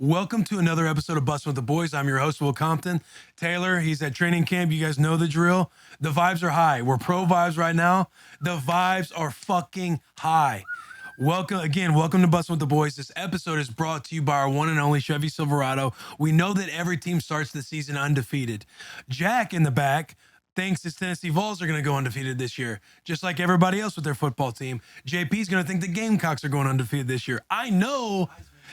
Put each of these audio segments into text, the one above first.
Welcome to another episode of Bustin' with the Boys. I'm your host, Will Compton. Taylor, he's at training camp. You guys know the drill. The vibes are high. We're pro vibes right now. The vibes are fucking high. Welcome to Bustin' with the Boys. This episode is brought to you by our one and only Chevy Silverado. We know that every team starts the season undefeated. Jack in the back thinks his Tennessee Vols are going to go undefeated this year, just like everybody else with their football team. JP's going to think the Gamecocks are going undefeated this year. I know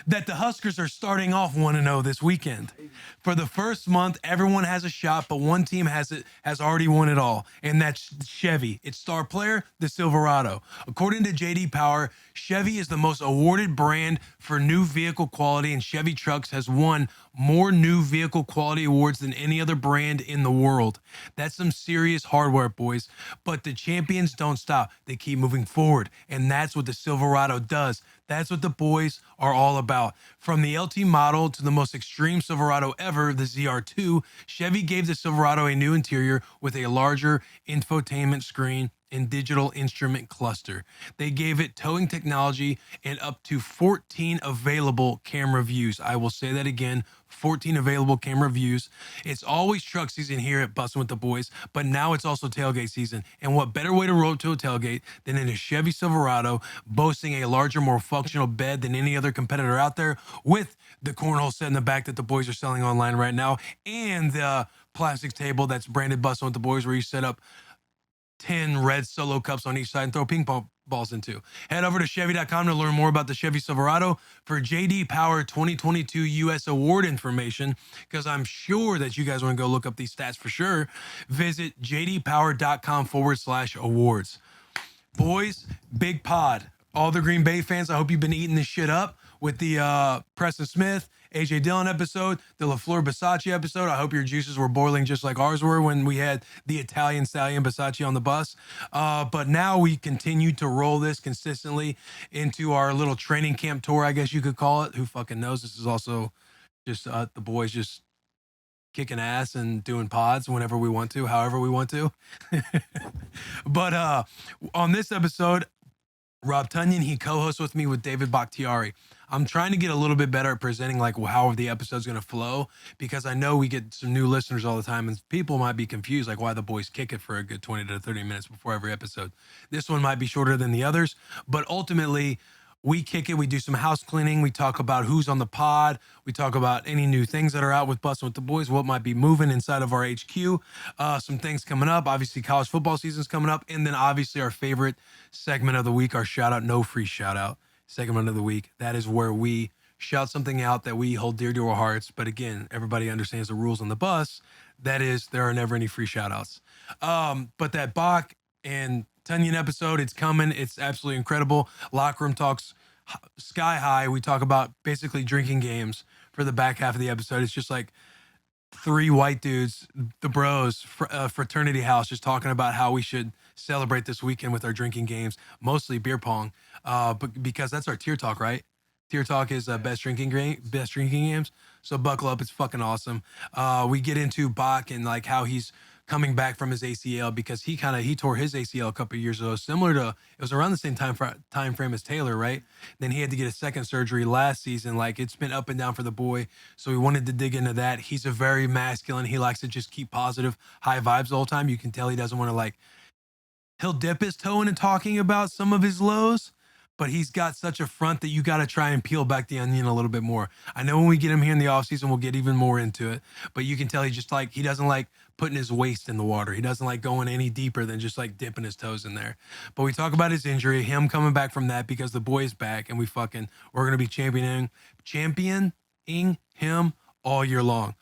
that the Huskers are starting off 1-0 this weekend. For the first month, everyone has a shot, but one team has already won it all, and that's Chevy. Its star player, the Silverado. According to J.D. Power, Chevy is the most awarded brand for new vehicle quality, and Chevy Trucks has won more new vehicle quality awards than any other brand in the world. That's some serious hardware, boys. But the champions don't stop. They keep moving forward, and that's what the Silverado does. That's what the boys are all about. From the LT model to the most extreme Silverado ever, the ZR2, Chevy gave the Silverado a new interior with a larger infotainment screen and digital instrument cluster. They gave it towing technology and up to 14 available camera views. I will say that again, 14 available camera views. It's always truck season here at Bustin' with the Boys, but now it's also tailgate season. And what better way to roll to a tailgate than in a Chevy Silverado, boasting a larger, more functional bed than any other competitor out there, with the cornhole set in the back that the boys are selling online right now, and the plastic table that's branded Bustin' with the Boys, where you set up 10 red Solo cups on each side and throw ping pong balls into. Head over to Chevy.com to learn more about the Chevy Silverado. For J.D. Power 2022 U.S. award information, because I'm sure that you guys want to go look up these stats for sure, visit jdpower.com/awards. Boys, big pod. All the Green Bay fans, I hope you've been eating this shit up with the Preston Smith, AJ Dillon episode, the LaFleur Bisaccia episode. I hope your juices were boiling just like ours were when we had the Italian Stallion Bisaccia on the bus. But now we continue to roll this consistently into our little training camp tour, I guess you could call it. Who fucking knows? This is also just the boys just kicking ass and doing pods whenever we want to, however we want to. But on this episode, Rob Tonyan, he co-hosts with me with David Bakhtiari. I'm trying to get a little bit better at presenting like how the episode's going to flow, because I know we get some new listeners all the time and people might be confused like why the boys kick it for a good 20 to 30 minutes before every episode. This one might be shorter than the others, but ultimately we kick it. We do some house cleaning. We talk about who's on the pod. We talk about any new things that are out with Bustin' with the Boys, what might be moving inside of our HQ, some things coming up. Obviously, college football season's coming up. And then obviously our favorite segment of the week, our Shoutout, no free Shoutout segment of the week. That is where we shout something out that we hold dear to our hearts. But again, everybody understands the rules on the bus. That is, there are never any free shout-outs. But that Bach and Tonyan episode, it's coming. It's absolutely incredible. Locker room talks sky high. We talk about basically drinking games for the back half of the episode. It's just like three white dudes, the bros, fraternity house, just talking about how we should celebrate this weekend with our drinking games, mostly beer pong, but because that's our tier talk, right? Tier talk is best drinking games. So buckle up, it's fucking awesome. We get into Bach and like how he's coming back from his ACL, because he tore his ACL a couple of years ago, similar to, it was around the same time frame as Taylor, right? Then he had to get a second surgery last season. Like, it's been up and down for the boy, so we wanted to dig into that. He's a very masculine. He likes to just keep positive, high vibes the whole time. You can tell he doesn't want to, like, he'll dip his toe into talking about some of his lows, but he's got such a front that you got to try and peel back the onion a little bit more. I know when we get him here in the offseason, we'll get even more into it, but you can tell he just like, he doesn't like putting his waist in the water. He doesn't like going any deeper than just like dipping his toes in there. But we talk about his injury, him coming back from that, because the boy is back, and we're going to be championing him all year long.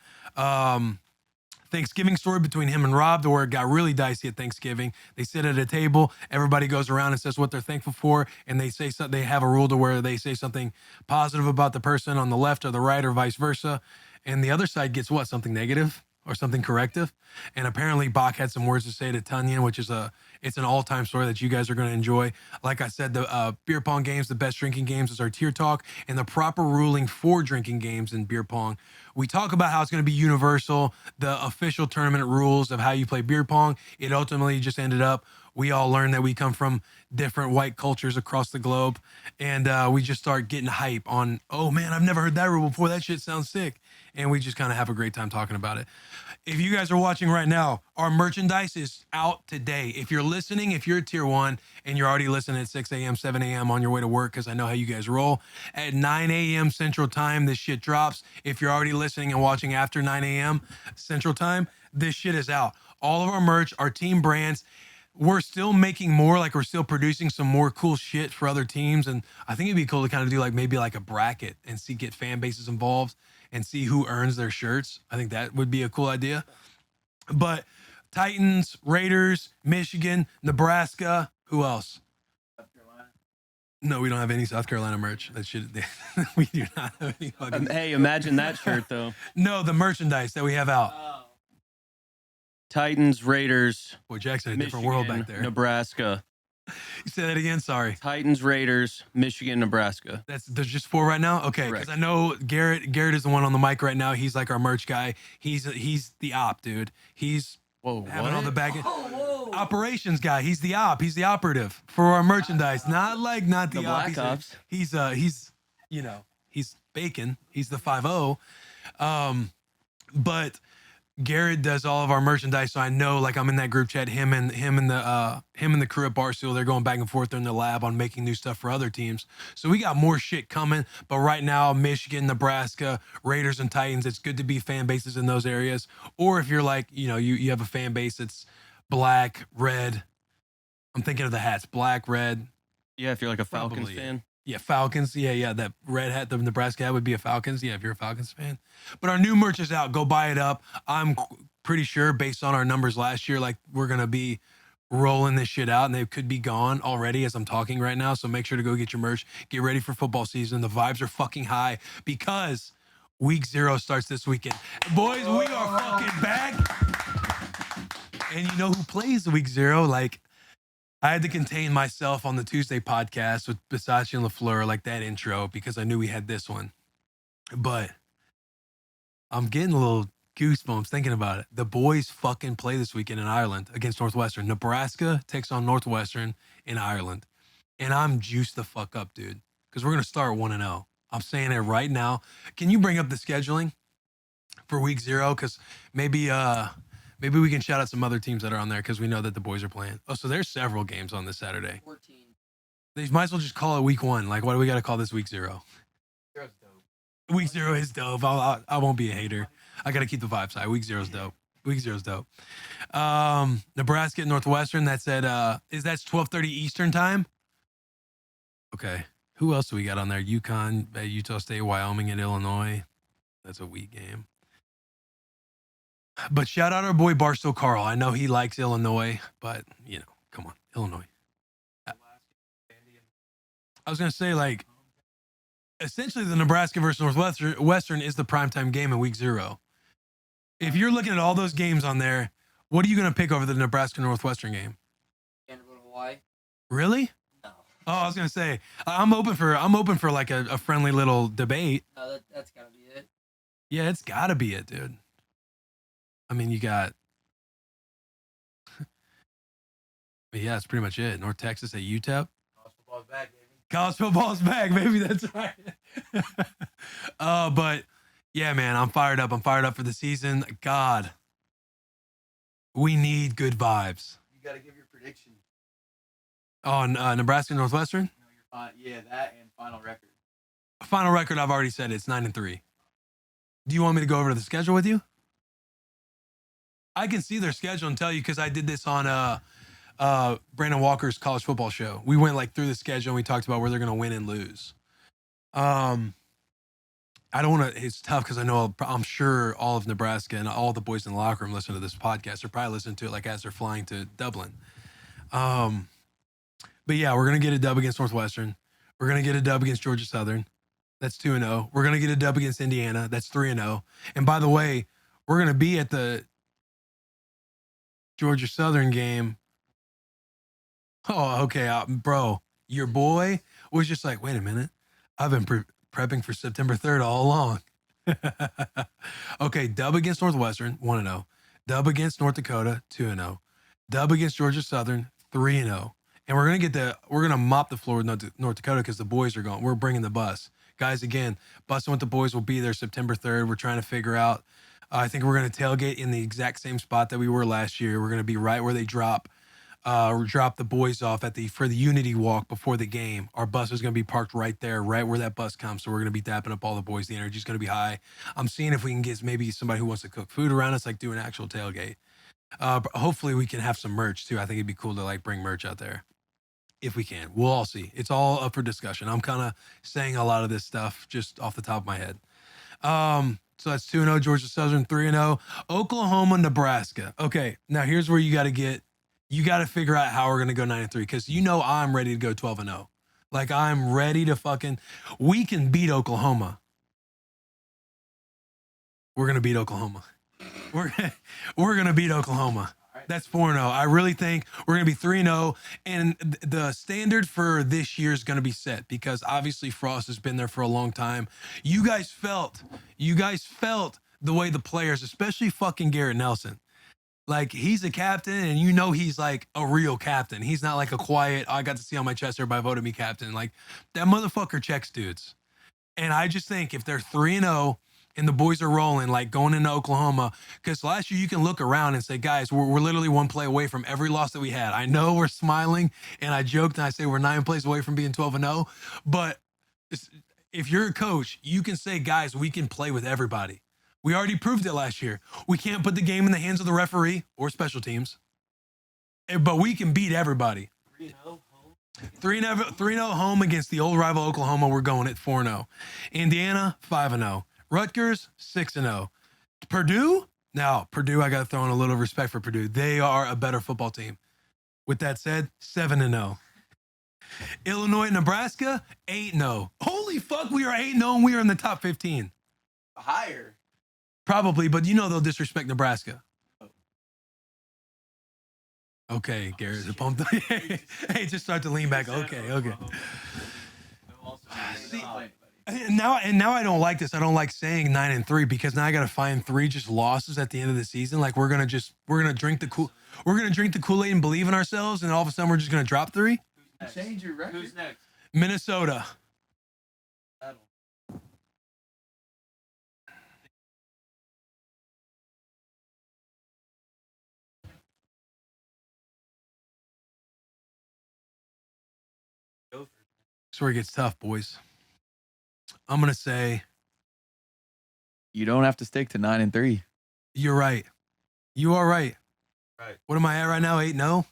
Thanksgiving story between him and Rob, where it got really dicey at Thanksgiving. They sit at a table, everybody goes around and says what they're thankful for, and they say something. They have a rule to where they say something positive about the person on the left or the right, or vice versa, and the other side gets what, something negative or something corrective. And apparently Bach had some words to say to Tonyan, which is It's an all-time story that you guys are going to enjoy. Like I said, the beer pong games, the best drinking games is our tier talk, and the proper ruling for drinking games in beer pong. We talk about how it's going to be universal, the official tournament rules of how you play beer pong. It ultimately just ended up, we all learned that we come from different white cultures across the globe, and we just start getting hype on, oh man, I've never heard that rule before. That shit sounds sick. And we just kind of have a great time talking about it. If you guys are watching right now, our merchandise is out today. If you're listening, if you're a tier one and you're already listening at 6 a.m., 7 a.m. on your way to work, because I know how you guys roll, at 9 a.m. Central Time, this shit drops. If you're already listening and watching after 9 a.m. Central Time, this shit is out. All of our merch, our team brands, we're still making more, like we're still producing some more cool shit for other teams. And I think it'd be cool to kind of do like maybe like a bracket and get fan bases involved and see who earns their shirts. I think that would be a cool idea. But Titans, Raiders, Michigan, Nebraska, who else? South Carolina. No, we don't have any South Carolina merch. That should we do not have any fucking. Hey, imagine that shirt though. No, the merchandise that we have out. Titans, Raiders, Boy, Jackson, a different Michigan, world back there. Nebraska. You say that again? Sorry. Titans, Raiders, Michigan, Nebraska. There's just 4 right now. Okay, because I know Garrett is the one on the mic right now. He's like our merch guy. He's the op, dude. He's having all the back end. Operations guy. He's the op. He's the operative for our merchandise. Not the op. Black Ops. He's bacon. He's the 5-0. But Garrett does all of our merchandise, so I know, like, I'm in that group chat. Him and the crew at Barstool, they're going back and forth in the lab on making new stuff for other teams. So we got more shit coming. But right now, Michigan, Nebraska, Raiders, and Titans, it's good to be fan bases in those areas. Or if you're like, you have a fan base that's black, red. I'm thinking of the hats, black, red. Yeah, if you're like a Falcons Probably. fan. Yeah, Falcons. Yeah, that red hat, the Nebraska hat would be a Falcons. Yeah, if you're a Falcons fan. But our new merch is out. Go buy it up. I'm pretty sure, based on our numbers last year, like, we're going to be rolling this shit out, and they could be gone already as I'm talking right now. So make sure to go get your merch. Get ready for football season. The vibes are fucking high because week 0 starts this weekend. Boys, we are fucking back. And you know who plays week 0? Like, I had to contain myself on the Tuesday podcast with Bakhtiari and LaFleur, like that intro, because I knew we had this one. But I'm getting a little goosebumps thinking about it. The boys fucking play this weekend in Ireland against Northwestern. Nebraska takes on Northwestern in Ireland. And I'm juiced the fuck up, dude, because we're going to start 1-0. I'm saying it right now. Can you bring up the scheduling for week 0? Because maybe we can shout out some other teams that are on there, because we know that the boys are playing. Oh, so there's several games on this Saturday. 14. They might as well just call it week 1. Like, why do we got to call this week 0? Zero's dope. Week 0 is dope. I won't be a hater. I got to keep the vibes high. Week 0 is dope. Week 0 is dope. Nebraska at Northwestern. That's at that's 12:30 Eastern time. Okay. Who else do we got on there? UConn, Utah State, Wyoming, and Illinois. That's a weak game. But shout out our boy Barstow Carl. I know he likes Illinois, but come on, Illinois. I was gonna say, like, essentially the Nebraska versus Northwestern is the primetime game in week 0. If you're looking at all those games on there, what are you gonna pick over the Nebraska Northwestern game? Can't go to Hawaii. Really? No. Oh, I was gonna say I'm open for like a friendly little debate. No, that's gotta be it. Yeah, it's gotta be it, dude. I mean, you got, but yeah, that's pretty much it. North Texas at UTEP. College football's back, baby. College football's back, baby. That's right. But yeah, man, I'm fired up. I'm fired up for the season. God, we need good vibes. You gotta give your prediction. Oh, Nebraska Northwestern. No, yeah, that and final record. Final record, I've already said it's 9-3. Do you want me to go over the schedule with you? I can see their schedule and tell you, because I did this on Brandon Walker's college football show. We went like through the schedule and we talked about where they're going to win and lose. I don't want to. It's tough because I'm sure all of Nebraska and all the boys in the locker room listen to this podcast. They're probably listening to it like as they're flying to Dublin. But yeah, we're gonna get a dub against Northwestern. We're gonna get a dub against Georgia Southern. That's 2-0. We're gonna get a dub against Indiana. That's 3-0. And by the way, we're gonna be at the Georgia Southern game Oh, okay, bro. Your boy was just like, wait a minute. I've been prepping for September 3rd all along. Okay, dub against Northwestern, 1-0. Dub against North Dakota, 2-0. Dub against Georgia Southern, 3-0. And we're gonna mop the floor with North Dakota because the boys are going. We're bringing the bus, guys. Again, busing with the boys will be there September 3rd. We're trying to figure out. I think we're gonna tailgate in the exact same spot that we were last year. We're gonna be right where they drop the boys off for the Unity Walk before the game. Our bus is going to be parked right there, right where that bus comes. So we're going to be dapping up all the boys. The energy is going to be high. I'm seeing if we can get maybe somebody who wants to cook food around us, like do an actual tailgate. But hopefully we can have some merch too. I think it'd be cool to like bring merch out there if we can. We'll all see. It's all up for discussion. I'm kind of saying a lot of this stuff just off the top of my head. So that's 2-0, Georgia Southern, 3-0, Oklahoma, Nebraska. Okay, now here's where you got to figure out how we're going to go 9-3 because I'm ready to go 12-0. Like I'm ready to we can beat Oklahoma. We're going to beat Oklahoma. We're going to beat Oklahoma. That's 4-0. I really think we're going to be 3-0 and the standard for this year is going to be set because obviously Frost has been there for a long time. You guys felt the way the players, especially fucking Garrett Nelson, like he's a captain and he's like a real captain. He's not like a quiet, I got to see on my chest, everybody voted me captain. Like that motherfucker checks dudes. And I just think if they're 3-0 and the boys are rolling, like going into Oklahoma, because last year you can look around and say, guys, we're literally one play away from every loss that we had. I know we're smiling and I joked and I say we're 9 plays away from being 12-0, but if you're a coach, you can say, guys, we can play with everybody. We already proved it last year. We can't put the game in the hands of the referee or special teams, but we can beat everybody. 3-0 home against the old rival Oklahoma. We're going at 4-0. Indiana, 5-0. Rutgers, 6-0. Purdue? Now, Purdue, I got to throw in a little respect for Purdue. They are a better football team. With that said, 7-0. Illinois, Nebraska, 8-0. Holy fuck, we are 8-0 and we are in the top 15. Higher. Probably, but they'll disrespect Nebraska. Okay, Garrett, the pump. Hey, just start to lean back. Okay. See, now I don't like this. I don't like saying 9-3 because now I got to find 3 just losses at the end of the season. Like we're gonna drink the Kool-Aid and believe in ourselves, and all of a sudden we're just gonna drop 3. Change your record. Who's next? Minnesota. That's where it gets tough, boys. I'm gonna say you don't have to stick to 9-3. You're right. You are right. Right. What am I at right now? 8-0?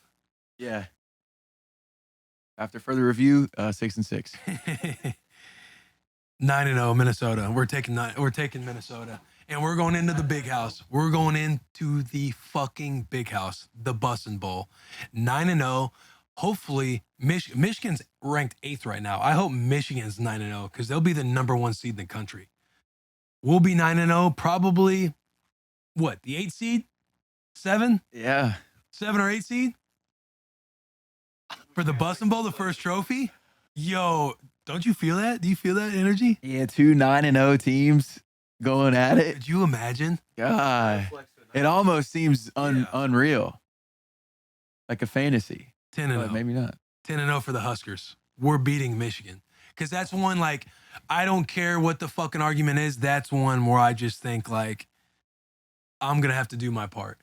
Yeah. After further review, 6-6. 9-0 Minnesota. We're taking Minnesota. And we're going into the big house. We're going into the fucking big house, the Bussin' Bowl. 9-0. Hopefully, Michigan's ranked 8th right now. I hope Michigan's 9-0 because they'll be the number 1 seed in the country. We'll be 9-0, probably, what, the 8th seed? 7? Yeah. 7 or 8 seed? For the Bussin' Bowl, the first trophy? Yo, don't you feel that? Do you feel that energy? Yeah, 2 9-0 teams going at it. Could you imagine? God. It almost seems unreal. Like a fantasy. 10-0. But maybe not. 10-0 for the Huskers. We're beating Michigan. Because that's one, like, I don't care what the fucking argument is. That's one where I just think, like, I'm going to have to do my part.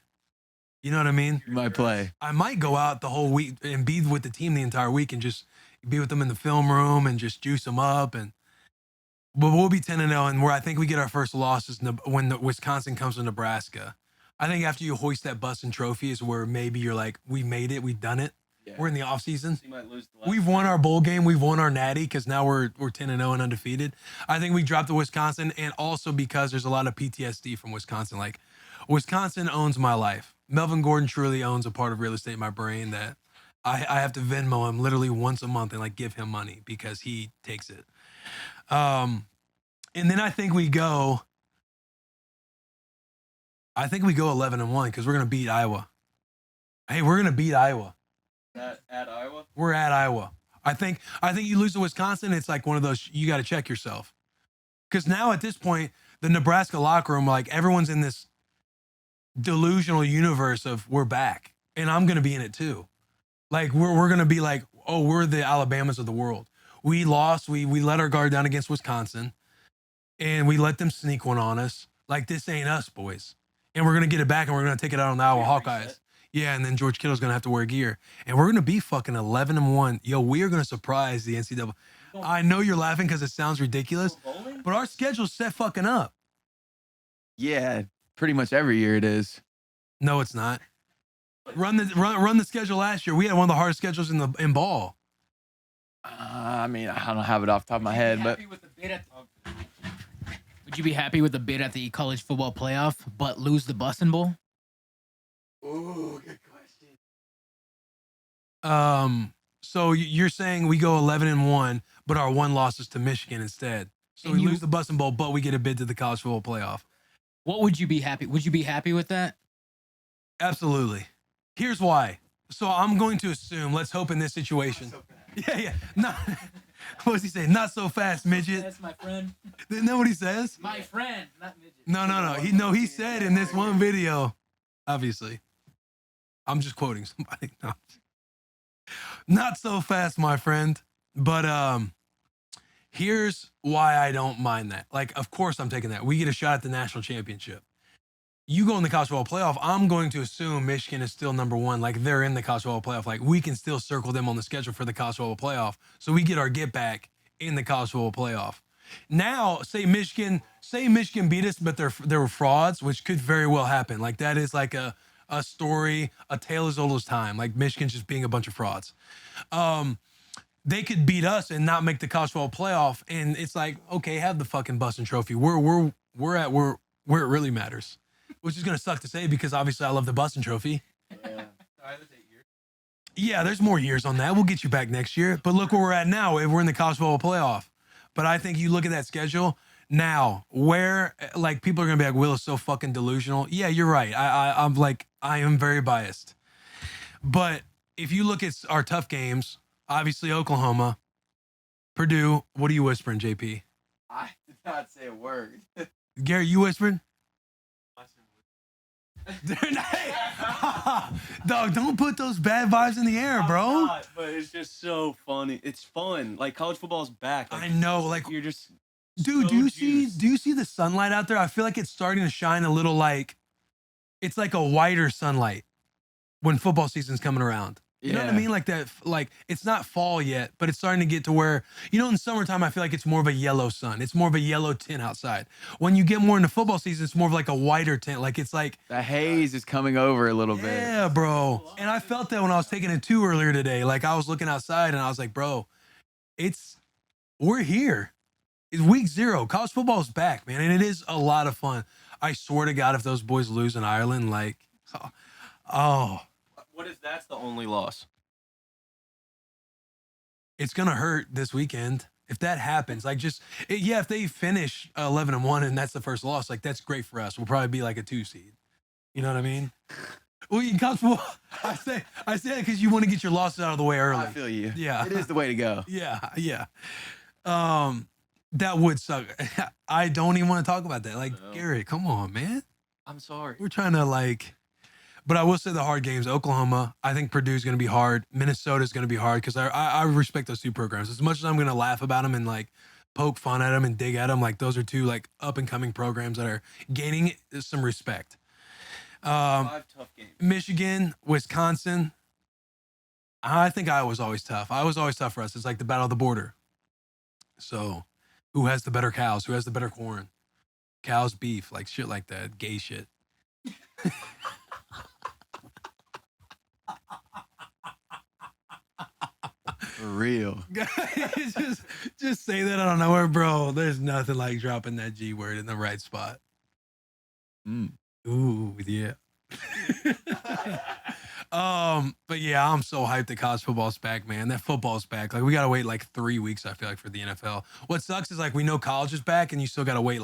You know what I mean? You might play. I might go out the whole week and be with the team the entire week and just be with them in the film room and just juice them up. But we'll be 10-0, and where I think we get our first losses when the Wisconsin comes to Nebraska. I think after you hoist that Bussin' trophy is where maybe you're like, we made it, we've done it. Yeah. We're in the offseason. We've won our bowl game. We've won our natty because now we're 10-0 and undefeated. I think we dropped the Wisconsin, and also because there's a lot of PTSD from Wisconsin. Like, Wisconsin owns my life. Melvin Gordon truly owns a part of real estate in my brain that I have to Venmo him literally once a month and like give him money because he takes it. And then I think we go 11-1 because we're gonna beat Iowa. Hey, we're gonna beat Iowa. At Iowa? We're at Iowa. I think you lose to Wisconsin, it's like one of those you got to check yourself. Because now at this point, the Nebraska locker room, like everyone's in this delusional universe of we're back, and I'm gonna be in it too. Like we're gonna be like, oh, we're the Alabamas of the world. We lost. We let our guard down against Wisconsin, and we let them sneak one on us. Like this ain't us, boys. And we're gonna get it back, and we're gonna take it out on the Iowa Hawkeyes. Yeah, and then George Kittle's gonna have to wear gear, and we're gonna be fucking 11-1. Yo, we are gonna surprise the NCAA. I know you're laughing because it sounds ridiculous, but our schedule's set fucking up. Yeah, pretty much every year it is. No, it's not. Run the schedule last year. We had one of the hardest schedules in ball. I mean, I don't have it off the top of my head, but Would you be happy with the bid at the college football playoff, but lose the Bussin' Bowl? Ooh, good question. So you're saying we go 11-1, but our one loss is to Michigan instead. So And we you- lose the Bussin' Bowl, but we get a bid to the college football playoff. What would you be happy? Would you be happy with that? Absolutely. Here's why. So I'm going to assume, let's hope in this situation. Yeah. Not, what does he say? Not so fast, midget. That's my friend. Isn't that what he says? My friend, not midget. No. He said in this one video, obviously. I'm just quoting somebody. No. Not so fast, my friend. But here's why I don't mind that. Like, of course I'm taking that. We get a shot at the national championship. You go in the college football playoff, I'm going to assume Michigan is still number one. Like, they're in the college football playoff. Like, we can still circle them on the schedule for the college football playoff. So we get our get back in the college football playoff. Now, say Michigan beat us, but there were frauds, which could very well happen. Like, that is like a story, a tale as old as time. Like, Michigan just being a bunch of frauds. They could beat us and not make the college football playoff, and it's like, okay, have the fucking Bussin' Trophy. We're at where it really matters, which is gonna suck to say because obviously I love the Bussin' Trophy. Yeah. Sorry, that's 8 years. Yeah, there's more years on that. We'll get you back next year. But look where we're at now. We're in the college football playoff. But I think you look at that schedule now, where like people are gonna be like, Will is so fucking delusional. Yeah, you're right. I'm like, I am very biased. But if you look at our tough games, obviously Oklahoma, Purdue. What are you whispering, JP? I did not say a word. Gary, you whispering? Dog, don't put those bad vibes in the air, bro. But it's just so funny. It's fun. Like college football's back. Like, I know, like, you're just dude, so do you juiced. see the sunlight out there? I feel like it's starting to shine a little, like it's like a whiter sunlight when football season's coming around. You know what I Yeah. mean? Like that, like it's not fall yet, but it's starting to get to where, in summertime, I feel like it's more of a yellow sun. It's more of a yellow tint outside. When you get more into football season, it's more of like a whiter tint. Like it's like, The haze is coming over a little bit. yeah, bro. And I felt that when I was taking a 2 earlier today. Like I was looking outside and I was like, bro, we're here. It's week 0. College football is back, man. And it is a lot of fun. I swear to God, if those boys lose in Ireland, like, oh. What if that's the only loss? It's gonna hurt this weekend if that happens. Like, if they finish 11-1 and that's the first loss, like that's great for us. We'll probably be like a 2 seed. You know what I mean? Well, in college football, I say that because you want to get your losses out of the way early. I feel you. Yeah. It is the way to go. Yeah. That would suck. I don't even want to talk about that. Like, No. Gary, come on, man. I'm sorry. We're trying to but I will say the hard games, Oklahoma, I think Purdue's going to be hard. Minnesota's going to be hard because I respect those 2 programs. As much as I'm going to laugh about them and poke fun at them and dig at them, those are 2 up and coming programs that are gaining some respect. 5 tough games. Michigan, Wisconsin. I think Iowa's always tough. Iowa's always tough for us. It's like the battle of the border. So who has the better cows? Who has the better corn? Cows, beef, like shit like that. Gay shit. For real. just say that out of nowhere, bro. There's nothing like dropping that G word in the right spot. Mm. Ooh, yeah. But yeah, I'm so hyped that college football's back, man. That football's back. Like we gotta wait 3 weeks, I feel like, for the NFL. What sucks is we know college is back and you still gotta wait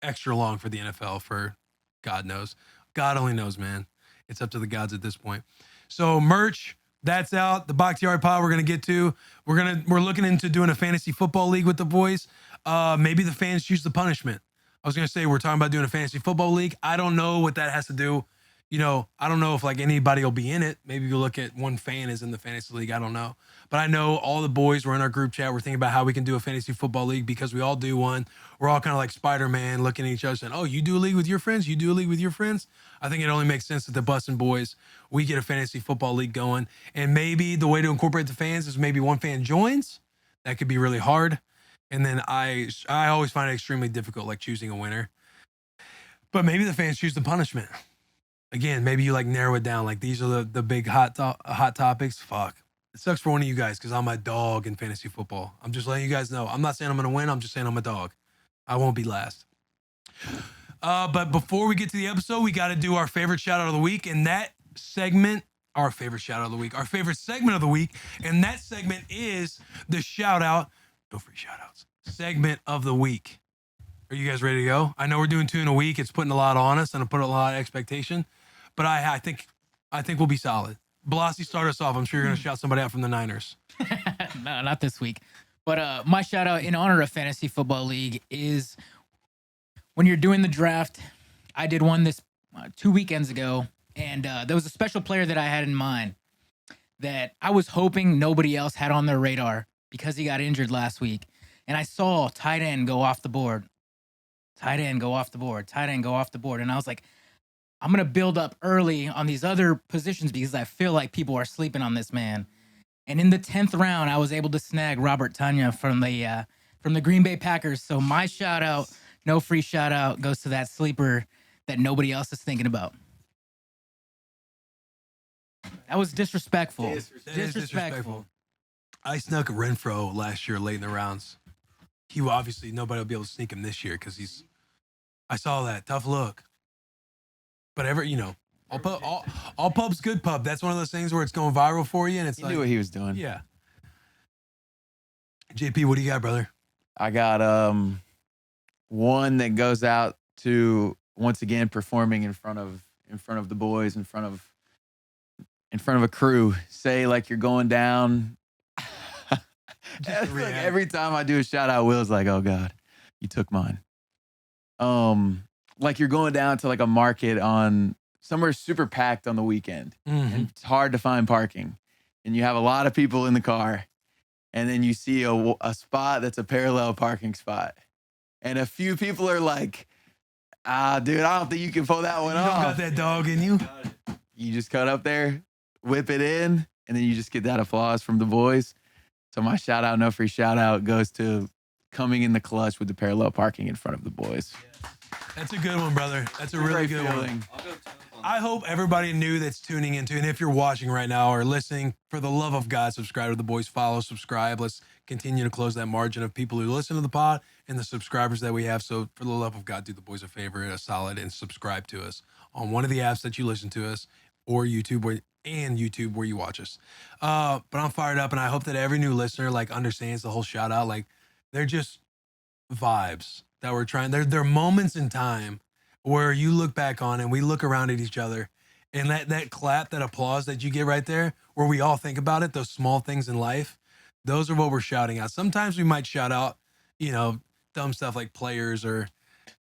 extra long for the NFL for God knows. God only knows, man. It's up to the gods at this point. So merch, That's out. The Bahktiari pod we're gonna get to. We're looking into doing a fantasy football league with the boys. Maybe the fans choose the punishment. I was gonna say we're talking about doing a fantasy football league. I don't know what that has to do. I don't know if like anybody will be in it. Maybe you look at one fan is in the fantasy league. I don't know. But I know all the boys were in our group chat. We're thinking about how we can do a fantasy football league because we all do one. We're all kind of like Spider-Man looking at each other saying, oh, you do a league with your friends? You do a league with your friends? I think it only makes sense that the Bussin' Boys, we get a fantasy football league going. And maybe the way to incorporate the fans is maybe one fan joins. That could be really hard. And then I always find it extremely difficult, like choosing a winner. But maybe the fans choose the punishment. Again, maybe you like narrow it down. Like these are the big hot topics. Fuck. It sucks for one of you guys because I'm a dog in fantasy football. I'm just letting you guys know. I'm not saying I'm going to win. I'm just saying I'm a dog. I won't be last. But before we get to the episode, we got to do our favorite shout out of the week. And that segment, our favorite shout out of the week, our favorite segment of the week. And that segment is the shout out, no free shout outs, segment of the week. Are you guys ready to go? I know we're doing 2 in a week. It's putting a lot on us and it put a lot of expectation. But I think we'll be solid. Blasi, start us off. I'm sure you're going to shout somebody out from the Niners. No, not this week. But my shout out in honor of Fantasy Football League is when you're doing the draft. I did one this 2 weekends ago, and there was a special player that I had in mind that I was hoping nobody else had on their radar because he got injured last week. And I saw tight end go off the board. Tight end go off the board. Tight end go off the board. And I was like, I'm going to build up early on these other positions because I feel like people are sleeping on this man. And in the 10th round, I was able to snag Rob Tonyan from the Green Bay Packers. So my shout out, no free shout out, goes to that sleeper that nobody else is thinking about. That was disrespectful. That is disrespectful. I snuck Renfro last year late in the rounds. He will obviously, nobody will be able to sneak him this year because I saw that. Tough look. But all pub's good pub. That's one of those things where it's going viral for you, and it's He knew what he was doing. yeah. JP, what do you got, brother? I got one that goes out to once again performing in front of the boys, in front of a crew. Say like you're going down. It's like every time I do a shout out, Will's like, "Oh God, you took mine." Like you're going down to like a market on somewhere super packed on the weekend, and it's hard to find parking, and you have a lot of people in the car, and then you see a spot that's a parallel parking spot, and a few people are like, dude, I don't think you can pull that one off. You don't got that dog in you. You just cut up there, whip it in, and then you just get that applause from the boys. So my shout out, no free shout out, goes to coming in the clutch with the parallel parking in front of the boys. That's a good one, brother. That's a really good one. I hope everybody knew that's tuning into, and if you're watching right now or listening, for the love of God, subscribe to the boys, follow, subscribe. Let's continue to close that margin of people who listen to the pod and the subscribers that we have. So for the love of God, do the boys a favor, a solid, and subscribe to us on one of the apps that you listen to us, or YouTube where you watch us. But I'm fired up, and I hope that every new listener like understands the whole shout out. Like they're just vibes that we're trying. They're moments in time where you look back on and we look around at each other, and that clap, that applause that you get right there, where we all think about it, those small things in life, those are what we're shouting out. Sometimes we might shout out, dumb stuff like players or,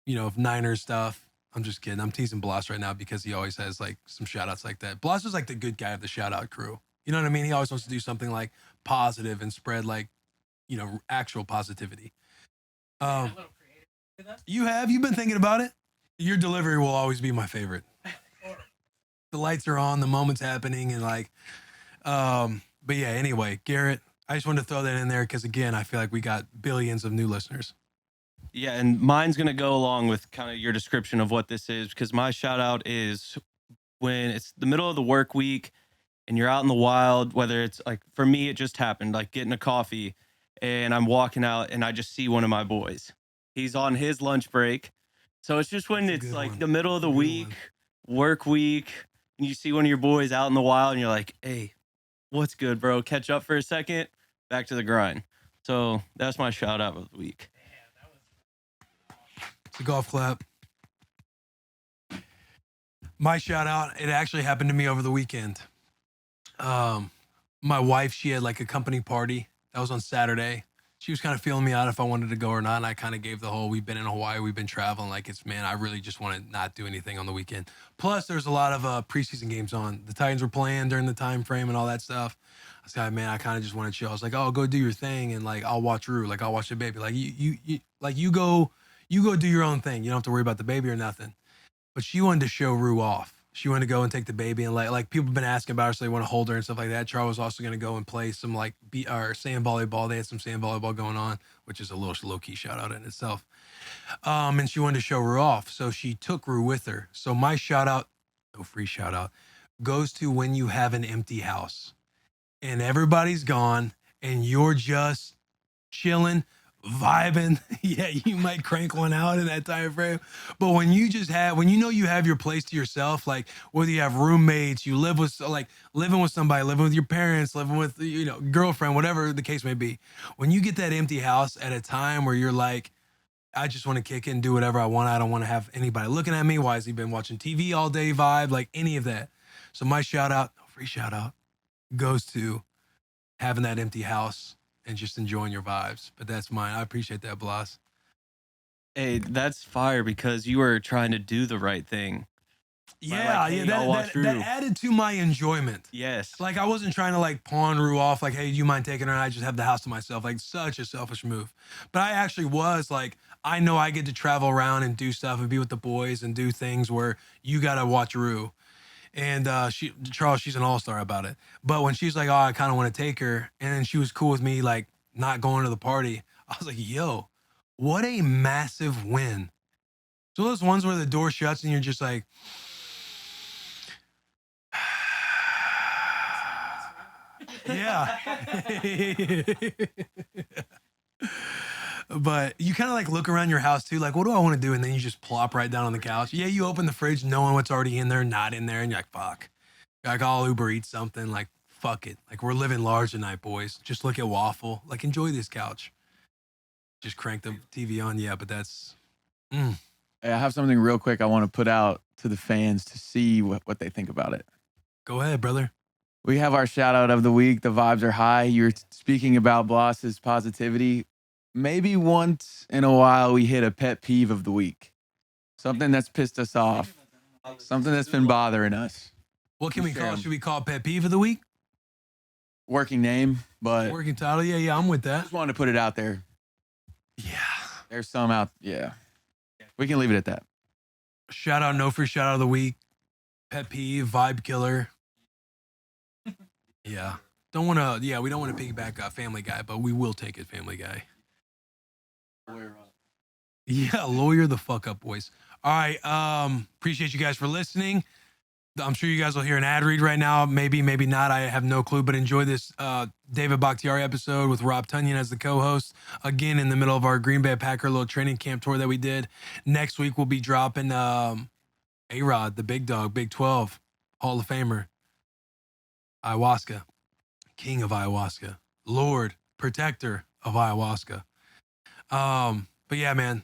Niners stuff. I'm just kidding. I'm teasing Bloss right now because he always has like some shout outs like that. Bloss is like the good guy of the shout out crew. You know what I mean? He always wants to do something like positive and spread like, actual positivity. You've been thinking about it. Your delivery will always be my favorite. The lights are on, the moment's happening, and but yeah, anyway, Garrett, I just wanted to throw that in there because again, I feel like we got billions of new listeners. Yeah, and mine's going to go along with kind of your description of what this is, because my shout out is when it's the middle of the work week and you're out in the wild, whether it's like, for me, it just happened, like getting a coffee and I'm walking out and I just see one of my boys. He's on his lunch break. So it's just when it's like the middle of the week, work week, and you see one of your boys out in the wild and you're like, hey, what's good, bro? Catch up for a second, back to the grind. So that's my shout out of the week. It's a golf clap. My shout out, it actually happened to me over the weekend. my wife, she had like a company party that was on Saturday. She was kind of feeling me out if I wanted to go or not. And I kind of gave the whole, we've been in Hawaii, we've been traveling. Like man, I really just want to not do anything on the weekend. Plus there's a lot of preseason games on. The Titans were playing during the time frame and all that stuff. I was like, man, I kind of just want to chill. I was like, oh, go do your thing. And like, I'll watch Rue. Like I'll watch the baby. Like you go do your own thing. You don't have to worry about the baby or nothing. But she wanted to show Rue off. She wanted to go and take the baby and like people have been asking about her, so they want to hold her and stuff like that. Charles was also going to go and play some like sand volleyball. They had some sand volleyball going on, which is a little low key shout out in itself. And she wanted to show Rue off, so she took Rue with her. So my shout out, no free shout out, goes to when you have an empty house and everybody's gone and you're just chilling, vibing. Yeah, you might crank one out in that time frame. But when you know you have your place to yourself, like whether you have roommates, you live with living with somebody, living with your parents, living with girlfriend, whatever the case may be. When you get that empty house at a time where you're like, I just want to kick it and do whatever I want. I don't want to have anybody looking at me. Why has he been watching TV all day vibe? Like any of that. So my shout out, no free shout out, goes to having that empty house and just enjoying your vibes. But that's mine. I appreciate that, Blas. Hey, that's fire because you were trying to do the right thing. Yeah, like, hey, I'll watch that Rue. added to my enjoyment. Yes. Like I wasn't trying to like pawn Rue off, like, hey, do you mind taking her? And I just have the house to myself. Like such a selfish move. But I actually was like, I know I get to travel around and do stuff and be with the boys and do things where you gotta watch Rue. And Charles, she's an all-star about it. But when she's like, oh, I kind of want to take her, and then she was cool with me like not going to the party, I was like, yo, what a massive win. So those ones where the door shuts and you're just like, yeah. But you kind of like look around your house too, like, what do I want to do? And then you just plop right down on the couch. Yeah, you open the fridge, knowing what's already in there, not in there, and you're like, fuck. Like, I'll Uber eat something, like, fuck it. Like, we're living large tonight, boys. Just look at Waffle. Like, enjoy this couch. Just crank the TV on. Yeah, but that's. Hey, I have something real quick I want to put out to the fans to see what they think about it. Go ahead, brother. We have our shout out of the week. The vibes are high. You're speaking about Blas's positivity. Maybe once in a while we hit a pet peeve of the week. Something that's pissed us off. Something that's been bothering us. What can we call it? Should we call it Pet Peeve of the Week? Working name, but Working title? Yeah, I'm with that. just wanted to put it out there. Yeah. There's some out. Yeah. We can leave it at that. Shout out, no free shout out of the week. Pet peeve, vibe killer. Yeah. We don't want to piggyback Family Guy, but we will take it, Family Guy. Yeah, lawyer the fuck up, boys. All right. Appreciate you guys for listening. I'm sure you guys will hear an ad read right now. Maybe not. I have no clue, but enjoy this David Bakhtiari episode with Rob Tonyan as the co-host. Again, in the middle of our Green Bay Packer little training camp tour that we did. Next week, we'll be dropping A-Rod, the big dog, Big 12, Hall of Famer. Ayahuasca, king of ayahuasca, Lord, protector of ayahuasca. But yeah, man,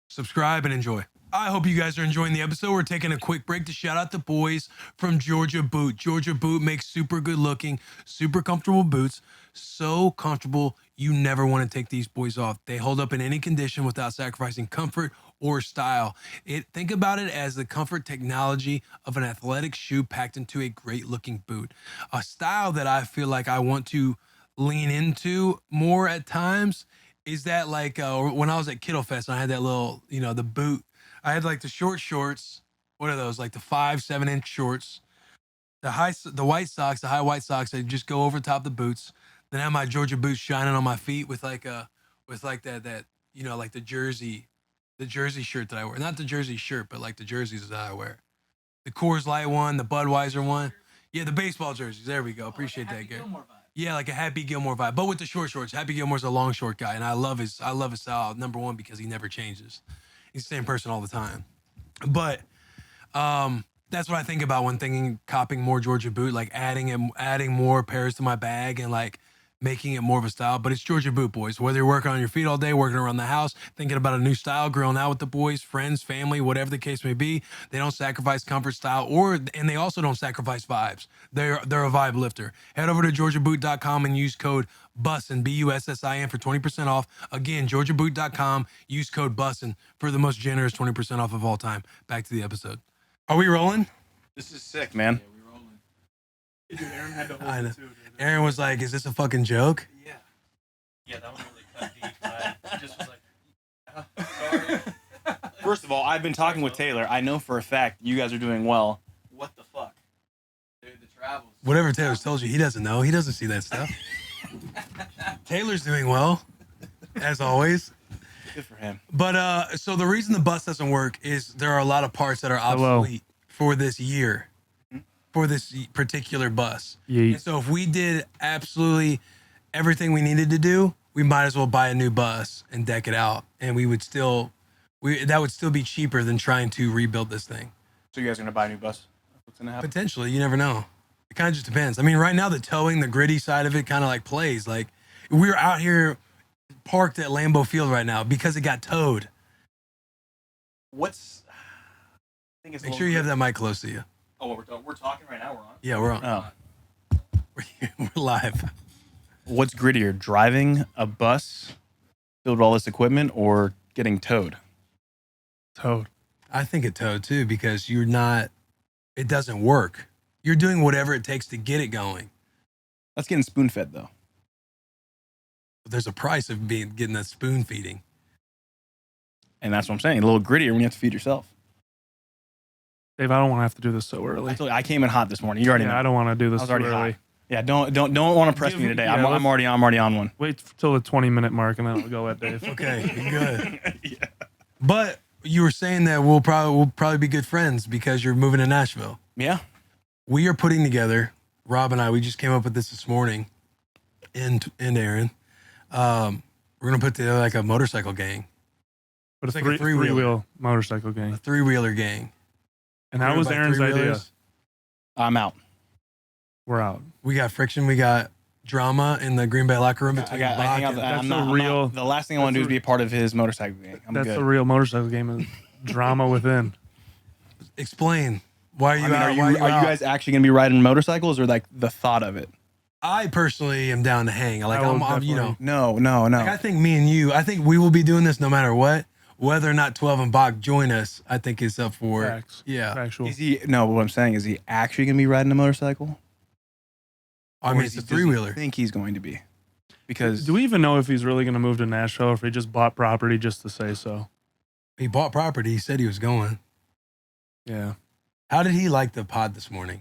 subscribe and enjoy. I hope you guys are enjoying the episode. We're taking a quick break to shout out the boys from Georgia Boot. Georgia Boot makes super good looking, super comfortable boots. So comfortable, you never want to take these boys off. They hold up in any condition without sacrificing comfort or style. Think about it as the comfort technology of an athletic shoe packed into a great looking boot. A style that I feel like I want to lean into more at times is that like when I was at Kittle Fest, I had that little, the boot. I had like the short shorts. What are those? Like the 5-7 inch shorts. The white socks, the high white socks. They just go over top the boots. Then I have my Georgia boots shining on my feet with like that like the jersey shirt that I wear. Not the jersey shirt, but like the jerseys that I wear. The Coors Light one, the Budweiser one. Yeah, the baseball jerseys. There we go. Appreciate that, Gary. Yeah, like a Happy Gilmore vibe, but with the short shorts. Happy Gilmore's a long short guy, and I love his style. Number one, because he never changes. He's the same person all the time. But that's what I think about when thinking copying more Georgia boot, like adding more pairs to my bag and like making it more of a style, but it's Georgia Boot Boys. Whether you're working on your feet all day, working around the house, thinking about a new style, grilling out with the boys, friends, family, whatever the case may be, they don't sacrifice comfort, style, and they also don't sacrifice vibes. They're a vibe lifter. Head over to georgiaboot.com and use code BUSSIN, BUSSIN for 20% off. Again, georgiaboot.com, use code BUSSIN for the most generous 20% off of all time. Back to the episode. Are we rolling? This is sick, man. Dude, Aaron had to hold I know. it too, dude. Aaron was like, "Is this a fucking joke?" Yeah. Yeah, that one really cut deep. I just was like, sorry. First of all, I've been talking with Taylor. I know for a fact you guys are doing well. What the fuck? Dude, the travels. Whatever Taylor's told you, he doesn't know. He doesn't see that stuff. Taylor's doing well, as always. Good for him. But so the reason the bus doesn't work is there are a lot of parts that are obsolete for this year, for this particular bus. Yeet. And so if we did absolutely everything we needed to do, we might as well buy a new bus and deck it out, and we would still, that would still be cheaper than trying to rebuild this thing. So you guys are gonna buy a new bus? What's gonna happen? Potentially, you never know. It kind of just depends. I mean, right now the towing, the gritty side of it kind of like plays. Like we're out here parked at Lambeau Field right now because it got towed. What's? I think it's. Make sure you have that mic close to you. Oh, we're talking right now. We're on. Yeah, we're on. Oh. We're live. What's grittier, driving a bus filled with all this equipment, or getting towed? Toad. I think it towed too because you're not. It doesn't work. You're doing whatever it takes to get it going. That's getting spoon fed though. But there's a price of getting that spoon feeding. And that's what I'm saying. A little grittier when you have to feed yourself. Dave, I don't want to have to do this so early. I told you, I came in hot this morning. You already Yeah, know. I don't want to do I this was too already early. hot. Yeah, don't want to press me today. Yeah, I'm already on one. Wait till the 20-minute mark and then I'll go at Dave. Okay, you're good. Yeah. But you were saying that we'll probably be good friends because you're moving to Nashville. Yeah. We are putting together, Rob and I, we just came up with this morning, and Aaron. We're gonna put together like a motorcycle gang, But It's a like a three-wheeler. three-wheel motorcycle a gang. 3-wheeler gang. And that was Everybody Aaron's idea. three-wheelers. I'm out. We're out. We got friction. We got drama in the Green Bay locker room between I hang out. Bach That's I'm the not, real- the last thing I want to do is be a part of his motorcycle gang. I'm That's good. the real motorcycle game is drama within. Explain. Why are you I mean, out? are Why you out? guys actually gonna be riding motorcycles, or like the thought of it? I personally am down to hang. Like I will I'm you know, definitely- No. like I think me and you. I think we will be doing this no matter what. Whether or not 12 and Bach join us, I think is up for. Facts. Yeah. Factual. Is he? No. What I'm saying is, he actually gonna be riding a motorcycle? I Or mean, is it's a he- does he 3-wheeler. think he's going to be? Because Do we even know if he's really going to move to Nashville or if he just bought property just to say so? He bought property. He said he was going. Yeah. How did he like the pod this morning?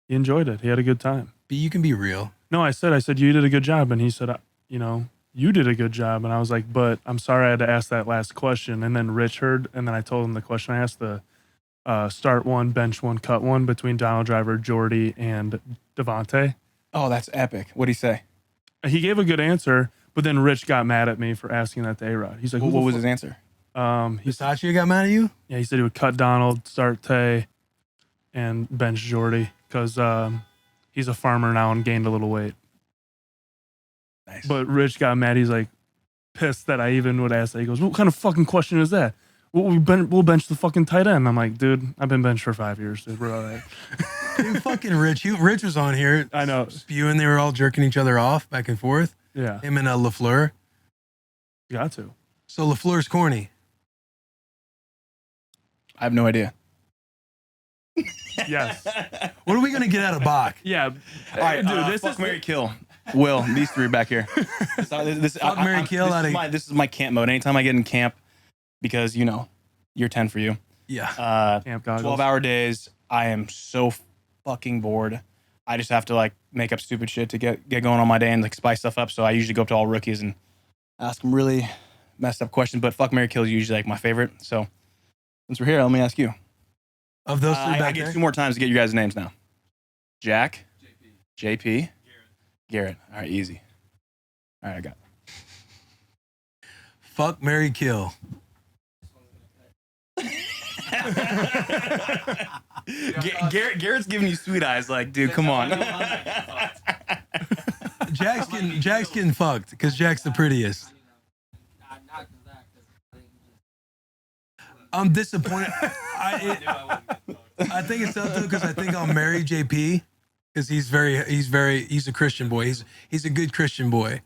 He enjoyed it. He had a good time. But you can be real. No, I said, you did a good job. And he said, you know, you did a good job. And I was like, but I'm sorry I had to ask that last question. And then Rich heard, and then I told him the question I asked, the start one, bench one, cut one between Donald Driver, Jordy, and Devontae. oh, that's epic. What'd he say? He gave a good answer, but then Rich got mad at me for asking that to A-Rod. He's like, What was his answer? He Pistachio got mad at you? Yeah, he said he would cut Donald, start Tay, and bench Jordy because he's a farmer now and gained a little weight. Nice. But Rich got mad. He's like pissed that I even would ask that. He goes, "What kind of fucking question is that? We'll bench the fucking tight end." I'm like, dude, I've been benched for 5 years. Dude, we're all right. Dude, fucking Rich. Rich was on here. I know. Spewing. They were all jerking each other off back and forth. Yeah, Him and LaFleur. you got to. So LaFleur's corny. I have no idea. Yes. What are we going to get out of Bach? Yeah. All right, dude, this fuck, is Mary, kill. Will, these three back here. Fuck, marry, kill out of- this is my camp mode. Anytime I get in camp, because, you know, year 10 for you. Yeah. Camp goggles. 12-hour days. I am so fucking bored. I just have to, like, make up stupid shit to get going on my day and, like, spice stuff up. So I usually go up to all rookies and ask them really messed up questions. But fuck, Mary, kill is usually, like, my favorite. So since we're here, let me ask you. Of those three I back get there? 2 more times to get you guys' names now. Jack. JP. Garrett. All right, easy. All right, I got it. Fuck, marry, kill. Garrett's giving you sweet eyes. Like, dude, come on. Jack's getting fucked because Jack's the prettiest. I'm disappointed. I think it's tough though because I think I'll marry JP because he's a Christian boy. He's a good Christian boy.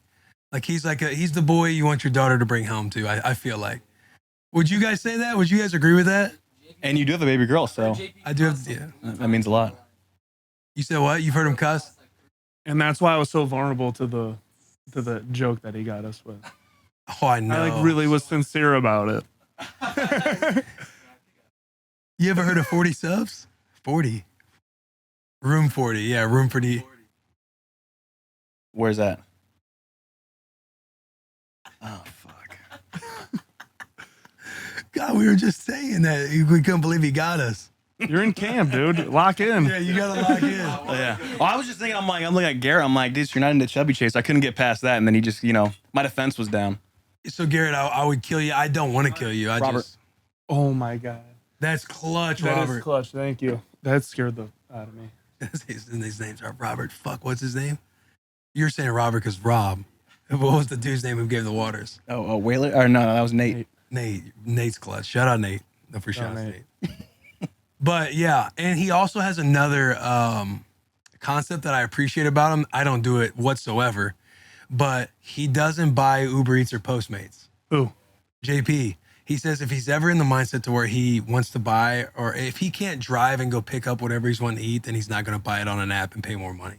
Like he's the boy you want your daughter to bring home to. I feel like. Would you guys say that? Would you guys agree with that? And you do have a baby girl, so I do have. Yeah. that means a lot. You said what? You've heard him cuss? And that's why I was so vulnerable to the joke that he got us with. Oh, I know. I like really was sincere about it. You ever heard of 40 subs? 40. Room 40. Yeah, room 40. Where's that? Oh fuck. God, we were just saying that. We couldn't believe he got us. You're in camp, dude. Lock in. Yeah, you gotta lock in. Oh, yeah. Well, I was just thinking, I'm looking at Garrett. I'm like, dude, you're not into chubby chase. I couldn't get past that, and then he just, my defense was down. So Garrett, I would kill you. I don't want to kill you. Robert. Oh my god. That's clutch, That Robert. is clutch. Thank you. That scared the out of me. His names are Robert. Fuck, what's his name? You're saying Robert because Rob. What was the dude's name who gave the waters? Oh, Whaler? Or no, that was Nate. Nate's clutch. Shout out Nate. No, for sure. Nate. But yeah, and he also has another concept that I appreciate about him. I don't do it whatsoever, but he doesn't buy Uber Eats or Postmates. Who? JP. He says if he's ever in the mindset to where he wants to buy, or if he can't drive and go pick up whatever he's wanting to eat, then he's not going to buy it on an app and pay more money.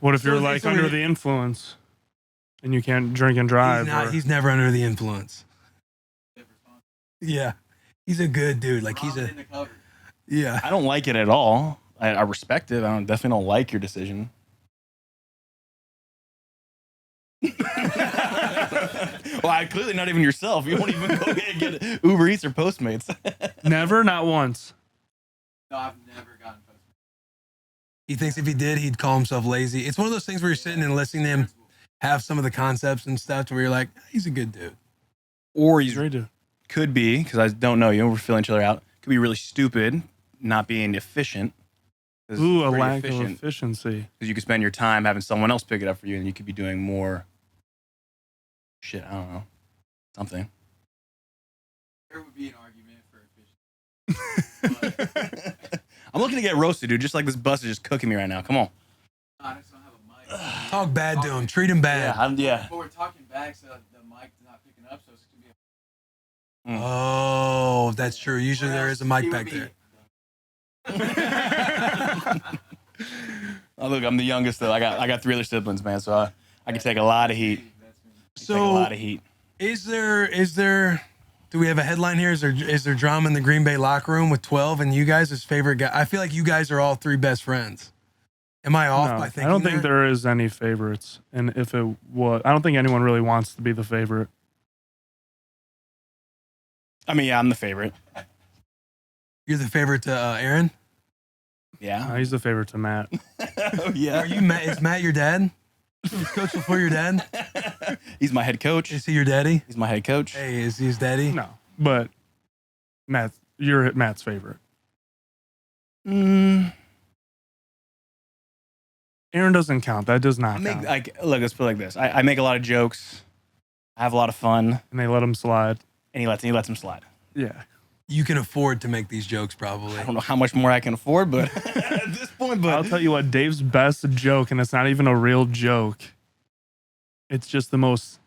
What if you're So like it's under weird. the influence and you can't drink and drive? He's never under the influence. Yeah. He's a good dude. Like yeah. I don't like it at all. I respect it. I definitely don't like your decision. Well, clearly not even yourself. You won't even go get Uber Eats or Postmates. Never, not once. No, I've never gotten Postmates. He thinks if he did, he'd call himself lazy. It's one of those things where you're sitting and listening to him have some of the concepts and stuff to where you're like, he's a good dude. Or he's Great dude. could be, because I don't know you, we're filling each other out. Could be really stupid, not being efficient. 'Cause Ooh, a very lack of efficient, efficiency. because you could spend your time having someone else pick it up for you, and you could be doing more shit. I don't know, something. There would be an argument for efficiency. I'm looking to get roasted, dude. Just like this bus is just cooking me right now. Come on. I just don't have a mic. Talk bad to him. Treat him bad. Yeah. But we're talking back, so the mic is not picking up, so it's gonna be. Oh, that's true. Usually there is a mic back there. Oh, look, I'm the youngest though. I got 3 other siblings, man. So I can take a lot of heat. Take a So lot of heat. is there do we have a headline here? Is there drama in the Green Bay locker room with 12 and you guys as favorite guy? I feel like you guys are all 3 best friends. Am I off No, by thinking I don't think that? there is any favorites. And if it was, I don't think anyone really wants to be the favorite. I mean, yeah, I'm the favorite. You're the favorite to Aaron? Yeah. He's the favorite to Matt. Oh, yeah. Are you Matt? Is Matt your dad? Is Coach LaFleur your dad? He's my head coach. Is he your daddy? He's my head coach. Hey, is he his daddy? No, but you're Matt's favorite. Mm, Aaron doesn't count. That does I not make count. like look. Let's put it like this. I make a lot of jokes. I have a lot of fun, And they let him slide. and he lets him slide. Yeah. You can afford to make these jokes probably. I don't know how much more I can afford, but at this point, I'll tell you what, Dave's best joke, and it's not even a real joke. It's just the most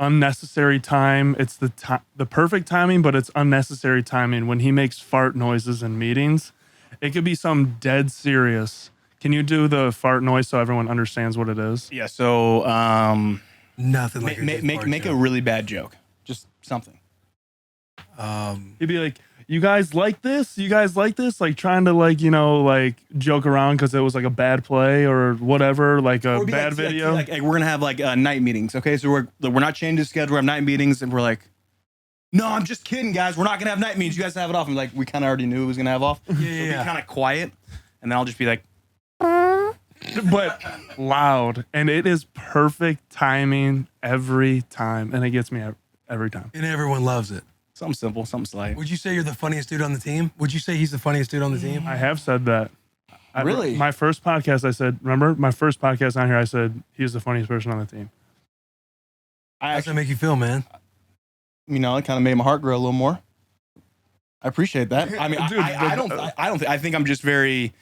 unnecessary time. It's the perfect timing, but it's unnecessary timing when he makes fart noises in meetings. It could be something dead serious. Can you do the fart noise so everyone understands what it is? yeah. So Nothing like make a really bad joke, just something. He'd be like, "You guys like this? You guys like this?" Like trying to like joke around because it was like a bad play or whatever, like a Or be bad like, video. Like, we're gonna have like night meetings. Okay, so we're not changing the schedule. We have night meetings, and we're like, no, I'm just kidding, guys. We're not gonna have night meetings. You guys have it off. And like we kind of already knew it was gonna have off. Yeah, So yeah, be yeah. kind of quiet, and then I'll just be like, But loud, and it is perfect timing every time, and it gets me every time. And everyone loves it. something simple, something slight. Would you say you're the funniest dude on the team? Would you say he's the funniest dude on the team? I have said that. Really? My first podcast, I said, remember my first podcast on here, I said he's the funniest person on the team. I How's that actually, make you feel, man? it kind of made my heart grow a little more. I appreciate that. I mean, Dude, I think I'm just very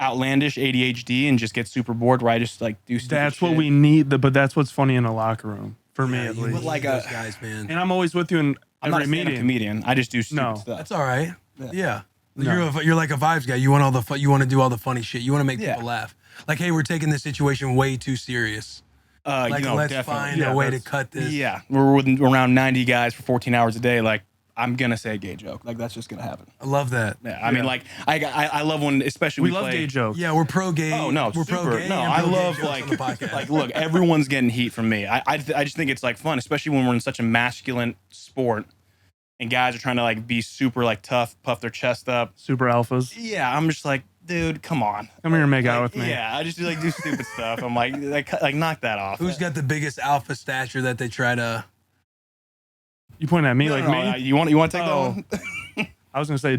outlandish ADHD and just get super bored where I just like do stupid That's what shit. we need, but that's what's funny in a locker room for me Yeah, at you least. need like those a- guys, man. And I'm always with you in I'm not every a stand-up meeting. comedian. I just do stupid No. stuff. That's all right. Yeah. Yeah. No. You're like a vibes guy. You want all the you want to do all the funny shit. You want to make Yeah. people laugh. Like, hey, we're taking this situation way too serious. Like, let's definitely. find Yeah, a way to that's- cut this. Yeah, we're with around 90 guys for 14 hours a day. Like, I'm gonna say a gay joke. Like, that's just gonna happen. I love that. Yeah, I mean, like, I love when, especially We we love play, gay jokes. Yeah, we're pro gay. Oh no, we're super. pro gay. No, and I pro gay love jokes on the podcast. like look, everyone's getting heat from me. I just think it's like fun, especially when we're in such a masculine sport, and guys are trying to like be super like tough, puff their chest up. Super alphas. Yeah, I'm just like, dude, come on. Come here and make out Like, with me. Yeah, I just do like do stupid stuff. I'm like knock that off. Who's got the biggest alpha stature that they try to? You point at me No, like no, me? You want to take Oh. that one? I was gonna say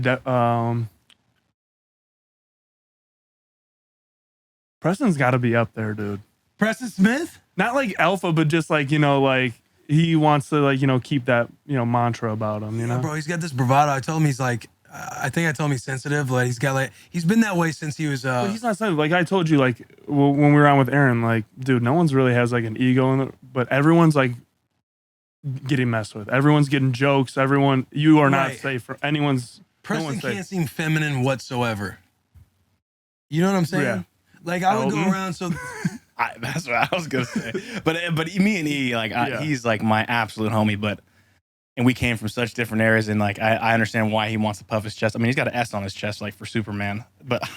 Preston's got to be up there, dude. Preston Smith? Not like alpha, but just like like he wants to like keep that mantra about him. Yeah, bro, he's got this bravado. I told him he's like, I think I told him he's sensitive. Like he's been that way since he was. But he's not sensitive. Like I told you, like when we were on with Aaron, like dude, no one's really has like an ego in it, but everyone's like getting messed with. Everyone's getting jokes. You are not Right. safe for anyone's. Preston one's safe. can't seem feminine whatsoever. You know what I'm saying? Yeah. Like I would go Elton? around so. That's what I was gonna say. But me and E, like Yeah. he's like my absolute homie. And we came from such different areas, and like I understand why he wants to puff his chest. I mean, he's got an S on his chest, like for Superman. But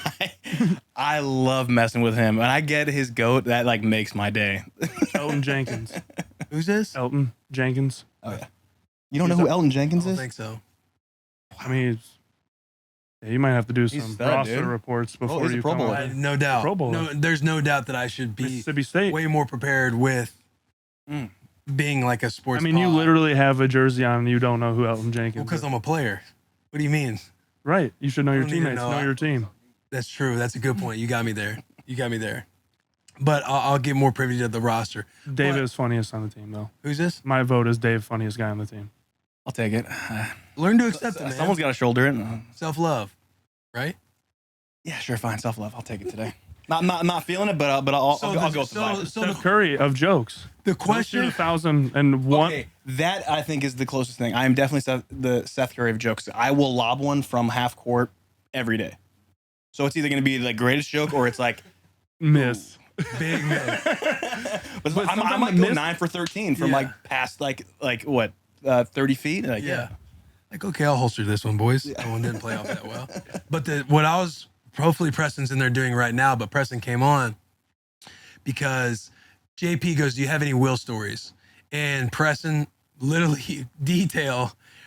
I love messing with him, and I get his goat. That like makes my day. Elton Jenkins. Who's this? Elton Jenkins. Oh yeah. You don't know who Elton I Jenkins don't is? think so. I mean, you might have to do He's some stud, roster dude. reports before he's a you Pro come Bowler. out. No doubt. Pro Bowler. No, there's no doubt that I should be Mississippi State. way more prepared with Mm. being like a sports. I mean, you pod. literally have a jersey on and you don't know who Elton Jenkins Well, because is. I'm a player. What do you mean? Right. You should know I your don't need to teammates. know. Know your team. That's true. That's a good point. You got me there. But I'll get more privy to the roster. Dave But- is funniest on the team, though. Who's this? My vote is Dave, funniest guy on the team. I'll take it. Learn to accept it, man. Someone's got to shoulder it. Self-love, right? Yeah, sure, fine. Self love. I'll take it today. Not feeling it, but I'll go with the vibe. So Steph Curry of jokes. the Question question. 2001. Okay, that I think is the closest thing. I am definitely the Seth Curry of jokes. I will lob one from half court every day. So it's either going to be the greatest joke or it's like Miss. Big man. But I sometimes might the go miss- 9 for 13 from Yeah. like past like what 30 feet. Like, Yeah. Like, okay, I'll holster this one, boys. That one didn't play off that well. But what I was, hopefully Preston's in there doing right now, but Preston came on because JP goes, do you have any Will stories? And Preston literally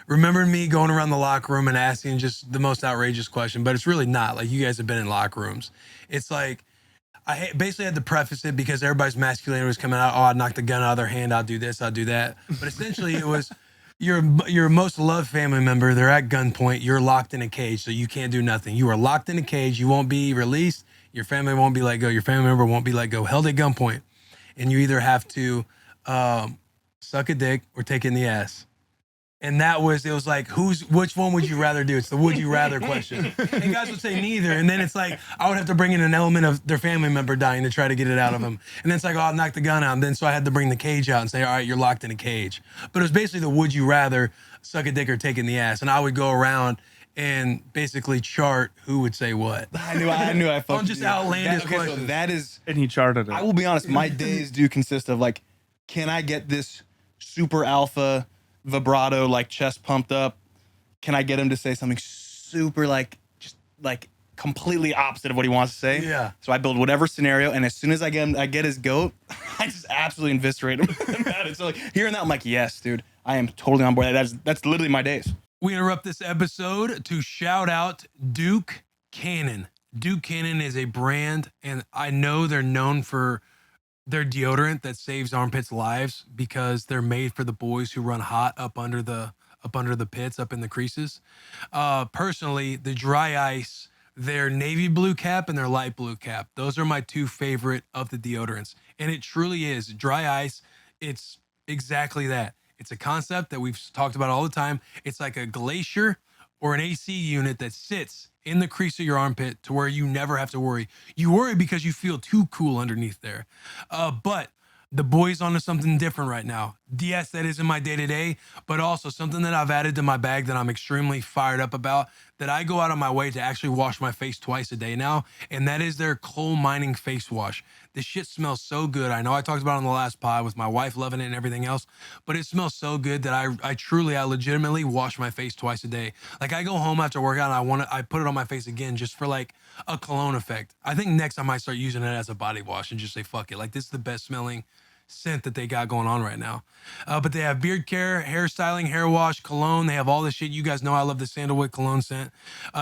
remembered me going around the locker room and asking just the most outrageous question, but it's really not. Like, you guys have been in locker rooms. It's like, basically had to preface it because everybody's masculinity was coming out. Oh, I'd knock the gun out of their hand. I'll do this. I'll do that. But essentially it was, your most loved family member. They're at gunpoint. You're locked in a cage, so you can't do nothing. You are locked in a cage. You won't be released. Your family won't be let go. Your family member won't be let go. Held at gunpoint, and you either have to suck a dick or take it in the ass. And it was like, which one would you rather do? It's the would you rather question. And guys would say neither. And then it's like, I would have to bring in an element of their family member dying to try to get it out of them. And then it's like, oh, I'll knock the gun out. And then so I had to bring the cage out and say, all right, you're locked in a cage. But it was basically the would you rather suck a dick or take it in the ass. And I would go around and basically chart who would say what. I knew I fucked On just with you. outlandish So questions. that is, And he charted it. I will be honest, my days do consist of like, can I get this super alpha vibrato, like chest pumped up? Can I get him to say something super like, just like completely opposite of what he wants to say? Yeah. So I build whatever scenario, and as soon as I get his goat, I just absolutely eviscerate him. So like hearing that, I'm like, yes, dude, I am totally on board. That's literally my days. We interrupt this episode to shout out Duke Cannon. Duke Cannon is a brand, and I know they're known for their deodorant that saves armpits lives because they're made for the boys who run hot up under the pits, up in the creases. Personally, the dry ice their navy blue cap and their light blue cap. Those are my two favorite of the deodorants. And it truly is. Dry ice, it's exactly that. It's a concept that we've talked about all the time. It's like a glacier or an AC unit that sits in the crease of your armpit to where you never have to worry. You worry because you feel too cool underneath there. But the boys onto something different right now. Yes, that is in my day-to-day, but also something that I've added to my bag that I'm extremely fired up about, that I go out of my way to actually wash my face twice a day now, and that is their coal mining face wash. This shit smells so good. I know I talked about it on the last pod with my wife loving it and everything else, but it smells so good that I legitimately wash my face twice a day. Like I go home after workout and I put it on my face again just for like a cologne effect. I think next I might start using it as a body wash and just say, fuck it. Like this is the best smelling scent that they got going on right now. But they have beard care, hair styling, hair wash, cologne. They have all this shit. You guys know I love the sandalwood cologne scent.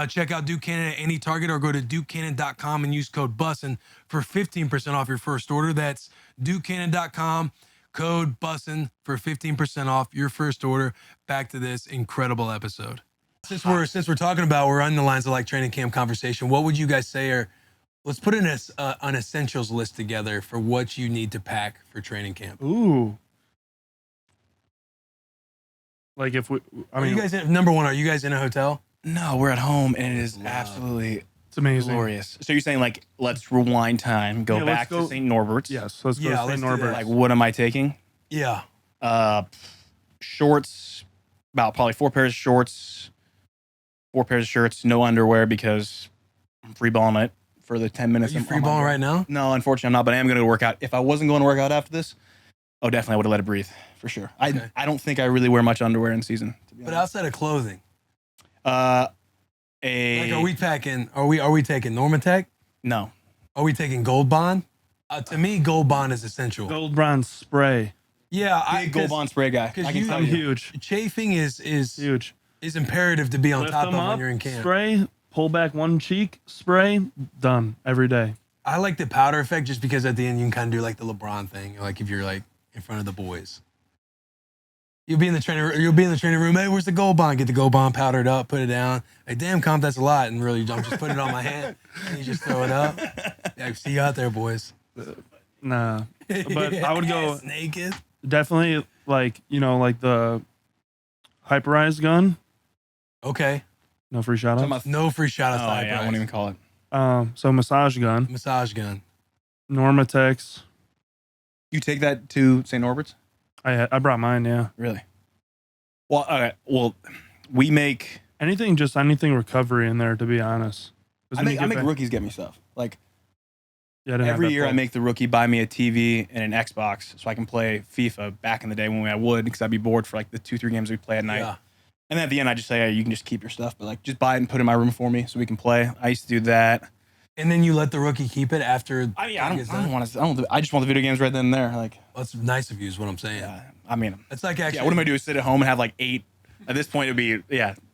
Check out Duke Cannon at any Target or go to dukecannon.com and use code BUSSIN for 15% off your first order. That's dukecannon.com, code BUSSIN for 15% off your first order. Back to this incredible episode. Since we're talking about, we're on the lines of like training camp conversation, what would you guys say are, let's put an essentials list together for what you need to pack for training camp. Ooh. Like if we, I mean, you guys number one, are you guys in a hotel? No, we're at home, and it is Wow. absolutely it's amazing. glorious. So you're saying like, let's rewind time, go Yeah, back to St. Norbert's. Yes, let's go Yeah, to let's St. do Norbert. that. Like, what am I taking? Yeah. Shorts, about probably 4 pairs of shorts, 4 pairs of shirts, no underwear because I'm free balling it for the 10 Are minutes. you I'm free on my balling break. right now? No, unfortunately I'm not, but I am going to work out. If I wasn't going to work out after this, oh, definitely I would have let it breathe for sure. Okay. I don't think I really wear much underwear in season, to be But honest. outside of clothing, Like, are we packing? Are we taking Normatec? No. Are we taking Gold Bond? To me, Gold Bond is essential. Gold bronze spray. Yeah, Big Gold Bond spray guy. 'cause I can you- tell I'm you. huge. Chafing is Huge. imperative to be on Lift top of them when up, you're in camp. spray, pull back one cheek, spray, done every day. I like the powder effect just because at the end you can kind of do like the LeBron thing, like if you're like in front of the boys. You'll be in the training room. Hey, where's the Gold Bond? Get the Gold Bond powdered up, put it down. Like, damn, comp, that's a lot. And really, I'm just putting it on my hand. And you just throw it up. Yeah, see you out there, boys. Nah. But I would go Ass naked. definitely like, like the hyperized gun. Okay. No free shout Talking outs. about- No free shout outs Oh, to yeah, I Hyper won't Ice. even call it. So massage gun, Massage gun. Normatex. You take that to St. Norbert's? I brought mine, yeah. Really? Well, okay. Well, we make Anything recovery in there, to be honest. 'Cause I when you make get back- rookies get me stuff. Like Yeah, I didn't have every that year, I pull. make the rookie buy me a TV and an Xbox so I can play FIFA. Back in the day when I would, because I'd be bored for like the 2-3 games we play at night. Yeah. And then at the end, I just say, hey, you can just keep your stuff, but like just buy it and put it in my room for me so we can play. I used to do that. And then you let the rookie keep it after. I mean, it I gets don't done? want to. I just want the video games right then and there. Like, That's nice of you, is what I'm saying. I mean, It's like actually. yeah. What am I do? Sit at home and have like 8? At this point, it'd be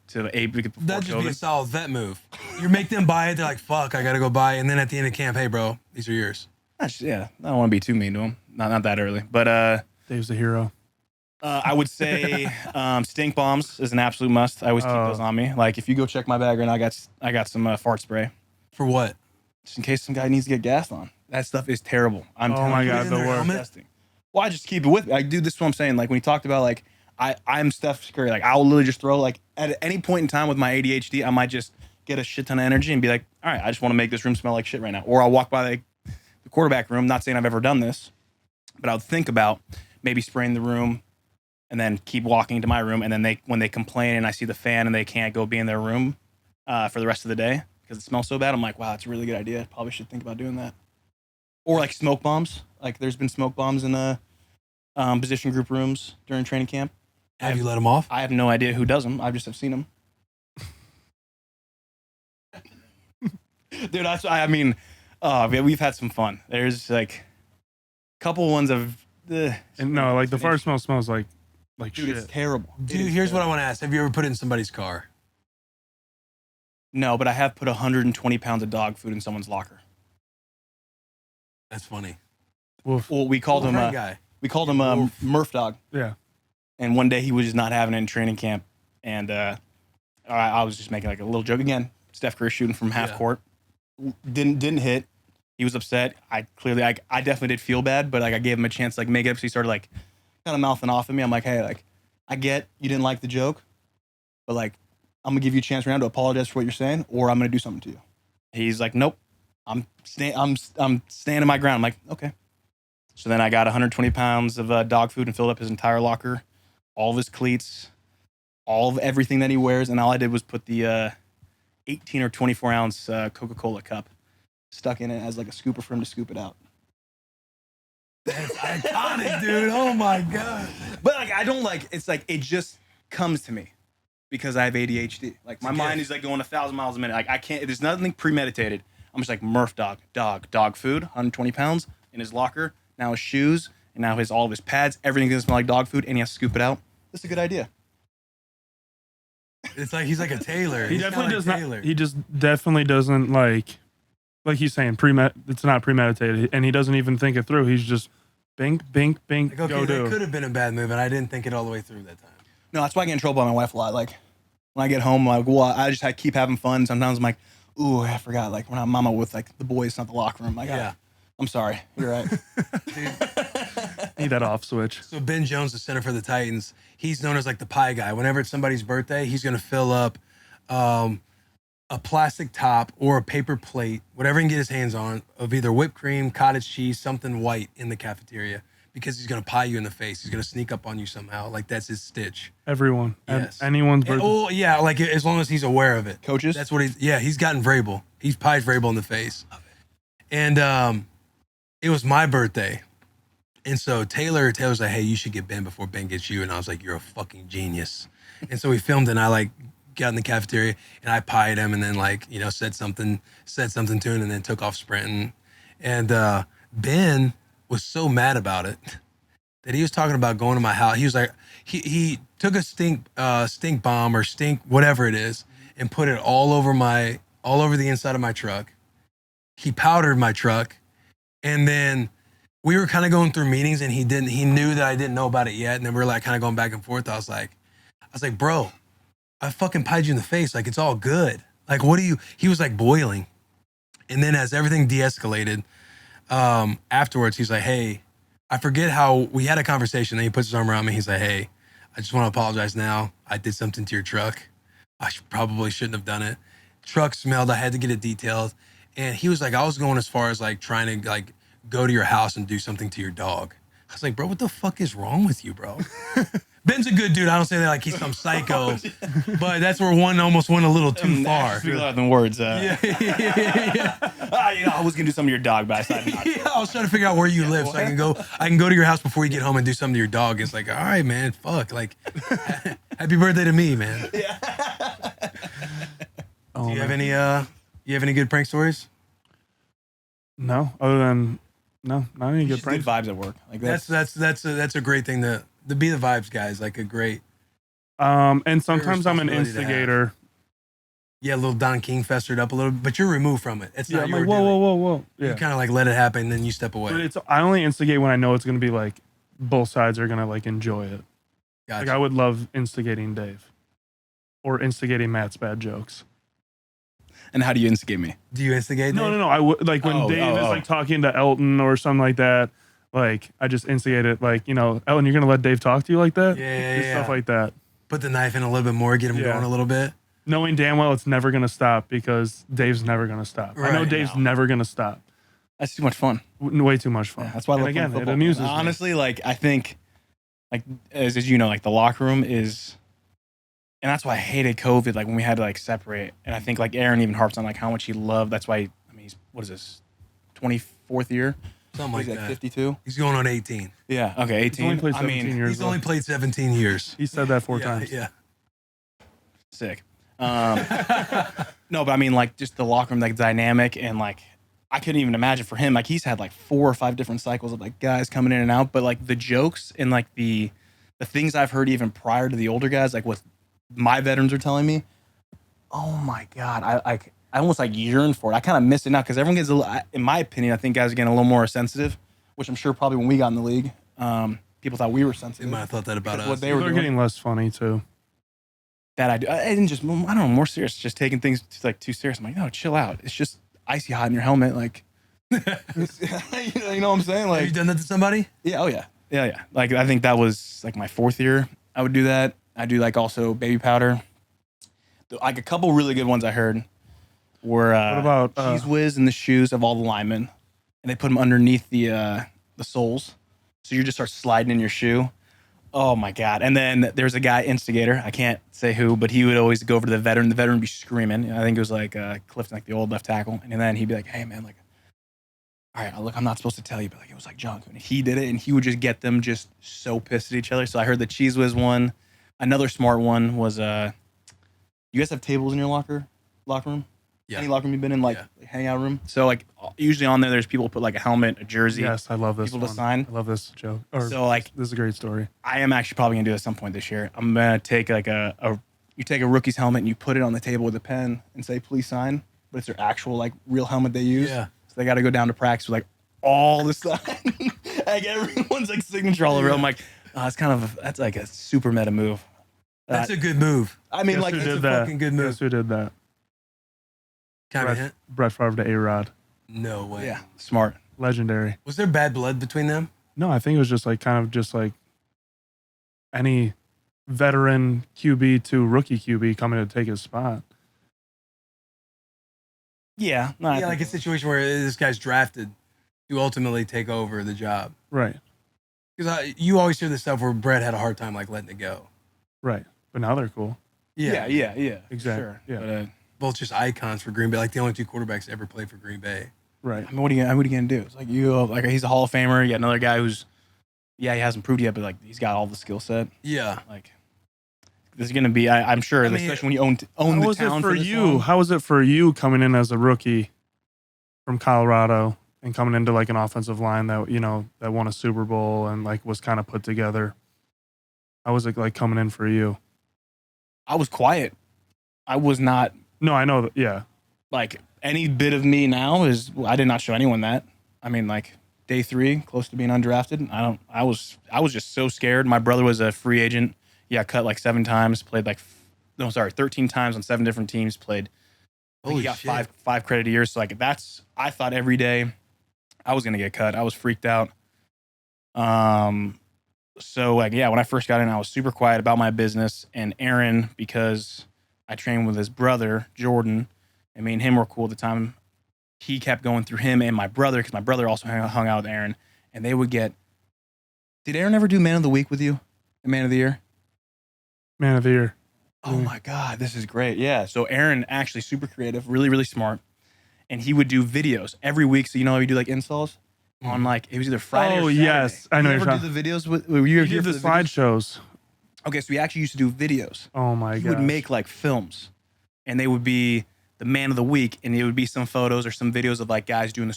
to 8 before That'd just be a COVID. solid vet move. You make them buy it. They're like, "Fuck, I gotta go buy." And then at the end of camp, hey, bro, these are yours. I don't want to be too mean to him. Not that early, but Dave's the hero. I would say stink bombs is an absolute must. I always keep those on me. Like if you go check my bag right now, I got some fart spray For what? just in case some guy needs to get gassed on. That stuff is terrible. I'm Oh telling my you, God, it's the worst. disgusting. Well, I just keep it with me. Like, dude, this is what I'm saying. Like when you talked about like I'm Steph Curry. Like I'll literally just throw like at any point in time with my ADHD, I might just get a shit ton of energy and be like, all right, I just want to make this room smell like shit right now. Or I'll walk by the quarterback room. Not saying I've ever done this, but I would think about maybe spraying the room and then keep walking to my room. And then when they complain and I see the fan and they can't go be in their room for the rest of the day because it smells so bad, I'm like, wow, that's a really good idea. Probably should think about doing that. Or like smoke bombs. Like there's been smoke bombs in the position group rooms during training camp. Have you let them off? I have no idea who does them. I just have seen them. Dude, I mean, we've had some fun. There's like a couple ones of, And no, like the fart smell smells like dude, shit. it's terrible. Dude, here's what I want to ask: have you ever put it in somebody's car? No, but I have put 120 pounds of dog food in someone's locker. That's funny. Woof. Well, we called him guy. Murph Dog. Yeah. And one day he was just not having it in training camp, and I was just making like a little joke again. Steph Curry shooting from half Yeah. court. Didn't hit. He was upset. I definitely did feel bad, but like I gave him a chance to like make it up. So he started like kind of mouthing off at me. I'm like, hey, like I get you didn't like the joke, but like I'm gonna give you a chance right now to apologize for what you're saying, or I'm gonna do something to you. He's like, nope, I'm standing my ground. I'm like, okay. So then I got 120 pounds of dog food and filled up his entire locker, all of his cleats, all of everything that he wears, and all I did was put the 18 or 24 ounce Coca-Cola cup stuck in it as like a scooper for him to scoop it out. That's iconic, dude. Oh my god. But like I don't like it's like it just comes to me because I have ADHD. Like my mind is like going 1,000 miles a minute. Like I can't. There's nothing premeditated. I'm just like Murph dog food, 120 pounds in his locker. Now his shoes and now all of his pads. Everything doesn't smell like dog food, and he has to scoop it out. That's a good idea. It's like he's like a tailor. He He's definitely kinda does like not. Taylor. He just definitely doesn't like he's saying it's not premeditated, and he doesn't even think it through. He's just bink, bink, bink, Like, okay, go that do. could have been a bad move, and I didn't think it all the way through that time. No, that's why I get in trouble by my wife a lot. Like when I get home, like well, I just keep having fun. Sometimes I'm like, ooh, I forgot. Like when I'm mama with like the boys, not the locker room. Like, Yeah. I'm sorry. You're right. Need that off switch. So Ben Jones, the center for the Titans, he's known as like the pie guy. Whenever it's somebody's birthday, he's going to fill up a plastic top or a paper plate, whatever he can get his hands on, of either whipped cream, cottage cheese, something white in the cafeteria, because he's going to pie you in the face. He's going to sneak up on you somehow. Like that's his stitch. Everyone, Yes. anyone's And, birthday. oh yeah, like as long as he's aware of it. Coaches? That's what he's gotten Vrabel. He's pied Vrabel in the face. And it was my birthday. And so Taylor's like, hey, you should get Ben before Ben gets you. And I was like, you're a fucking genius. And so we filmed and I like got in the cafeteria and I pied him and then like, you know, said something to him and then took off sprinting. And Ben was so mad about it that he was talking about going to my house. He was like, he took a stink bomb or stink, whatever it is, and put it all over the inside of my truck. He powdered my truck. And then we were kind of going through meetings and he knew that I didn't know about it yet. And then we were like kind of going back and forth. I was like, bro, I fucking pied you in the face. Like, it's all good. Like, he was like boiling. And then as everything de-escalated, afterwards, he's like, hey, I forget how we had a conversation. Then he puts his arm around me. He's like, hey, I just want to apologize now. I did something to your truck. I probably shouldn't have done it. Truck smelled. I had to get it detailed. And he was like, I was going as far as like trying to like go to your house and do something to your dog. I was like, bro, what the fuck is wrong with you, bro? Ben's a good dude. I don't say that like he's some psycho, but that's where one almost went a little too far. Speak louder than words. Yeah. You know, I was gonna do something to your dog, but I decided not to. Yeah, I was trying to figure out where you live so I can go to your house before you get home and do something to your dog. It's like, all right, man, fuck. Like, happy birthday to me, man. Oh, Do you man. have any good prank stories? No, other than no, not any good Just good pranks. vibes at work. Like That's a great thing to be the vibes guys. Like a great And sometimes I'm an responsibility to have. instigator. yeah, little Don King festered up a little bit, but you're removed from it. It's Yeah, not I'm your like, whoa. You Yeah, kind of like let it happen, and then you step away. but I only instigate when I know it's gonna be like both sides are gonna like enjoy it. Gotcha. Like I would love instigating Dave, or instigating Matt's bad jokes. And how do you instigate me? Do you instigate? No, Dave? I would like when Dave is like talking to Elton or something like that. Like I just instigate it. Like Elton, you're gonna let Dave talk to you like that? Yeah, Just stuff like that. Put the knife in a little bit more, get him Yeah. going a little bit. Knowing damn well it's never gonna stop because Dave's never gonna stop. I know Right. Dave's never gonna stop. That's too much fun. Way too much fun. Yeah, that's why I and love again, playing it football. amuses me. Honestly, like I think, like as you know, like the locker room is, and that's why I hated COVID. Like when we had to like separate, and I think like Aaron even harps on like how much he loved. That's why I mean, he's what is this, 24th year? Something like He's that. 52. He's going on 18. Yeah. Okay. He's only 18. played I 17 mean, years. He's though. only played 17 years. He said that four Yeah, times. Yeah. sick. No, but I mean, like just the locker room, like dynamic, and like I couldn't even imagine for him. Like he's had like 4 or 5 different cycles of like guys coming in and out, but like the jokes and like the things I've heard even prior to the older guys, like what my veterans are telling me. Oh my god, I almost like yearn for it. I kind of miss it now because everyone gets a little. In my opinion, I think guys are getting a little more sensitive, which I'm sure probably when we got in the league, people thought we were They sensitive. might have thought that about Because us. what they were They're doing. getting less funny too. that I do. I didn't just, I don't know, more serious, just taking things like too serious. I'm like, no, chill out. It's just icy hot in your helmet. Like, you know what I'm saying? Have you Like, done that to somebody? yeah, oh yeah. Yeah, yeah. Like, I think that was like my 4th year. I would do that. I do like also baby powder. Like a couple really good ones I heard were What about Cheese Whiz in the shoes of all the linemen, and they put them underneath the soles, so you just start sliding in your shoe. Oh my god! And then there's a guy, instigator. I can't say who, but he would always go over to the veteran. The veteran would be screaming. I think it was like Clifton, like the old left tackle, and then he'd be like, "Hey man, like, all right, look, I'm not supposed to tell you, but like it was like junk." And he did it, and he would just get them just so pissed at each other. So I heard the Cheese Whiz one. Another smart one was you guys have tables in your locker room? Yeah. Any locker room you've been in, like hangout room? So like usually on there's people who put like a helmet, a jersey. Yes, I love this people to one. sign. I love this joke. Or So like this is a great story. I am actually probably gonna do it at some point this year. I'm gonna take like you take a rookie's helmet and you put it on the table with a pen and say please sign, but it's their actual like real helmet they use. Yeah. So they got to go down to practice with like all the stuff, like everyone's like signature all over. I'm like, oh, that's like a super meta move. That's a good move. I mean, Guess like who that's did a that? fucking good move. Guess who did that? Can I have a hint? Brett Favre to A-Rod. No way. yeah, smart. Legendary. Was there bad blood between them? No, I think it was just like kind of just like any veteran QB to rookie QB coming to take his spot. Yeah, no, Yeah, like a situation where this guy's drafted to ultimately take over the job. Right. Because you always hear this stuff where Brett had a hard time like letting it go. Right. But now they're cool. yeah, Exactly. Sure. Yeah. But, Both just icons for Green Bay. Like the only 2 quarterbacks to ever play for Green Bay. Right. I mean, what are you gonna do? It's like like he's a Hall of Famer. You got another guy who's, he hasn't proved yet, but like he's got all the skill set. Yeah. Like this is gonna be, I'm sure, I mean, especially when you own How the was town it for this you? long. How was it for you coming in as a rookie from Colorado and coming into like an offensive line that, you know, that won a Super Bowl and like was kind of put together? How was it like coming in for you? I was quiet. I was not No, I know that. Yeah. like any bit of me now is, I did not show anyone that. I mean, like day 3, close to being undrafted. I was just so scared. My brother was a free agent. He got cut like 7 times, played 13 times on 7 different teams, played. I think he got shit. five credit years. So like I thought every day I was gonna get cut. I was freaked out. So like, yeah, when I first got in, I was super quiet about my business. And Aaron, because I trained with his brother, Jordan, and me and him were cool at the time. He kept going through him and my brother, because my brother also hung out with Aaron, and they would get. Did Aaron ever do Man of the Week with you? And Man of the Year? Man of the year. Oh my God, this is great. Yeah. So Aaron, actually super creative, really, really smart. And he would do videos every week. So you know how we do like installs on like, it was either Friday or Oh, Saturday. yes. I know You you're ever do the videos with, were you You here did for the videos? slideshows. Okay, so we actually used to do videos. Oh my He god. would make like films, and they would be the Man of the Week, and it would be some photos or some videos of like guys doing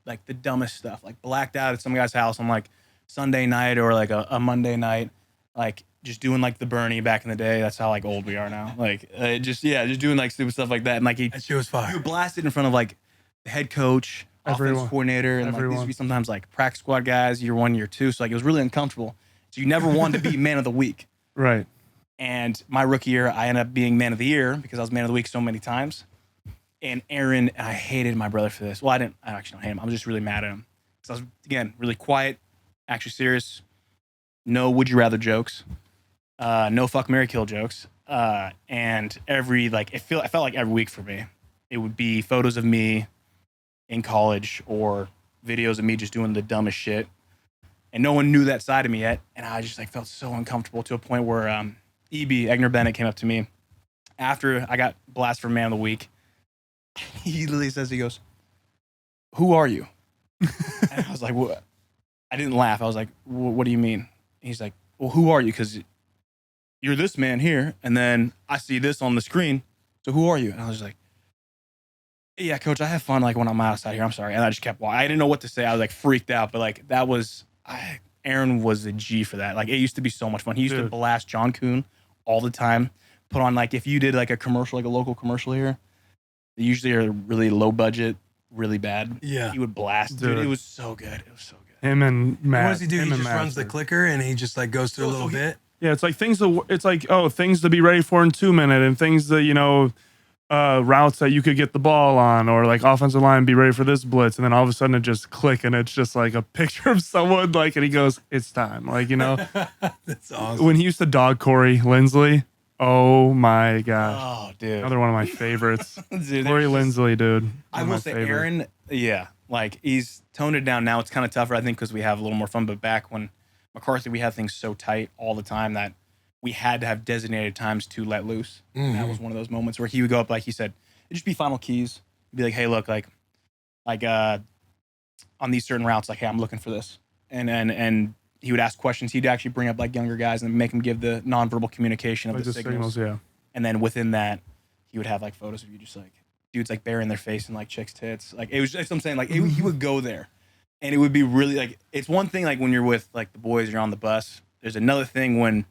like the dumbest stuff, like blacked out at some guy's house on like Sunday night or like a Monday night, like just doing like the Bernie back in the day. That's how like old we are now. Like just doing like stupid stuff like that. And like That shit was you fire. would blast it in front of like the head coach, Everyone. offensive coordinator, and like these Everyone. would be sometimes like practice squad guys, year 1, year 2. So like it was really uncomfortable. So you never wanted to be Man of the Week. Right. And my rookie year, I ended up being Man of the Year because I was Man of the Week so many times. And Aaron, I hated my brother for this. Well, I actually don't hate him. I was just really mad at him. Because I was, again, really quiet, actually serious. No would you rather jokes. No fuck, marry, kill jokes. And every, like, I felt like every week for me, it would be photos of me in college or videos of me just doing the dumbest shit. And no one knew that side of me yet. And I just like felt so uncomfortable to a point where EB, Egner Bennett, came up to me after I got blasted for Man of the Week. He literally says, he goes, "Who are you?" And I was like, "What?" I didn't laugh. I was like, "What do you mean?" He's like, "Well, who are you? Because you're this man here, and then I see this on the screen. So who are you?" And I was like, "Yeah, coach, I have fun like when I'm outside here. I'm sorry." And I just kept walking. I didn't know what to say. I was like freaked out, but like that was Aaron was a G for that. Like it used to be so much fun. He used to Dude. blast John Kuhn all the time. Put on like if you did like a commercial, like a local commercial here, they usually are really low budget, really bad. Yeah. He would blast. Dude, Dude. it was so good. It was so good. Him and Matt. What does he do? him He and just Matt runs the are- clicker and he just like goes through a little bit. Yeah, it's like things to be ready for in 2 minutes, and things that routes that you could get the ball on, or like offensive line be ready for this blitz, and then all of a sudden it just click and it's just like a picture of someone and he goes, it's time. That's awesome. When he used to dog Corey Lindsley, oh my gosh, Oh, dude. another one of my favorites. Dude, Corey there's just- Lindsley, dude. I One will of my say, favorite. Aaron, yeah, like he's toned it down now. It's kind of tougher, I think, because we have a little more fun. But back when McCarthy, we had things so tight all the time that we had to have designated times to let loose. And that was one of those moments where he would go up, like he said, it'd just be final keys. He'd be like, hey, look, like on these certain routes, like, hey, I'm looking for this. And he would ask questions. He'd actually bring up like younger guys and make them give the nonverbal communication of Like the signals. yeah. And then within that, he would have like photos of you just like dudes like burying their face in like chicks' tits. Like it was just, I'm saying, like he would go there, and it would be really like, it's one thing like when you're with like the boys, you're on the bus. There's another thing when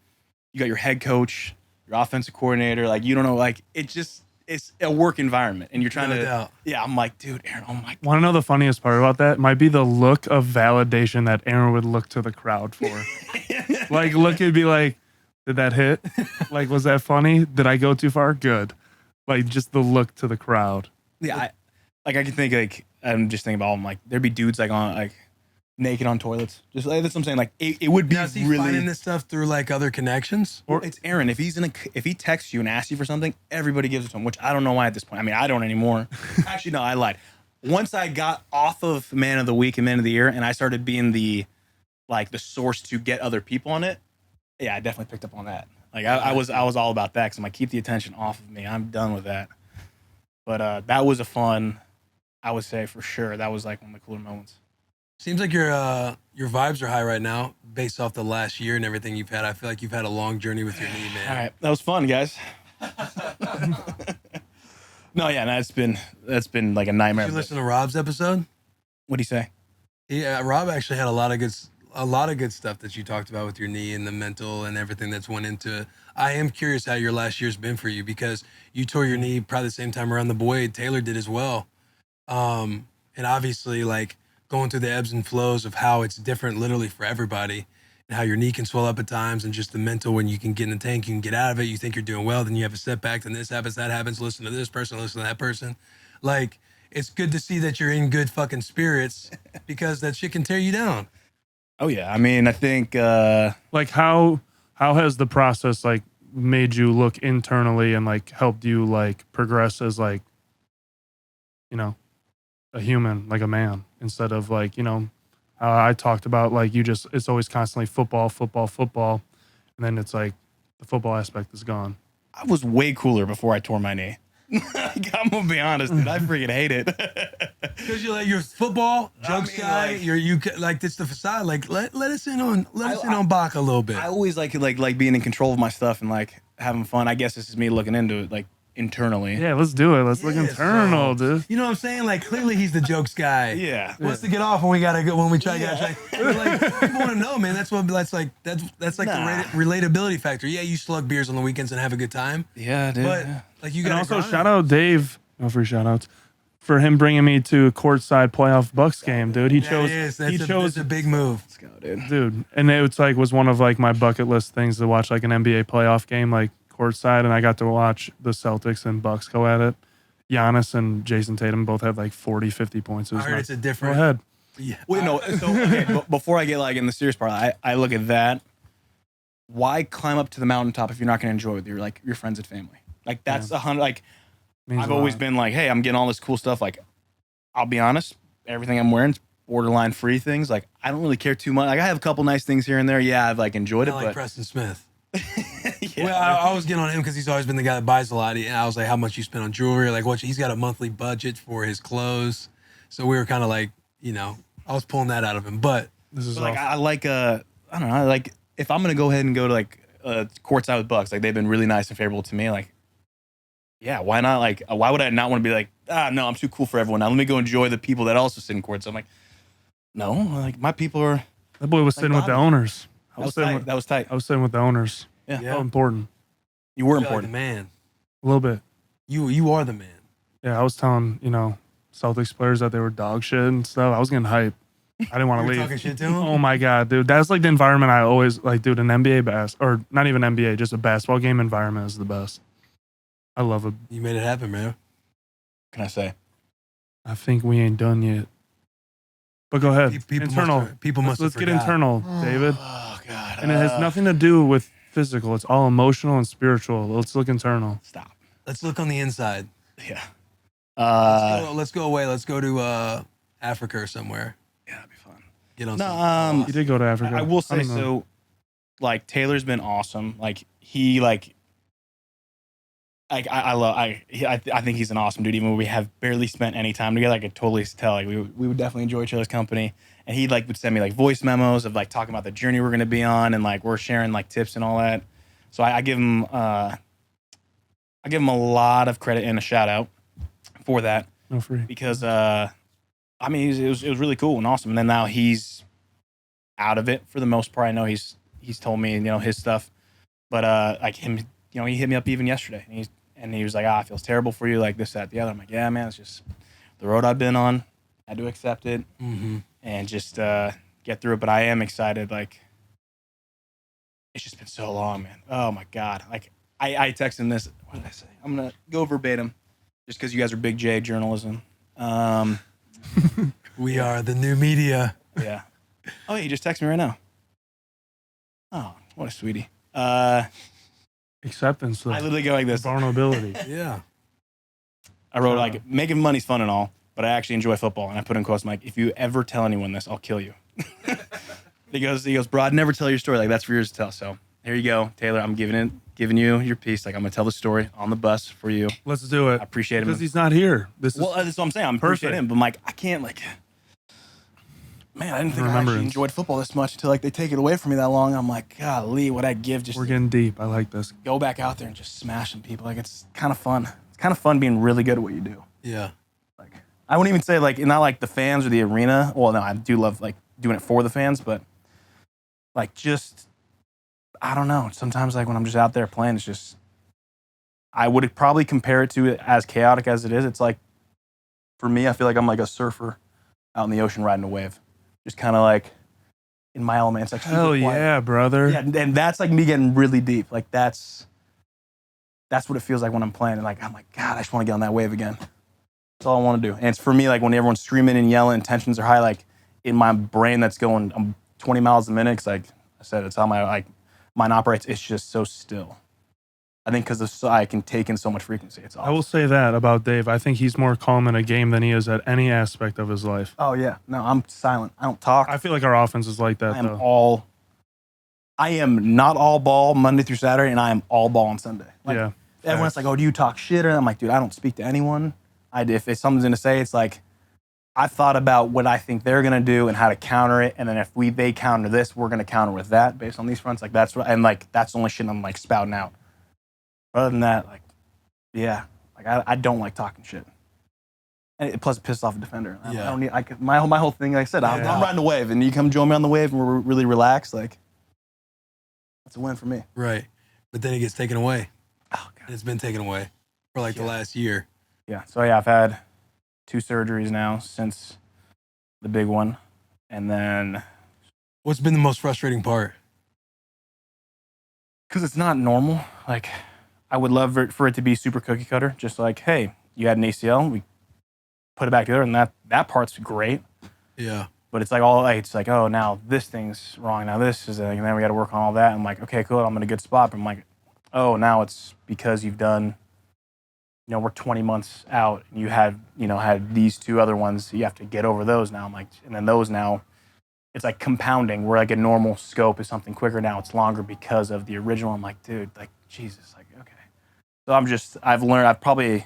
you got your head coach, your offensive coordinator, like you don't know, like it's a work environment, and you're trying No to. doubt. Yeah, I'm like, dude, Aaron, oh my. Want to know the funniest part about that? Might be the look of validation that Aaron would look to the crowd for. Look and be like, did that hit? Like, was that funny? Did I go too far? Good. Like, just the look to the crowd. Yeah, I can think like I'm just thinking about them, like there'd be dudes like on like naked on toilets. Just like that's what I'm saying. Like it would be Now, is he really. finding this stuff through like other connections? Well, it's Aaron. If he texts you and asks you for something, everybody gives it to him, which I don't know why at this point. I mean, I don't anymore. Actually, no, I lied. Once I got off of Man of the Week and Man of the Year, and I started being the source to get other people on it, yeah, I definitely picked up on that. Like I was all about that because I'm like, keep the attention off of me. I'm done with that. But that was a fun. I would say for sure that was like one of the cooler moments. Seems like your vibes are high right now, based off the last year and everything you've had. I feel like you've had a long journey with your knee, man. All right, that was fun, guys. No, yeah, that's been like a nightmare. Did you listen to Rob's episode? What'd he say? Yeah, Rob actually had a lot of good stuff that you talked about with your knee and the mental and everything that's went into it. I am curious how your last year's been for you, because you tore your knee probably the same time around the boy. Taylor did as well. And obviously, like, going through the ebbs and flows of how it's different literally for everybody, and how your knee can swell up at times, and just the mental, when you can get in the tank, you can get out of it, you think you're doing well, then you have a setback, then this happens, that happens, listen to this person, listen to that person. Like, it's good to see that you're in good fucking spirits, because that shit can tear you down. Oh yeah, I mean, I think Like, how has the process like made you look internally and like helped you like progress as like, a human, like a man, instead of like, I talked about like it's always constantly football, and then it's like the football aspect is gone. I was way cooler before I tore my knee. Like, I'm gonna be honest, dude. I freaking hate it. Because you're football jokes guy. You like it's the facade. Like let us in on Bach a little bit. I always like being in control of my stuff and like having fun. I guess this is me looking into it like internally. Yeah, let's do it. Let's look internal, dude. You know what I'm saying? Like clearly he's the jokes guy. Yeah. Wants to get off when we gotta go, when we try to get. But like people want to know, man. That's like the relatability factor. Yeah, you slug beers on the weekends and have a good time. Yeah, dude. But like you And got also shout out Dave. No free shout outs. For him bringing me to a courtside playoff Bucks game, dude. He chose That's a big move. Let's go, dude. dude, and it was one of like my bucket list things to watch, like an NBA playoff game, like courtside, and I got to watch the Celtics and Bucks go at it. Giannis and Jason Tatum both had like 40, 50 points. I heard it's a Go different. ahead. Yeah. Wait, no. So okay, before I get like in the serious part, I look at that. Why climb up to the mountaintop if you're not going to enjoy it with your friends and family? Like that's 100. Like Means I've a always lot. been like, hey, I'm getting all this cool stuff. Like, I'll be honest, everything I'm wearing is borderline free things. Like, I don't really care too much. Like, I have a couple nice things here and there. Yeah, I've like enjoyed it, Not like but Preston Smith. yeah, Well, I was getting on him because he's always been the guy that buys a lot. And I was like, how much you spend on jewelry? Like, what? He's got a monthly budget for his clothes. So we were kind of like, I was pulling that out of him. But This is but, like awful. I like I don't know. Like if I'm gonna go ahead and go to like courtside with Bucks, like they've been really nice and favorable to me. Like, yeah, why not? Like, why would I not want to be like, no, I'm too cool for everyone now. Let me go enjoy the people that also sit in courts. I'm like, no, like my people are. That boy was sitting with the Bobby. owners. That was tight. That was tight. I was sitting with the owners. Yeah. Yeah. How important. You were I feel like the important. man. A little bit. You are the man. Yeah, I was telling, Celtics players that they were dog shit and stuff. I was getting hype. I didn't want You to were leave. talking shit to him? Oh my god, dude, that's like the environment I always like. Dude, an NBA or not even NBA, just a basketball game environment is the best. I love it. You made it happen, man. What can I say? I think we ain't done yet. But go ahead. People internal. must have Let's get forgot. internal, David. Oh God. And it has nothing to do with physical. It's all emotional and spiritual. Let's look internal. Stop. Let's look on the inside. Yeah. Let's go away. Let's go to Africa or somewhere. Yeah, that'd be fun. Get on. You did go to Africa. I will say don't know. so. Like Taylor's been awesome. Like he I think he's an awesome dude. Even when we have barely spent any time together, I could totally tell. Like we would definitely enjoy each other's company. And he like would send me like voice memos of like talking about the journey we're gonna be on, and like we're sharing like tips and all that. So I give him a lot of credit and a shout out for that, No free. because I mean it was really cool and awesome. And then now he's out of it for the most part. I know he's told me his stuff, but like him, he hit me up even yesterday, and he was like, it feels terrible for you, like this, that, the other. I'm like, yeah, man, it's just the road I've been on. I had to accept it and just get through it. But I am excited. Like it's just been so long, man. Oh my God. Like I texted him this. What did I say? I'm gonna go verbatim, just because you guys are big J journalism. We are the new media. Yeah. Oh, you just texted me right now. Oh, what a sweetie. Acceptance. Though. I literally go like this. Vulnerability. Yeah. I wrote like, making money's fun and all, but I actually enjoy football. And I put in quotes, I'm like, if you ever tell anyone this, I'll kill you. He goes, bro, I'd never tell your story. Like, that's for yours to tell. So here you go, Taylor. I'm giving you your piece. Like, I'm gonna tell the story on the bus for you. Let's do it. I appreciate him. Because he's not here. This is Well, that's what I'm saying. I'm perfect. appreciating him, but I'm like, I can't like. Man, I didn't think I actually Remembrance. enjoyed football this much until like they take it away from me that long. I'm like, golly, what I give just we're to getting deep. I like this. go back out there and just smash some people. Like it's kind of fun. It's kind of fun being really good at what you do. Yeah. Like I wouldn't even say like not like the fans or the arena. Well, no, I do love like doing it for the fans, but like just I don't know. Sometimes like when I'm just out there playing, it's just I would probably compare it to it as chaotic as it is. It's like for me, I feel like I'm like a surfer out in the ocean riding a wave, just kind of like in my element. It's like super Hell quiet. yeah, brother. Yeah, and that's like me getting really deep. Like that's what it feels like when I'm playing. And like I'm like, God, I just want to get on that wave again. That's all I want to do. And it's for me, like when everyone's screaming and yelling and tensions are high, like in my brain that's going 20 miles a minute. Cause like I said, it's how my mine operates. It's just so still. I think because I can take in so much frequency. It's awesome. I will say that about Dave. I think he's more calm in a game than he is at any aspect of his life. Oh yeah, no, I'm silent. I don't talk. I feel like our offense is like that, though. I am not all ball Monday through Saturday, and I am all ball on Sunday. Like, yeah. everyone's Facts. like, "Oh, do you talk shit?" And I'm like, "Dude, I don't speak to anyone. If something's gonna say, it's like I've thought about what I think they're gonna do and how to counter it, and then if they counter this, we're gonna counter with that based on these fronts. Like that's what, and like that's the only shit I'm like spouting out. Other than that, like, yeah, like I don't like talking shit. And plus, it pisses off a defender. I don't need. My whole thing, like I said, I'm riding a wave, and you come join me on the wave, and we're really relaxed. Like, that's a win for me. Right. But then it gets taken away. Oh God. It's been taken away for like the last year. Yeah. So yeah, I've had 2 surgeries now since the big one, and then What's been the most frustrating part? because it's not normal. Like, I would love for it to be super cookie cutter. Just like, hey, you had an ACL, we put it back together, and that part's great. Yeah. But it's like it's like, oh, now this thing's wrong. Now this is, and then we got to work on all that. I'm like, okay, cool. I'm in a good spot. But I'm like, oh, now it's because you've done, we're 20 months out, and you had these 2 other ones. You have to get over those now. I'm like, and then those now, it's like compounding. Where like a normal scope is something quicker. Now it's longer because of the original. I'm like, dude, like Jesus, like okay. So I've learned. I've probably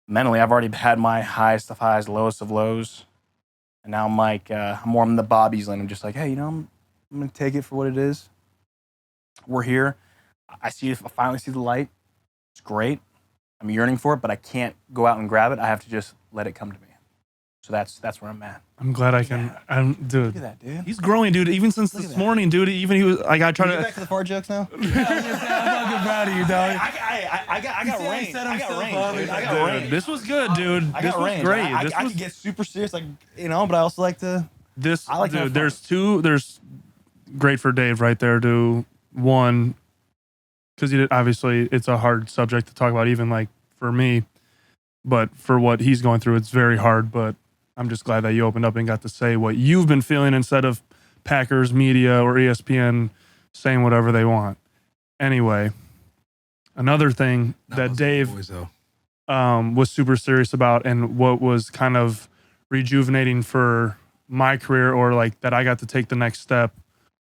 mentally, I've already had my highest of highs, lowest of lows. And now I'm like, I'm more in the Bobby's lane. I'm just like, hey, I'm going to take it for what it is. We're here. I finally see the light. It's great. I'm yearning for it, but I can't go out and grab it. I have to just let it come to me. So that's where I'm at. I'm glad I can. Dude. Look at that, dude. He's growing, dude. Even since Look at this that. morning, dude. Even he was like, I try Can we get to. back to the fart jokes now. I'm fucking proud of you, dog. I got see how he range. set I got himself range, up? dude. I Dude, got range. This was good, dude. I This got was range. great. I This could was get super serious, like but I also like to. this. I like to have Dude, fun. there's great for Dave right there. To one, because he did, obviously it's a hard subject to talk about, even like for me, but for what he's going through, it's very hard. But I'm just glad that you opened up and got to say what you've been feeling instead of Packers media or ESPN saying whatever they want. Anyway, another thing that Dave Boys, though. was super serious about, and what was kind of rejuvenating for my career, or like that I got to take the next step,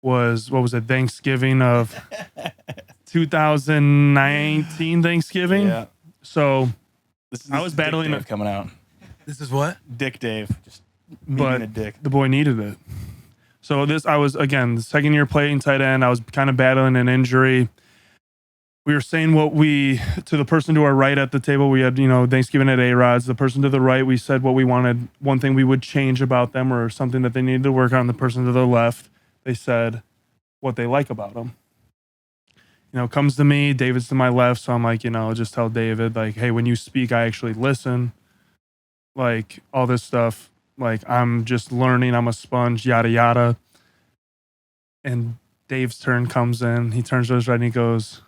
was what was it, Thanksgiving of 2019 Thanksgiving. Yeah. So This I was is battling Dick it. Dave coming out. This is what? Dick Dave, just But- meeting a dick. the boy needed it. So I was, again, the second year playing tight end. I was kind of battling an injury. We were saying to the person to our right at the table, we had, Thanksgiving at A-Rod's. The person to the right, we said what we wanted, one thing we would change about them or something that they needed to work on. The person to the left, they said what they like about them. Comes to me, David's to my left. So I'm like, just tell David, like, hey, when you speak, I actually listen. Like, all this stuff. Like, I'm just learning. I'm a sponge, yada, yada. And Dave's turn comes in. He turns to his right and he goes,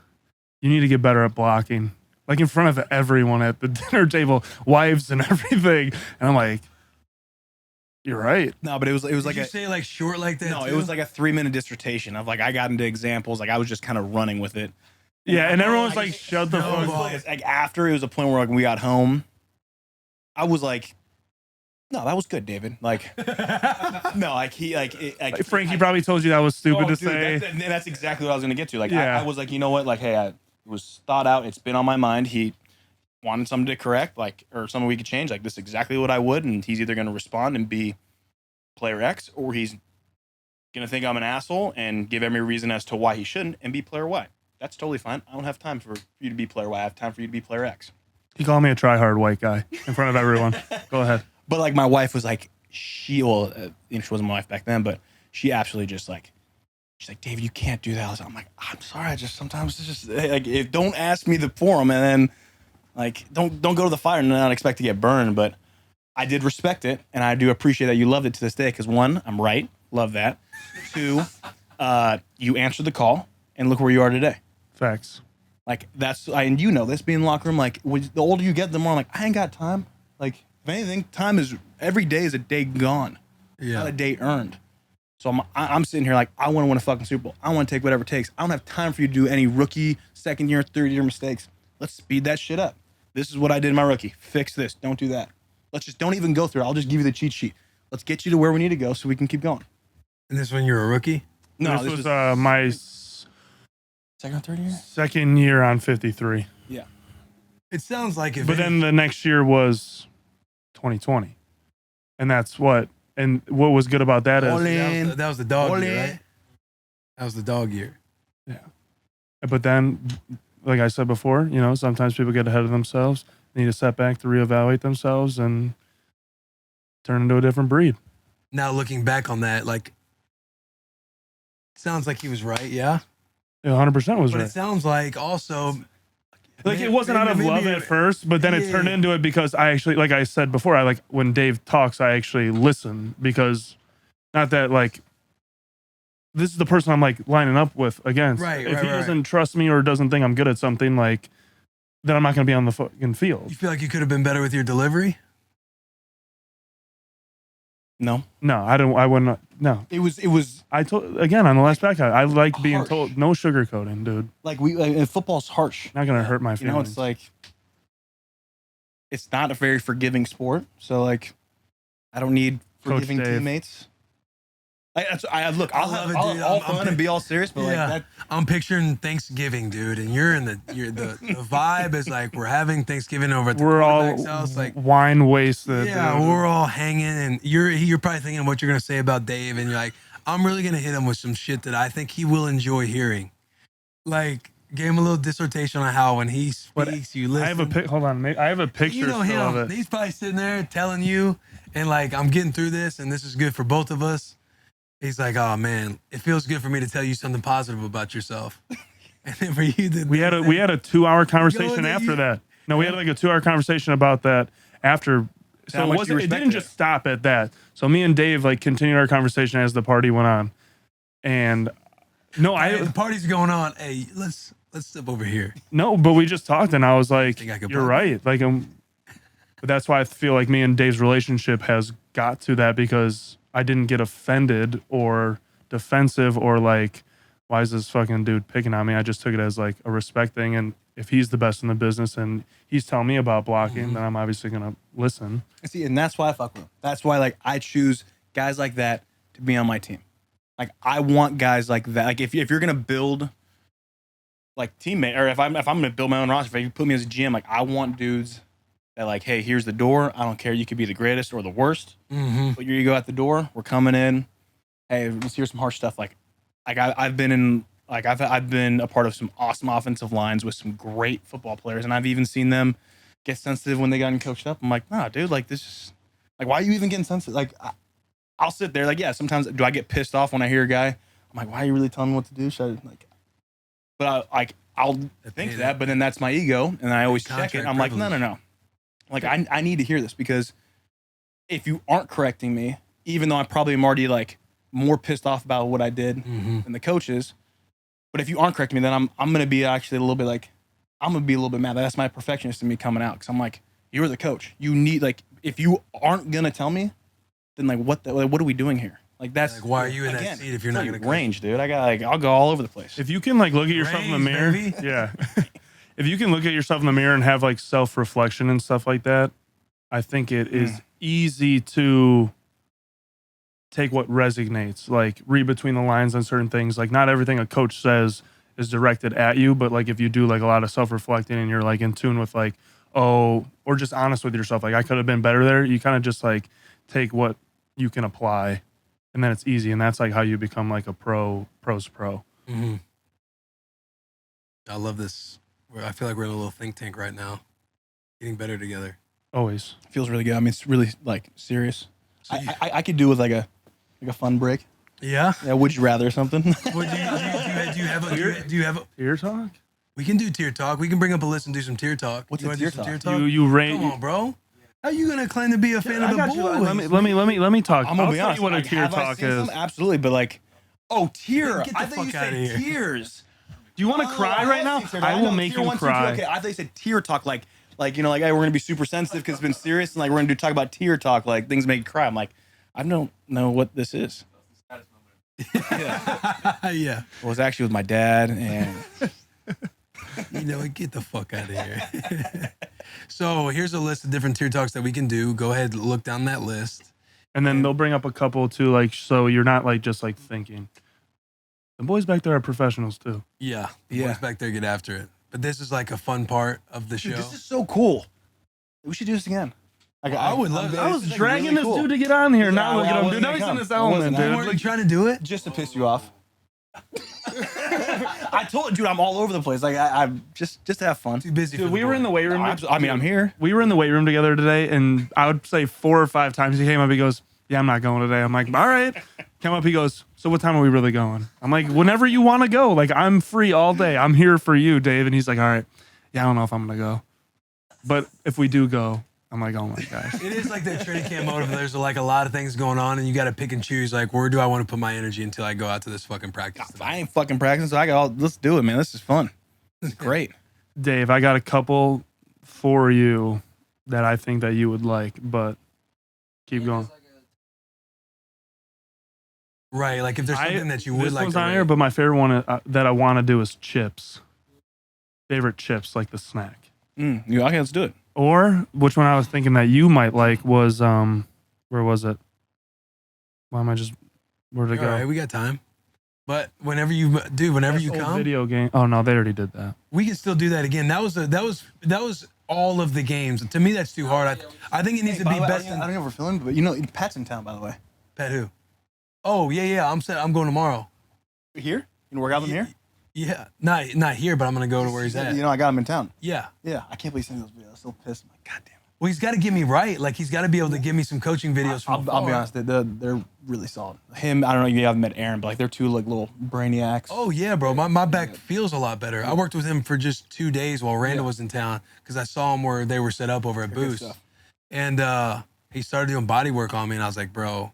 you need to get better at blocking. Like, in front of everyone at the dinner table, wives and everything. And I'm like, you're right. No, but it was Did like you a say like short like that? no, it too? was like a 3-minute dissertation of like I got into examples, like I was just kind of running with it. Yeah, and everyone was I like, just- shut the no, fuck up. Like after it was a point where like we got home, I was like, no, that was good, David. Like, no, like he like Frankie probably told you that was stupid Oh, to dude, say. that's exactly what I was gonna get to. Like Yeah. I was like, you know what? Like, hey, it was thought out. It's been on my mind. He wanted something to correct, like, or something we could change. Like, this is exactly what I would. And he's either gonna respond and be player X, or he's gonna think I'm an asshole and give every reason as to why he shouldn't and be player Y. That's totally fine. I don't have time for you to be player Y. I have time for you to be player X. He called me a try-hard white guy in front of everyone. Go ahead. But like my wife was like, she wasn't my wife back then, but she absolutely just like, she's like, David, you can't do that. I'm like, I'm sorry. I just sometimes it's just like, don't ask me the forum, and then like don't go to the fire and not expect to get burned. But I did respect it, and I do appreciate that you loved it to this day. Because one, I'm right, love that. Two, you answered the call, and look where you are today. Facts. Like and you know this, being in the locker room, like the older you get, the more I'm like, I ain't got time. Like if anything, every day is a day gone, not a day earned. So I'm sitting here like, I want to win a fucking Super Bowl. I want to take whatever it takes. I don't have time for you to do any rookie, second year, third year mistakes. Let's speed that shit up. This is what I did in my rookie. Fix this. Don't do that. Let's just don't even go through it. I'll just give you the cheat sheet. Let's get you to where we need to go so we can keep going. And this when you're a rookie? No, this was my second or third year. second year on 53. It sounds like if But then the next year was 2020. And that's what was good about that is, that was the dog Ole. year, right? That was the dog year. but then, like I said before, sometimes people get ahead of themselves, need a setback to reevaluate themselves and turn into a different breed. Now looking back on that, like, sounds like he was right, yeah. Yeah, 100% was But right. it sounds like also Like, it wasn't out of love at first, but then it turned into it because I actually, like I said before, when Dave talks, I actually listen, because not that like this is the person I'm like lining up with against. Right, if right, he right. doesn't trust me or doesn't think I'm good at something, like, then I'm not going to be on the fucking field. You feel like you could have been better with your delivery? No, No, I don't. I wouldn't. No, it was I told again on the last back. I like being Harsh. told no sugarcoating, dude. like football's harsh. Not going to hurt my You feelings. know, it's like it's not a very forgiving sport. So like, I don't need Coach forgiving Dave. teammates. I'll love it, I'll dude. have all I'm fun and be all serious, but Yeah. like that. I'm picturing Thanksgiving, dude, and you're in the vibe is like we're having Thanksgiving over at the we're all quarterback's house, like wine wasted. yeah, dude. we're all hanging, and you're probably thinking what you're gonna say about Dave, and you're like, I'm really gonna hit him with some shit that I think he will enjoy hearing. Like, Gave him a little dissertation on how when he But speaks, you listen. I have a pic. Hold on, I have a picture You know still of him. it. He's probably sitting there telling you, and like, I'm getting through this, and this is good for both of us. He's like, oh man, it feels good for me to tell you something positive about yourself. And then for you, We had a 2-hour conversation that after you- that. No, we had like a 2-hour conversation about that after. So how it much wasn't. you It didn't respected just stop at that. So me and Dave like continued our conversation as the party went on, and no, Hey, the party's going on. Hey, let's step over here. No, but we just talked, and I was like, Think I could "You're pop right." Like, but that's why I feel like me and Dave's relationship has got to that because I didn't get offended or defensive or like, "Why is this fucking dude picking on me?" I just took it as like a respect thing, and if he's the best in the business and he's telling me about blocking, then I'm obviously gonna listen. See, and that's why I fuck with him. That's why like I choose guys like that to be on my team. Like I want guys like that. Like if you're gonna build like teammate, or if I'm gonna build my own roster, if you put me as a GM, like I want dudes that like, hey, here's the door. I don't care. You could be the greatest or the worst. Mm-hmm. But you go out the door. We're coming in. Hey, let's hear some harsh stuff. Like I've been in. Like I've been a part of some awesome offensive lines with some great football players, and I've even seen them get sensitive when they gotten coached up. I'm like, nah, dude, like this is like, why are you even getting sensitive? Like I'll sit there, like, yeah, sometimes do I get pissed off when I hear a guy? I'm like, why are you really telling me what to do? Should I like? But I'll think that, but then that's my ego, and I always check it. I'm like, no. Like I need to hear this because if you aren't correcting me, even though I probably am already like more pissed off about what I did than the coaches. But if you aren't correcting me, then I'm gonna be actually a little bit like I'm gonna be a little bit mad. That's my perfectionist in me coming out because I'm like, you're the coach. You need like if you aren't gonna tell me, then like what are we doing here? Like that's Like, why are you in that again, seat if you're it's not like going to range, dude? I got like I'll go all over the place. If you can like look at yourself in the Range, mirror, baby. yeah. If you can look at yourself in the mirror and have like self-reflection and stuff like that, I think it is easy to take what resonates, like read between the lines on certain things. Like not everything a coach says is directed at you, but like if you do like a lot of self-reflecting and you're like in tune with like, oh, or just honest with yourself, like I could have been better there. You kind of just like take what you can apply, and then it's easy, and that's like how you become like a pro's pro. Mm-hmm. I love this. I feel like we're in a little think tank right now, getting better together. Always. It feels really good. I mean, it's really like serious. So you- I could do with like a fun break. Yeah. Yeah, would you rather or something? What, do you have a? Tear talk? We can do tier talk. We can bring up a list and do some tier talk. What's you a wanna tier do some talk? tier talk? You rate. Come on, bro. How you gonna claim to be a fan I of the got boys? you. Let me talk. I'm gonna I'll be tell honest. you what a like, tier have I talk seen is. some? Absolutely, but like, oh, tier. Get the I thought you fuck outta said here. tears. Do you want to cry right now? I will make you cry. Okay, I thought you said tear talk, like you know, like hey, we're gonna be super sensitive because it's been serious, and like we're gonna talk about tear talk, like things make you cry. I'm like, I don't know what this is. Yeah. Well, it was actually with my dad, and You know what? Get the fuck out of here. So here's a list of different tier talks that we can do. Go ahead, look down that list. And then they'll bring up a couple too, like so you're not like just like thinking. The boys back there are professionals too. Yeah. The Yeah. boys back there get after it. But this is like a fun part of the show. dude, this is so cool. We should do this again. Like, I would love- I was this is, like, dragging really this cool. dude to get on here. Yeah, Now look well, at I him, wasn't dude. Now gonna he's in come. his I element, wasn't. dude. Weren't you Like, trying to do it? just to piss you off. I told you, dude, I'm all over the place. Like I'm just to have fun. Too busy. Dude, for we were in the weight room. I mean, I'm here. We were in the weight room together today, and I would say 4 or 5 times he came up. He goes, "Yeah, I'm not going today." I'm like, "All right." Come up. He goes, "So what time are we really going?" I'm like, "Whenever you want to go. Like I'm free all day. I'm here for you, Dave." And he's like, "All right. Yeah, I don't know if I'm gonna go, but if we do go, I'm like, oh my gosh." It is like that training camp mode. There's like a lot of things going on, and you got to pick and choose. Like, where do I want to put my energy until I go out to this fucking practice? If I ain't fucking practicing, so I got all. Let's do it, man. This is fun. This is great. Dave, I got a couple for you that I think that you would like, but keep going. Right. Like, if there's something that you would this like one's to on rate. here, but my favorite one that I want to do is chips. Favorite chips, like the snack. Yeah, okay, let's do it. Or which one I was thinking that you might like was where was it? Why am I just where'd it All go? right, we got time. But whenever you whenever you Old come, video game. Oh no, they already did that. we can still do that again. That was all of the games. To me, that's too hard. I think it needs to be best. I don't know if we're filming, but you know, Pat's in town, by the way. Pat who? Oh yeah. I'm going tomorrow. Here? You can work out them here? Yeah, not here, but I'm gonna go to where he's at. You know, I got him in town. Yeah. Yeah, I can't believe he's sending those videos. I'm still pissed. I'm like, God damn it. Well, he's got to get me right. Like he's got to be able to give me some coaching videos from I'll be afar. honest, they're really solid. Him, I don't know, you haven't met Aaron, but like they're two like little brainiacs. Oh yeah, bro. My back feels a lot better. I worked with him for just 2 days while Randall was in town because I saw him where they were set up over at Good Boost, stuff. and he started doing body work on me, and I was like, bro.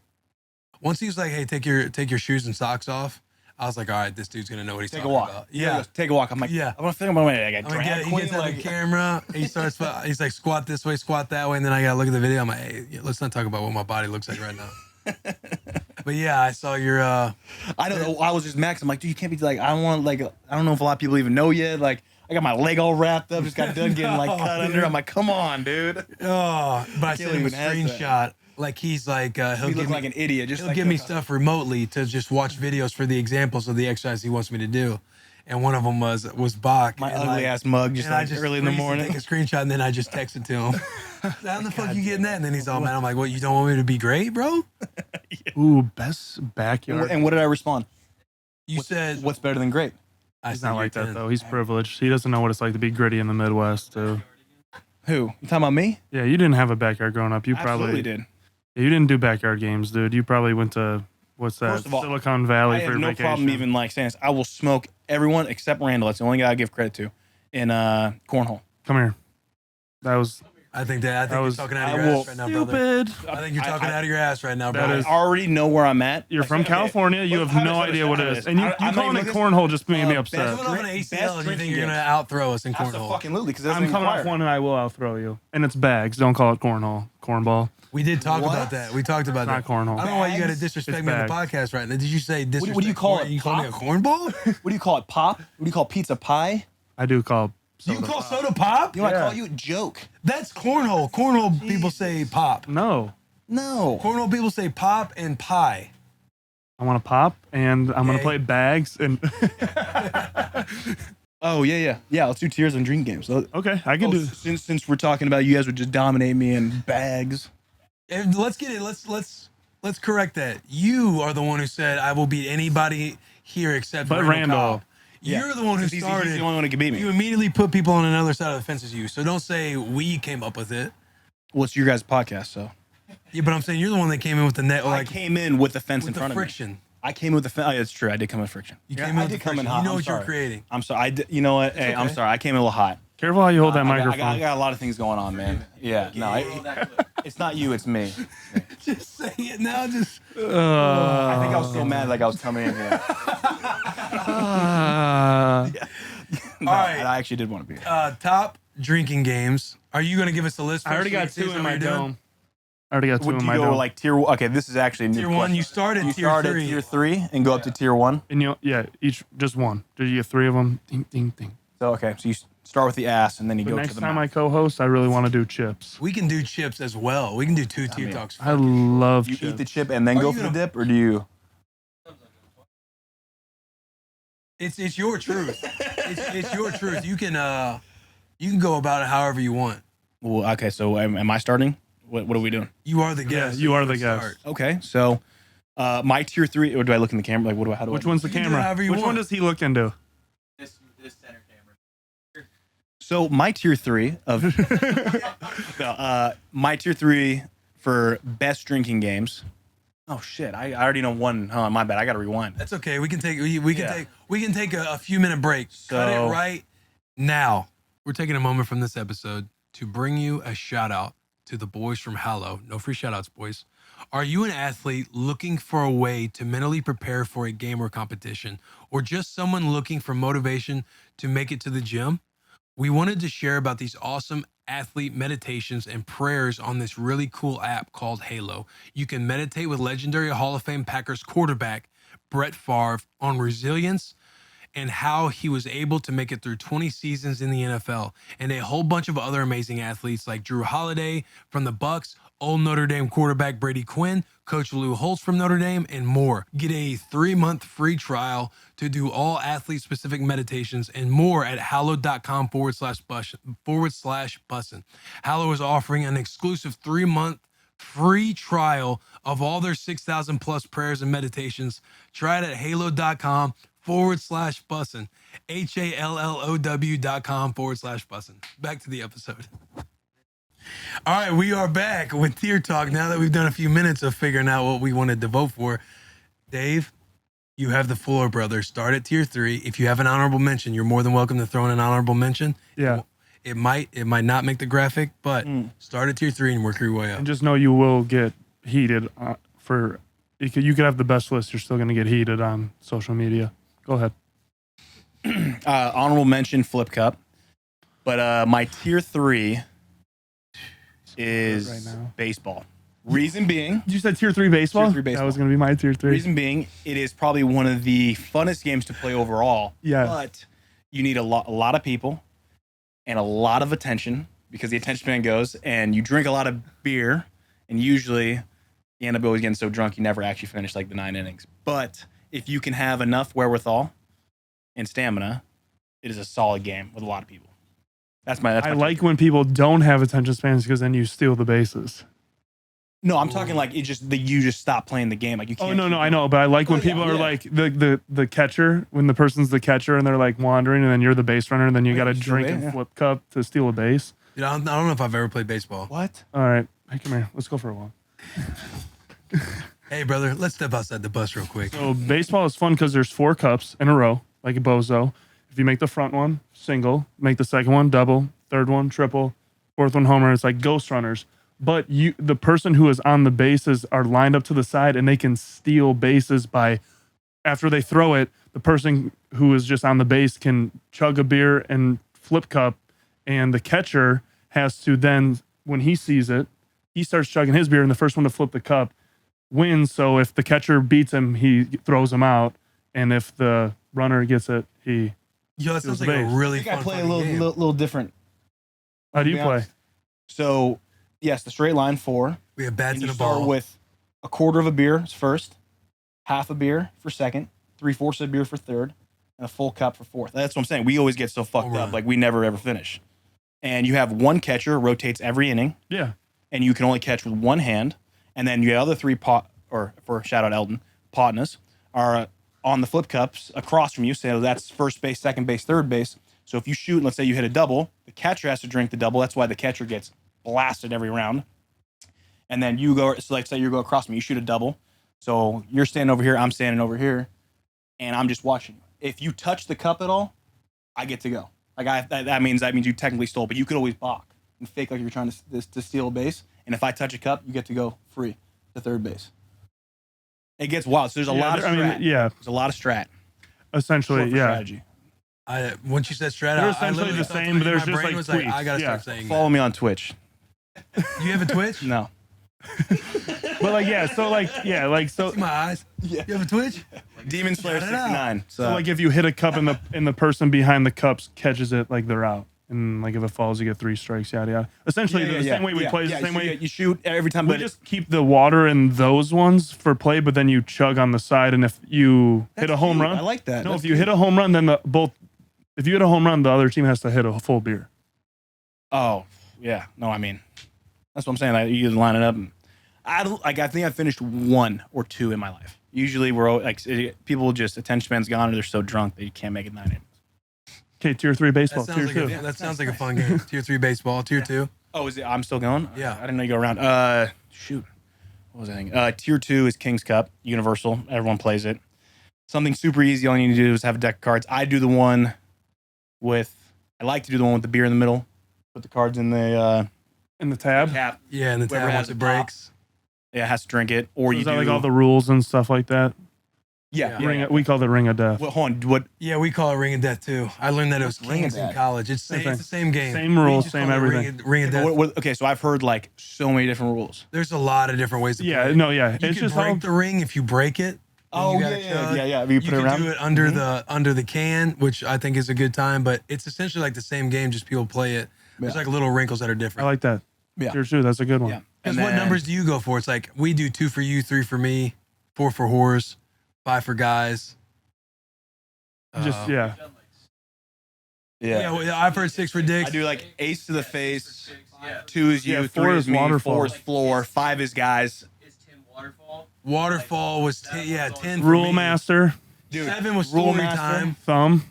Once he was like, hey, take your shoes and socks off, I was like, all right, this dude's gonna know what he's Take a talking walk. about. He Yeah. goes, take a walk. I'm like, Yeah. I want to film my way. I got I'm like, drag he queen. gets out Like, the camera. He starts. He's like, squat this way, squat that way, and then I gotta look at the video. I'm like, hey, let's not talk about what my body looks like right now. But yeah, I saw your. I don't know. I was just max. I'm like, dude, you can't be like, I don't want like, I don't know if a lot of people even know yet. Like, I got my leg all wrapped up. Just got done getting like cut under. I'm like, come on, dude. Oh, but I can't sent him a even have that. screenshot. Like he's like, he'll You give look me, like an idiot. Just he'll like, give me stuff remotely to just watch videos for the examples of the exercise he wants me to do. And one of them was Bach. my and ugly like, ass mug, just and I like just early in the freeze and morning. take a screenshot, and then I just texted to him. How the fuck you getting that? And then he's all mad. I'm like, what? You don't want me to be great, bro? Ooh, best backyard. And what did I respond? You said What's better than great? I He's said not you're like that 10. though. He's privileged. He doesn't know what it's like to be gritty in the Midwest too. Who? You talking about me? Yeah, you didn't have a backyard growing up. You probably Absolutely did. You didn't do backyard games, dude. You probably went to what's that? First of all, Silicon Valley I for have your no vacation. problem even like saying this. I will smoke everyone except Randall. That's the only guy I give credit to in cornhole. Come here. That was I think you're talking out of I your will- ass right now, brother. stupid. I think you're talking out of your ass right now, That bro. is- I already know where I'm at. You're Like, from okay, California. You but have how no does idea what it understand is, this? and you I'm calling not it even- cornhole just made me best upset. Coming off an Best ACL, and you think drinking you're gonna games. out-throw us in cornhole? Absolutely, because I'm coming off one, and I will outthrow you. And it's bags. Don't call it cornhole. Cornball. We did talk What? about that. We talked about Not that. cornhole. I don't know why you got to Bags? disrespect It's me on the bags. podcast right now. Did you say disrespect? what do you call it, You call me a pop? cornball? What do you call it? Pop? What do you call pizza pie? I do call. You call soda pop? You know, Yeah. I call you a joke. That's cornhole. Cornhole people say pop. No. No. Cornhole people say pop and pie. I want to pop, and I'm gonna Yay. play bags. And Oh yeah. Let's do tiers and drinking games. okay, I can do. Since we're talking about you guys would just dominate me in bags. And let's get it. Let's correct that. You are the one who said I will beat anybody here except But Randall. Randall. Cobb. You're the one who He's started. the only one who can beat me. You immediately put people on another side of the fence as you. So don't say we came up with it. Well, it's your guys' podcast, so Yeah, but I'm saying you're the one that came in with the net, I like came in with the fence in with the front friction. of me. I came with the fence. Oh, yeah, it's true. I did come with friction. You Yeah, came in I with the did come in friction. hot. You know I'm what you're sorry. creating. I'm sorry. You know what? Hey, I'm okay. sorry. I came in a little hot. Careful how you hold that I microphone. got a lot of things going on, man. Yeah. No, it's not you. It's me. Just say it now. Just I think I was so mad, like I was coming in here. No, All right. I actually did want to be here. Top drinking games. Are you going to give us a list? I already first? got So you two can in see my what you're doing? dome. I already got two Would in you my go dome. like tier? Okay, this is actually a new Tier 1. question. You started You tier start 3. at tier 3 and go up to tier 1. And yeah, each just one. Did you get three of them? Ding, ding, ding. So okay, so you start with the ass and then you But go next to the time mouth. I co-host, I really want to do chips. We can do chips as well. We can do two tier mean, talks. I love You chips. eat the chip and then Are go you for the gonna- dip, or do you? It's your truth. it's your truth. You can go about it however you want. Well, okay, so am I starting? What are we doing? You are the guest. you are the start. guest. Okay, so my tier 3, or do I look in the camera? Like, what do I? How do Which I? one's the You can do camera? however you Which one want. does he look into? This center camera. So my tier 3 of my tier 3 for best drinking games. Oh shit! I already know one. Oh, my bad. I got to rewind. That's okay. We can take a few minute break. Cut So- it right now. We're taking a moment from this episode to bring you a shout out to the boys from Hallow. No free shout outs, boys. Are you an athlete looking for a way to mentally prepare for a game or competition, or just someone looking for motivation to make it to the gym? We wanted to share about these awesome athlete meditations and prayers on this really cool app called Halo. You can meditate with legendary Hall of Fame Packers quarterback Brett Favre on resilience and how he was able to make it through 20 seasons in the NFL, and a whole bunch of other amazing athletes like Drew Holiday from the Bucks, old Notre Dame quarterback Brady Quinn, Coach Lou Holtz from Notre Dame, and more. Get a 3-month free trial to do all athlete-specific meditations and more at hallow.com/bussin. Hallow is offering an exclusive 3-month free trial of all their 6,000 plus prayers and meditations. Try it at HALLOW.com/bussin. HALLOW.com/bussin. Back to the episode. All right, we are back with Tier Talk now that we've done a few minutes of figuring out what we wanted to vote for. Dave, you have the floor, brother. Start at Tier 3. If you have an honorable mention, you're more than welcome to throw in an honorable mention. Yeah. It might not make the graphic, but start at Tier 3 and work your way up. And just know you will get heated for. You could have the best list. You're still going to get heated on social media. Go ahead. Honorable mention Flip Cup. But my tier 3 is Right now. baseball. Reason being, You said tier 3 baseball? Tier 3 baseball. That was going to be my tier 3. reason being, it is probably one of the funnest games to play overall. Yeah. But you need a lot of people and a lot of attention because the attention span goes, and you drink a lot of beer, and usually you end up always getting so drunk you never actually finish like the 9 innings. But if you can have enough wherewithal and stamina, it is a solid game with a lot of people. That's my. I like when people don't have attention spans because then you steal the bases. No, I'm talking like you just stop playing the game. Like you can't. Oh, no, I know. But I like when people are like the catcher, when the person's the catcher and they're like wandering and then you're the base runner and then you got to you drink steal and it, flip cup to steal a base. Dude, I don't know if I've ever played baseball. What? All right. Hey, come here. Let's go for a walk. Hey, brother, let's step outside the bus real quick. So baseball is fun because there's 4 cups in a row, like a bozo. If you make the front one single, make the second one double, third one triple, fourth one homer, it's like ghost runners. But the person who is on the bases are lined up to the side and they can steal bases by, after they throw it, the person who is just on the base can chug a beer and flip cup, and the catcher has to then, when he sees it, he starts chugging his beer, and the first one to flip the cup wins. So if the catcher beats him, he throws him out, and if the runner gets it, he. Yo, that sounds Steals like a base. really I think fun I play a fucking game. little different. How do you be play? honest. So, yes, the straight line 4. We have bats And and you a start ball. with a quarter of a beer first, half a beer for second, 3/4 of a beer for third, and a full cup for fourth. That's what I'm saying. We always get so fucked Home up. run. Like we never ever finish. And you have one catcher, rotates every inning, Yeah. and you can only catch with one hand. And then your other 3 for shout out Elton, partners are on the flip cups across from you. So that's first base, second base, third base. So if you shoot, and let's say you hit a double, the catcher has to drink the double. That's why the catcher gets blasted every round. And then you go, so like say you go across from me, you shoot a double. So you're standing over here, I'm standing over here, and I'm just watching you. If you touch the cup at all, I get to go. Like that means you technically stole, but you could always balk and fake like you're trying to steal a base. And if I touch a cup, you get to go free to third base. It gets wild. So there's a lot of strat. yeah, There's a lot of strat. essentially, Short for yeah. strategy. Once you said strat They're out, I essentially literally the felt same, it but in there's my just, brain like, was like, I tweaks. gotta Yeah. start saying Follow me on Twitch. that. You have a Twitch? No. But like, yeah, so like, yeah, like, so See my eyes? Yeah. You have a Twitch? Demon Slayer Shout it out. 69. So like if you hit a cup and the person behind the cups catches it, like they're out. And like if it falls, you get 3 strikes, yada yada. Essentially, the same way we play is the same so way. you shoot every time, We but just keep the water in those ones for play, but then you chug on the side. And if you hit a home run, I like that. no, if you hit a home run, then if you hit a home run, the other team has to hit a full beer. Oh, yeah. No, I mean, that's what I'm saying. You either line it up. And I think I finished 1 or 2 in my life. Usually, we're like people just attention span's gone, or they're so drunk that you can't make it 9 innings. Okay, tier 3 baseball, That tier sounds, 2. that sounds like a fun game. Tier 3 baseball, tier 2. Oh, is it? I'm still going. Yeah. I didn't know you go around. Shoot. What was I thinking? Tier 2 is King's Cup, universal. Everyone plays it. Something super easy. All you need to do is have a deck of cards. I do the one with. I like to do the one with the beer in the middle. Put the cards in the In the tab. cap. Yeah, and the Whoever tab has once it it breaks. Yeah, has to drink it, or So you is that do like all the rules and stuff like that? yeah. Yeah. yeah. We call it ring of death. Well, hold on. What? Yeah, we call it Ring of Death too. I learned that it was What's Ring of Kings in Death? college. It's Same the same game. Same We rules, just same call it everything. Ring of Death. Okay, so I've heard like so many different rules. There's a lot of different ways to Yeah, play. no, yeah. You it's can just break how, the ring if you break it. then Oh you yeah, gotta chug. yeah. You You put it can around. do it under the can, which I think is a good time. But it's essentially like the same game, just people play it. There's Yeah. like little wrinkles that are I different. like that. Yeah. Tier 2, that's a good one. Yeah. Because And what then- numbers do you go for? It's like we do 2 for you, 3 for me, 4 for whores, 5 for guys. Just, yeah. Yeah, well, I've heard 6 for dicks. I do like ace to the face. 2 is you. Yeah, 3 4 is is me. waterfall. 4 is floor. 5 is guys. Is 10 waterfall? Waterfall was 10. Yeah, 10 for Rule me. master. Dude, 7 was Rule story Master. time. Thumb.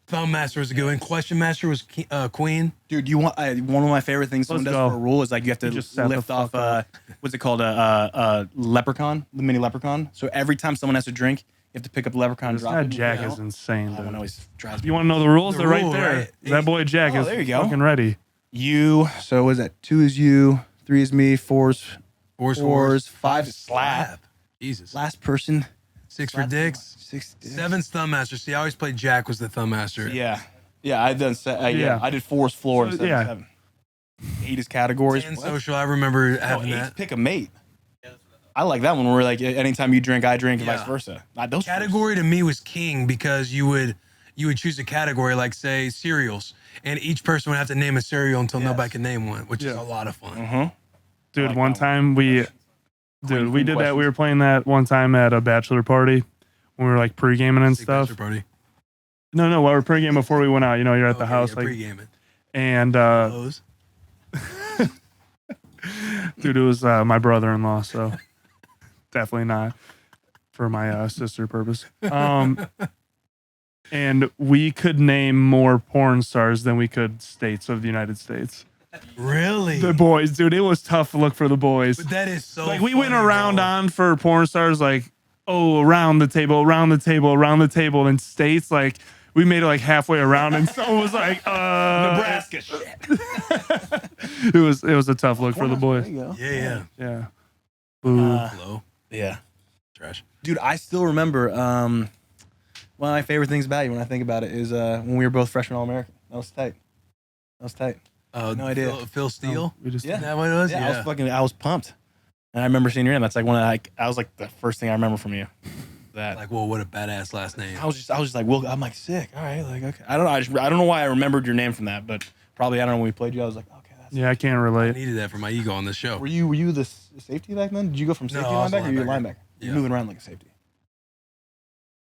Thumb Master was a good one. Question Master was Queen. Dude, you want one of my favorite things someone Let's does go. for a rule is like you have to You just sat the lift off fuck up. what's it called, a leprechaun, the mini leprechaun. So every time someone has to drink, you have to pick up the leprechaun. This drop guy it in Jack your is mouth. insane, I don't dude. know, he's drives me. You want to know the rules? The They're right rule, there. right? That boy Jack Oh, is there you go. fucking ready. You. So what is that? 2 is you, 3 is me, 4's Fours. 5 is slap. Jesus. Last person. 6 for slap dicks. 6 dicks. 7's Thumb Master. See, I always played Jack was the Thumb Master. Yeah. Yeah, I done. Yeah, Yeah. I did 4's floor So, instead yeah. of 7. 8 is categories. 10 What? social. I remember No, having 8's that. pick a mate. I like that one where like anytime you drink, I drink, and Yeah. vice versa. Not those Category to me was king because you would choose a category like say cereals, and each person would have to name a cereal until Yes. nobody could name one, which is Yeah. a lot of fun. Mm-hmm. Dude, like one that time we Queen did that. We questions. were playing that one time at a bachelor party when we were like pre-gaming and Sick stuff. bachelor party. No, we were pre-gaming before we went out. You know, you're at the Okay, house yeah, like, pre-gaming. and Those. dude, it was my brother-in-law, so definitely not for my sister purpose. And we could name more porn stars than we could states of the United States. Really? The boys, dude, it was tough to look for the boys. But that is so Like we went funny, around bro. on for porn stars, like, oh, around the table, around the table, around the table. And states, like, we made it like halfway around, and someone was like, Nebraska shit. it was a tough look for the boys. There you go. Yeah. Yeah. Boo. Low. Yeah. Trash. Dude, I still remember one of my favorite things about you when I think about it is when we were both freshman All-American. That was tight. That was tight. No idea. Phil Steele. We just Yeah. Is that what it was? Yeah, I was pumped. And I remember seeing your name. That's like one of I was like the first thing I remember from you. That Like, well, what a badass last name. I was just like, well, I'm like sick. All right, like okay. I don't know why I remembered your name from that, but probably I don't know when we played you. I was like, okay, that's. yeah, I can't I relate. needed that for my ego on this show. Were you the safety back then? Did you go from safety No, I was a linebacker or you were linebacker. linebacker? You're Yeah. moving around like a safety.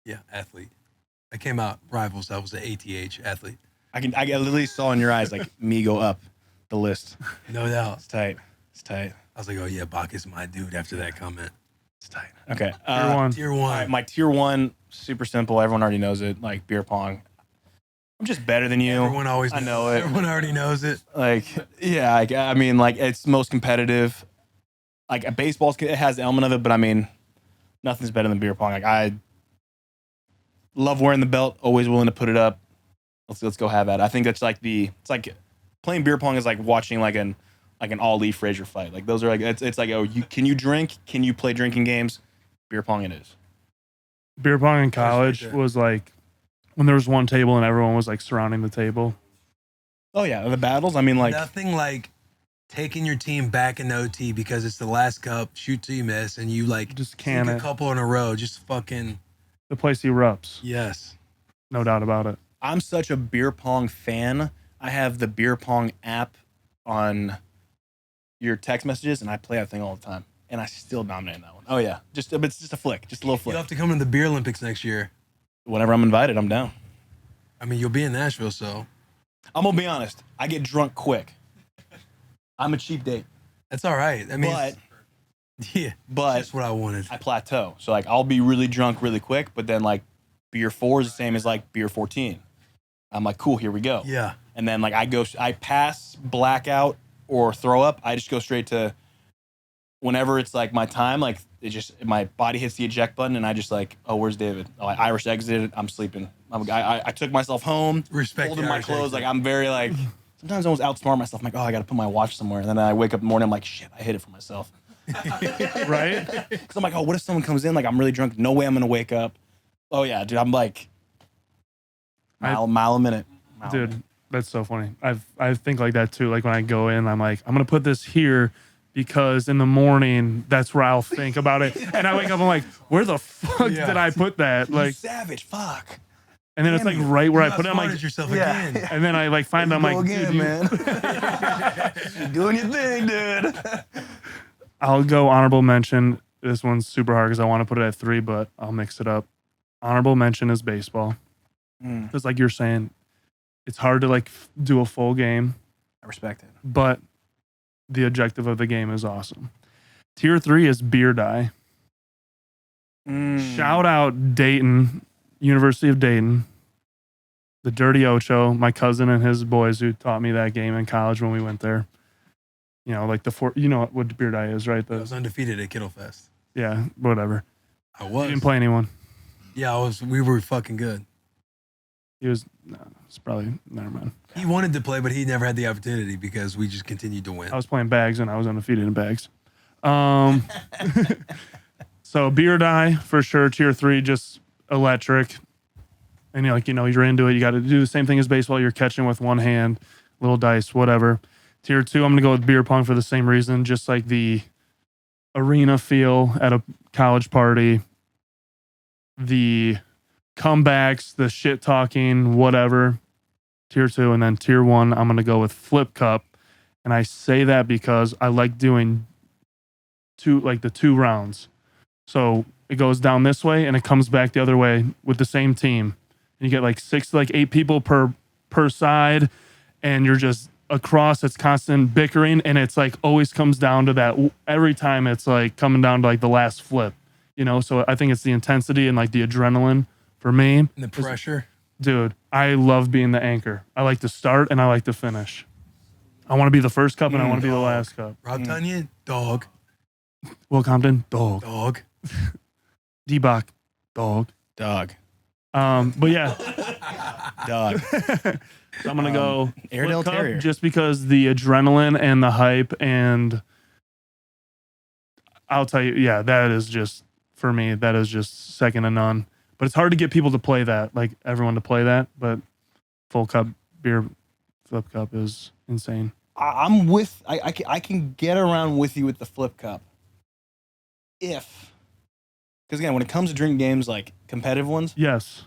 Yeah, athlete. I came out rivals. I was an ATH athlete. I literally saw in your eyes like me go up the list. No doubt. It's tight. It's tight. I was like, oh yeah, Bach is my dude after that comment. It's tight. Okay. Tier one. Tier All one. right, my tier one, super simple. Everyone already knows it. Like beer pong. I'm just better than you. Everyone always I knows. know it. Everyone already knows it. Like, yeah, I mean, like it's most competitive. Like a baseball, it has the element of it, but I mean, nothing's better than beer pong. Like I love wearing the belt. Always willing to put it up. Let's go have at it. I think that's like it's like playing beer pong is like watching like an Ali Frazier fight. Like those are like it's like can you drink? Can you play drinking games? Beer pong it is. Beer pong in right college there. was like when there was one table and everyone was like surrounding the table. Oh yeah, the battles. I mean, like Nothing like taking your team back in OT because it's the last cup, shoot till you miss, and you like Just sink can a it. couple in a row. Just fucking The place erupts. yes. No doubt about it. I'm such a beer pong fan. I have the beer pong app on your text messages, and I play that thing all the time. And I still dominate that one. Oh yeah, it's just a flick, just a little You'll flick. have to come to the beer Olympics next year. Whenever I'm invited, I'm down. I mean, you'll be in Nashville, so I'm gonna be honest. I get drunk quick. I'm a cheap date, that's all right. I mean, but yeah, that's what I wanted. I plateau. So like I'll be really drunk really quick, but then like beer 4 is the same as like beer 14. I'm like, cool, here we go. Yeah, And then like I pass blackout or throw up. I just go straight to whenever it's like my time, like it just my body hits the eject button and I just like, oh, where's David? Oh, I Irish exited. I'm sleeping. I took myself home, respect. folded the my Irish clothes. exit. Like I'm very like sometimes I almost outsmart myself. I'm like, oh, I got to put my watch somewhere. And then I wake up in the morning. I'm like, shit, I hit it for myself. Right? Because I'm like, oh, what if someone comes in? Like I'm really drunk. No way I'm gonna wake up. Oh yeah, dude. I'm like mile a minute. Mile a minute. Dude, that's so funny. I think like that too. Like when I go in, I'm like, I'm gonna put this here because in the morning that's where I'll think about it. And I wake up, I'm like, where the fuck Yeah. did I put that? You Like, savage. Fuck. and then it's like right where I put it. I'm like, outsmarted yourself Yeah. again. and then I like find I'm like, dude, you- man. You're doing your thing, dude. I'll go honorable mention. This one's super hard because I want to put it at 3, but I'll mix it up. Honorable mention is baseball. Because like you're saying, it's hard to like do a full game, I respect it. but the objective of the game is awesome. Tier 3 is beer die. Shout out Dayton University of Dayton, the Dirty Ocho, my cousin and his boys who taught me that game in college when we went there. You know, like you know what Beard Eye is, right? I was undefeated at Kittlefest. Yeah, whatever. I was. He didn't play anyone. Yeah, I was. We were fucking good. He was, no, it's probably, never mind. He wanted to play, but he never had the opportunity because we just continued to win. I was playing bags and I was undefeated in bags. So Beard Eye for sure. Tier 3, just electric. And you're like, you know, you're into it. You got to do the same thing as baseball. You're catching with one hand, little dice, whatever. Tier 2, I'm going to go with beer pong for the same reason. Just like the arena feel at a college party, the comebacks, the shit talking, whatever. Tier 2. And then tier 1, I'm going to go with flip cup. And I say that because I like doing the two rounds. So it goes down this way and it comes back the other way with the same team. And you get like 6 to like 8 people per side, and you're just across. It's constant bickering, and it's like always comes down to that. Every time it's like coming down to like the last flip, you know. So I think it's the intensity and like the adrenaline for me. And the pressure. Dude, I love being the anchor. I like to start and I like to finish. I want to be the first cup and I want to be the last cup. Rob Tonyan, dog. Will Compton, dog. Dog. D-Bach, dog. Dog. But yeah. Dog. So I'm gonna go Airedale flip cup Terrier. just because the adrenaline and the hype, and I'll tell you, yeah, that is just for me. That is just second to none. But it's hard to get people to play that, like everyone to play that. But full cup beer flip cup is insane. I'm with. I can get around with you with the flip cup. Because again, when it comes to drinking games like competitive ones, Yes,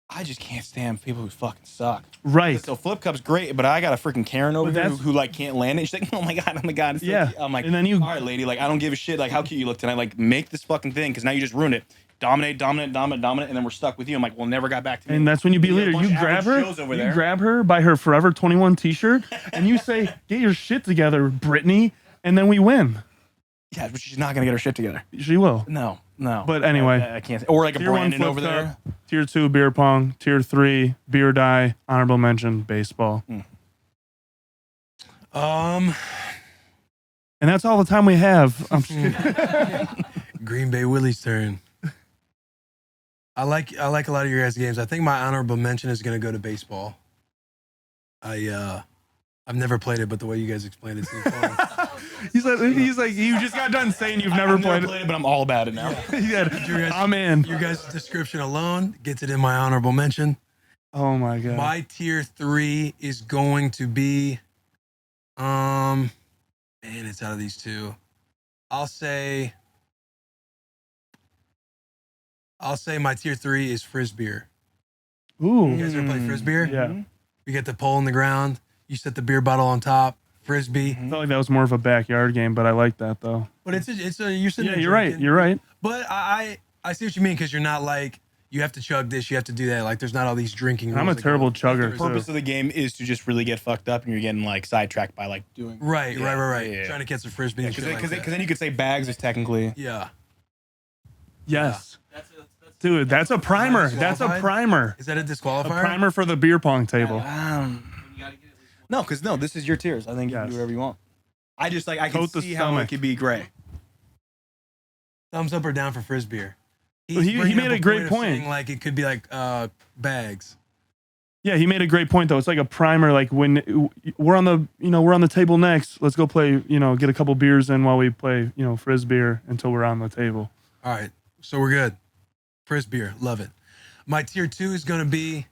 I just can't stand people who fucking suck. right. So flip cup's great, but I got a freaking Karen over But here that's- who like can't land it. She's like, oh my god. It's Yeah. like, I'm like, And then you- all right, lady, like I don't give a shit. Like how cute you look tonight. Like make this fucking thing because now you just ruined it. Dominate, and then we're stuck with you. I'm like, well, never got back to me. And that's when you be You got a leader. bunch You of grab her. average Joes over You there. grab her by her Forever 21 T-shirt, and you say, "Get your shit together, Brittany," and then we win. Yeah, but she's not gonna get her shit together. She will. No. But anyway. I can't. Or like a Tier 1 Brandon flip over cup, there. Tier 2 beer pong. Tier 3 beer die. Honorable mention baseball. Um, And that's all the time we have. I'm just kidding. Green Bay Willie's turn. I like a lot of your guys' games. I think my honorable mention is going to go to baseball. I've never played it, but the way you guys explained it seems fun. he's like, you just got done saying you've never I've played never played it, but I'm all about it now. it. He said, Your guys- I'm in. Your guys' description alone gets it in my honorable mention. Oh my god. My tier 3 is going to be, man, it's out of these two. I'll say my tier 3 is Frisbee. Ooh. You guys ever play Frisbee? Yeah. You get the pole in the ground. You set the beer bottle on top. Frisbee. I felt like that was more of a backyard game, but I like that though. But it's a you're sitting Yeah, there you're right. drinking. You're right. But I see what you mean because you're not like you have to chug this, you have to do that. Like there's not all these drinking. I'm a rules that go terrible with- chugger. The purpose of the game is to just really get fucked up, and you're getting like sidetracked by like doing Right. Yeah. Trying to catch a frisbee. and Because shit like that. then you could say bags is technically. Yeah. Yes. Dude, that's a primer. That's a disqualified? primer. Is that a A disqualifier? primer for the beer pong table. No, because this is your tiers. I think you Yes. can do whatever you want. I just like I can Coat the see how it stomach. could be great. Thumbs up or down for frisbee. Well, he bringing made up a great of point. saying, like it could be like bags. Yeah, he made a great point though. It's like a primer. Like when we're on the table next, let's go play. Get a couple beers in while we play. Frisbee until we're on the table. All right, so we're good. Frisbee, love it. My tier 2 is gonna be.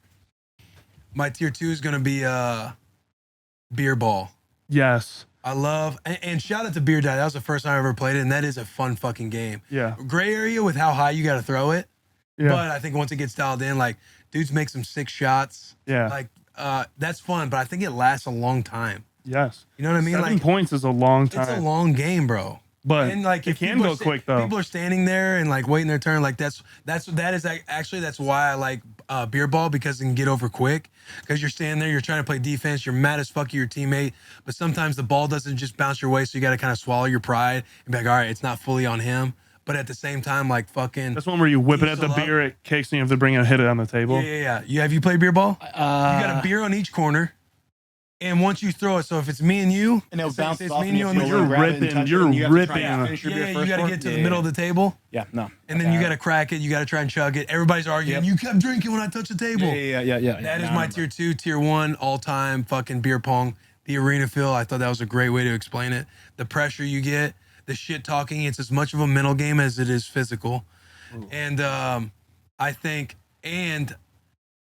Beer ball. Yes. I love and shout out to Beer Die. That was the first time I ever played it, and that is a fun fucking game. Yeah. Gray area with how high you got to throw it, Yeah. but I think once it gets dialed in, like dudes make some sick shots. Yeah. Like that's fun, but I think it lasts a long time. Yes. You know what I mean? 7 Like points is a long it's a time, long game, bro. but And like it if can people go are quick though. People are standing there and like waiting their turn. Like that's why I like beer ball because it can get over quick. Because you're standing there, you're trying to play defense, you're mad as fuck at your teammate, but sometimes the ball doesn't just bounce your way, so you got to kind of swallow your pride and be like, all right, it's not fully on him. but at the same time, like fucking. That's one where you whip it You at the still up? beer, it kicks, and you have to bring it and hit it on the table. Yeah. Have you played beer ball? You got a beer on each corner, and once you throw it, so if it's me and you, And it'll say bounce it's off. me and you on the You're ripping, you're ripping. you got to get to the middle of the table, Yeah, no. and then you got to crack it. You got to try and chug it. Everybody's arguing. Yep. You kept drinking when I touched the table. Yeah. That is my tier 2, tier 1 all time fucking beer pong. The arena feel. I thought that was a great way to explain it. The pressure you get, the shit talking. It's as much of a mental game as it is physical. Ooh. And I think, and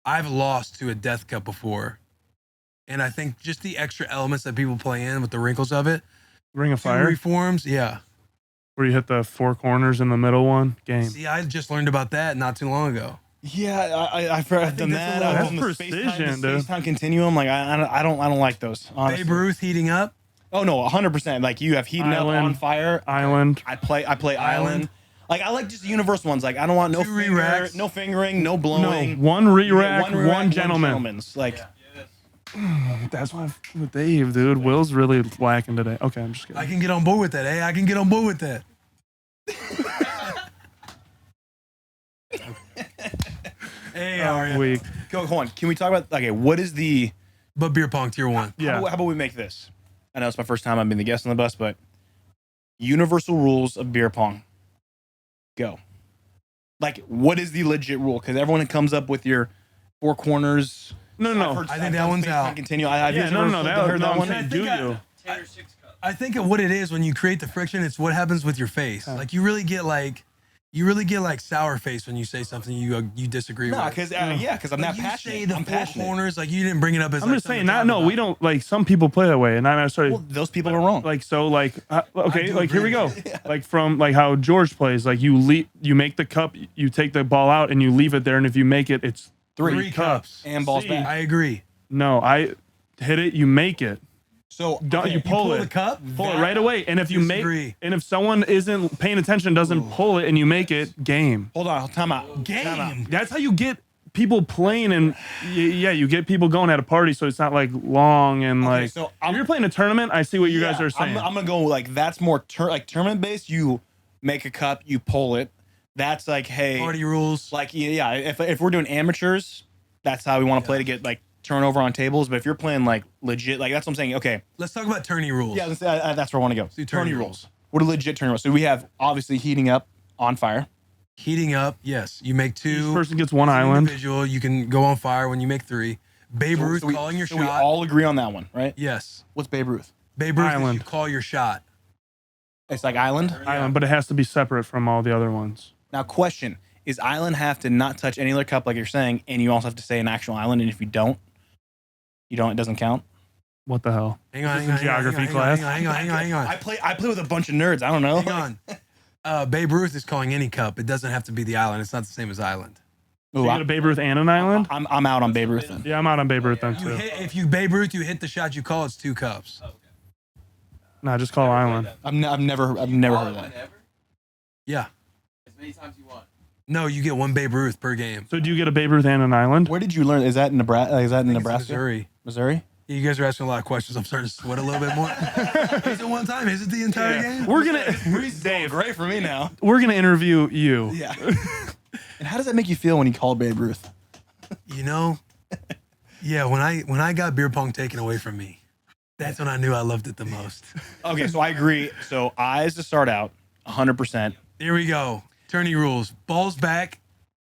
I've lost to a death cup before. And I think just the extra elements that people play in with the wrinkles of it. Ring of Fire, Reforms, yeah. where you hit the 4 corners in the middle one. Game. See, I just learned about that not too long ago. Yeah, I've done that. That's On the precision, dude. space-time continuum. Like I don't like those. Honestly. Babe Ruth heating up. Oh no, 100%. Like you have heating up Island. on fire. Island. I play Island. Like I like just the universal ones. Like I don't want no 2 finger, re-racks. no fingering, no No, blowing. one re-rack, re-rack, one gentleman. gentleman's. Like That's why with Dave, dude. Will's really lacking today. Okay, I'm just kidding. I can get on board with that. Hey, I can get on board with that. Hey, how are you? Weak. go hold on. Can we talk about what is the But beer pong tier 1. Yeah. how about we make this? I know it's my first time I've been the guest on the bus, but universal rules of beer pong. Go. Like, what is the legit rule? Because everyone comes up with your 4 corners. No. I think that one's out. Continue. Yeah, no. Heard that one. Do you? 10 or 6 cups. I think of what it is when you create the friction, it's what happens with your face. Like you really get like sour face when you say something you disagree No, with. because I'm Like, not you passionate. say the I'm 4 passionate. corners, like you didn't bring it up as I'm like just saying. something to talk We about. don't like. Some people play that way, and I'm sorry. Well, those people are wrong. Okay, I do like here we agree go. with Like from like how George plays, like you make the cup, you take the ball out and you leave it there, and if you make it, it's 3 cups. and balls See, back. I agree. No, I hit it, you make it. So Don't you pull pull it? the cup? Pull it right away. And if you Disagree. and if someone isn't paying attention, doesn't pull it, and you make it, game. hold on, time out. Game. That's how you get people playing, and you get people going at a party, so it's not like long and like. so if you're playing a tournament, I see what you guys are saying. I'm gonna go like that's more tournament based. You make a cup, you pull it. That's like Party rules. like if we're doing amateurs, that's how we want to play to get like turnover on tables. But if you're playing like legit, like that's what I'm saying. Okay, Let's talk about tourney rules. yeah, that's where I want to go. do Tourney tourney rules. What are legit tourney rules? So we have obviously heating up on fire. Heating up, yes. You make 2. Each person gets one As an island. Individual, you can go on fire when you make 3. Babe Ruth calling your so shot. we all agree on that one, right? Yes. What's Babe Ruth? Babe Ruth is Island. you call your shot. It's like Island. Island, but it has to be separate from all the other ones. Now, question: is Island have to not touch any other cup like you're saying, and you also have to say an actual island, and if you don't, it doesn't count? What the hell? Hang on, This is geography class. Hang on. I play with a bunch of nerds. I don't know. Hang on. Babe Ruth is calling any cup. It doesn't have to be the island. It's not the same as island. So you got a Babe Ruth and an island? I'm out on Babe Ruth then. Yeah, I'm out on Babe Ruth then You too. hit, if you Babe Ruth, you hit the shot you call. It's 2 cups. Nah, just call island. I've never heard that. Whenever, Yeah. as many times you want. No, you get 1 Babe Ruth per game. So do you get a Babe Ruth and an island? Where did you learn? Is that in Nebraska? Is that in It's Nebraska? Missouri. Missouri? You guys are asking a lot of questions. I'm starting to sweat a little bit more. Is it one time? Is it the entire game? We're gonna Dave, great for me now. we're gonna interview you. Yeah. And how does that make you feel when you call Babe Ruth? You know, yeah. When I got beer pong taken away from me, that's when I knew I loved it the most. Okay, so I agree. So eyes to start out, 100%. Here we go. Tourney rules. Balls back.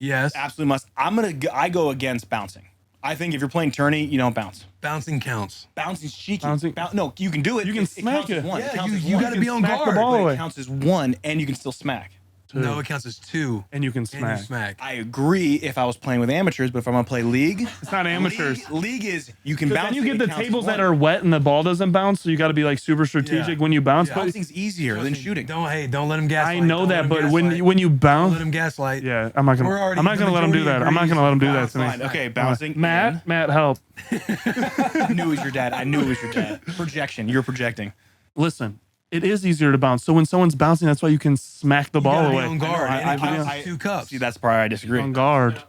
Yes. Absolutely must. I go against bouncing. I think if you're playing tourney, you don't bounce. Bouncing counts. Bouncing's cheeky. Bouncing- No, you can do it. You can smack counts as it. one. Yeah, It counts as you one. got to be on smack the guard. ball But away. it counts as one, and you can still smack. No, it counts as 2. And you can And smack. you smack. I agree if I was playing with amateurs, but if I'm gonna play league, It's not amateurs. League is you can 'Cause bounce. then you it, get it the counts as tables that one. are wet and the ball doesn't bounce, so you got to be like super strategic Yeah. when you bounce. Yeah. But Bouncing's easier than shooting. Don't let him gaslight. I know Don't let that, him but gaslight. when you Don't bounce, let him gaslight. yeah, I'm not We're already- gonna the let him do majority that. I'm not gonna let him do that agrees. to me. Fine. Okay, bouncing. Matt, help. I knew it was your dad. I knew it was your dad. Projection. You're projecting. Listen, it is easier to bounce. So when someone's bouncing, that's why you can smack the You ball gotta be away. on guard. I- and it counts I- as 2 cups. See, that's the part I disagree. On guard.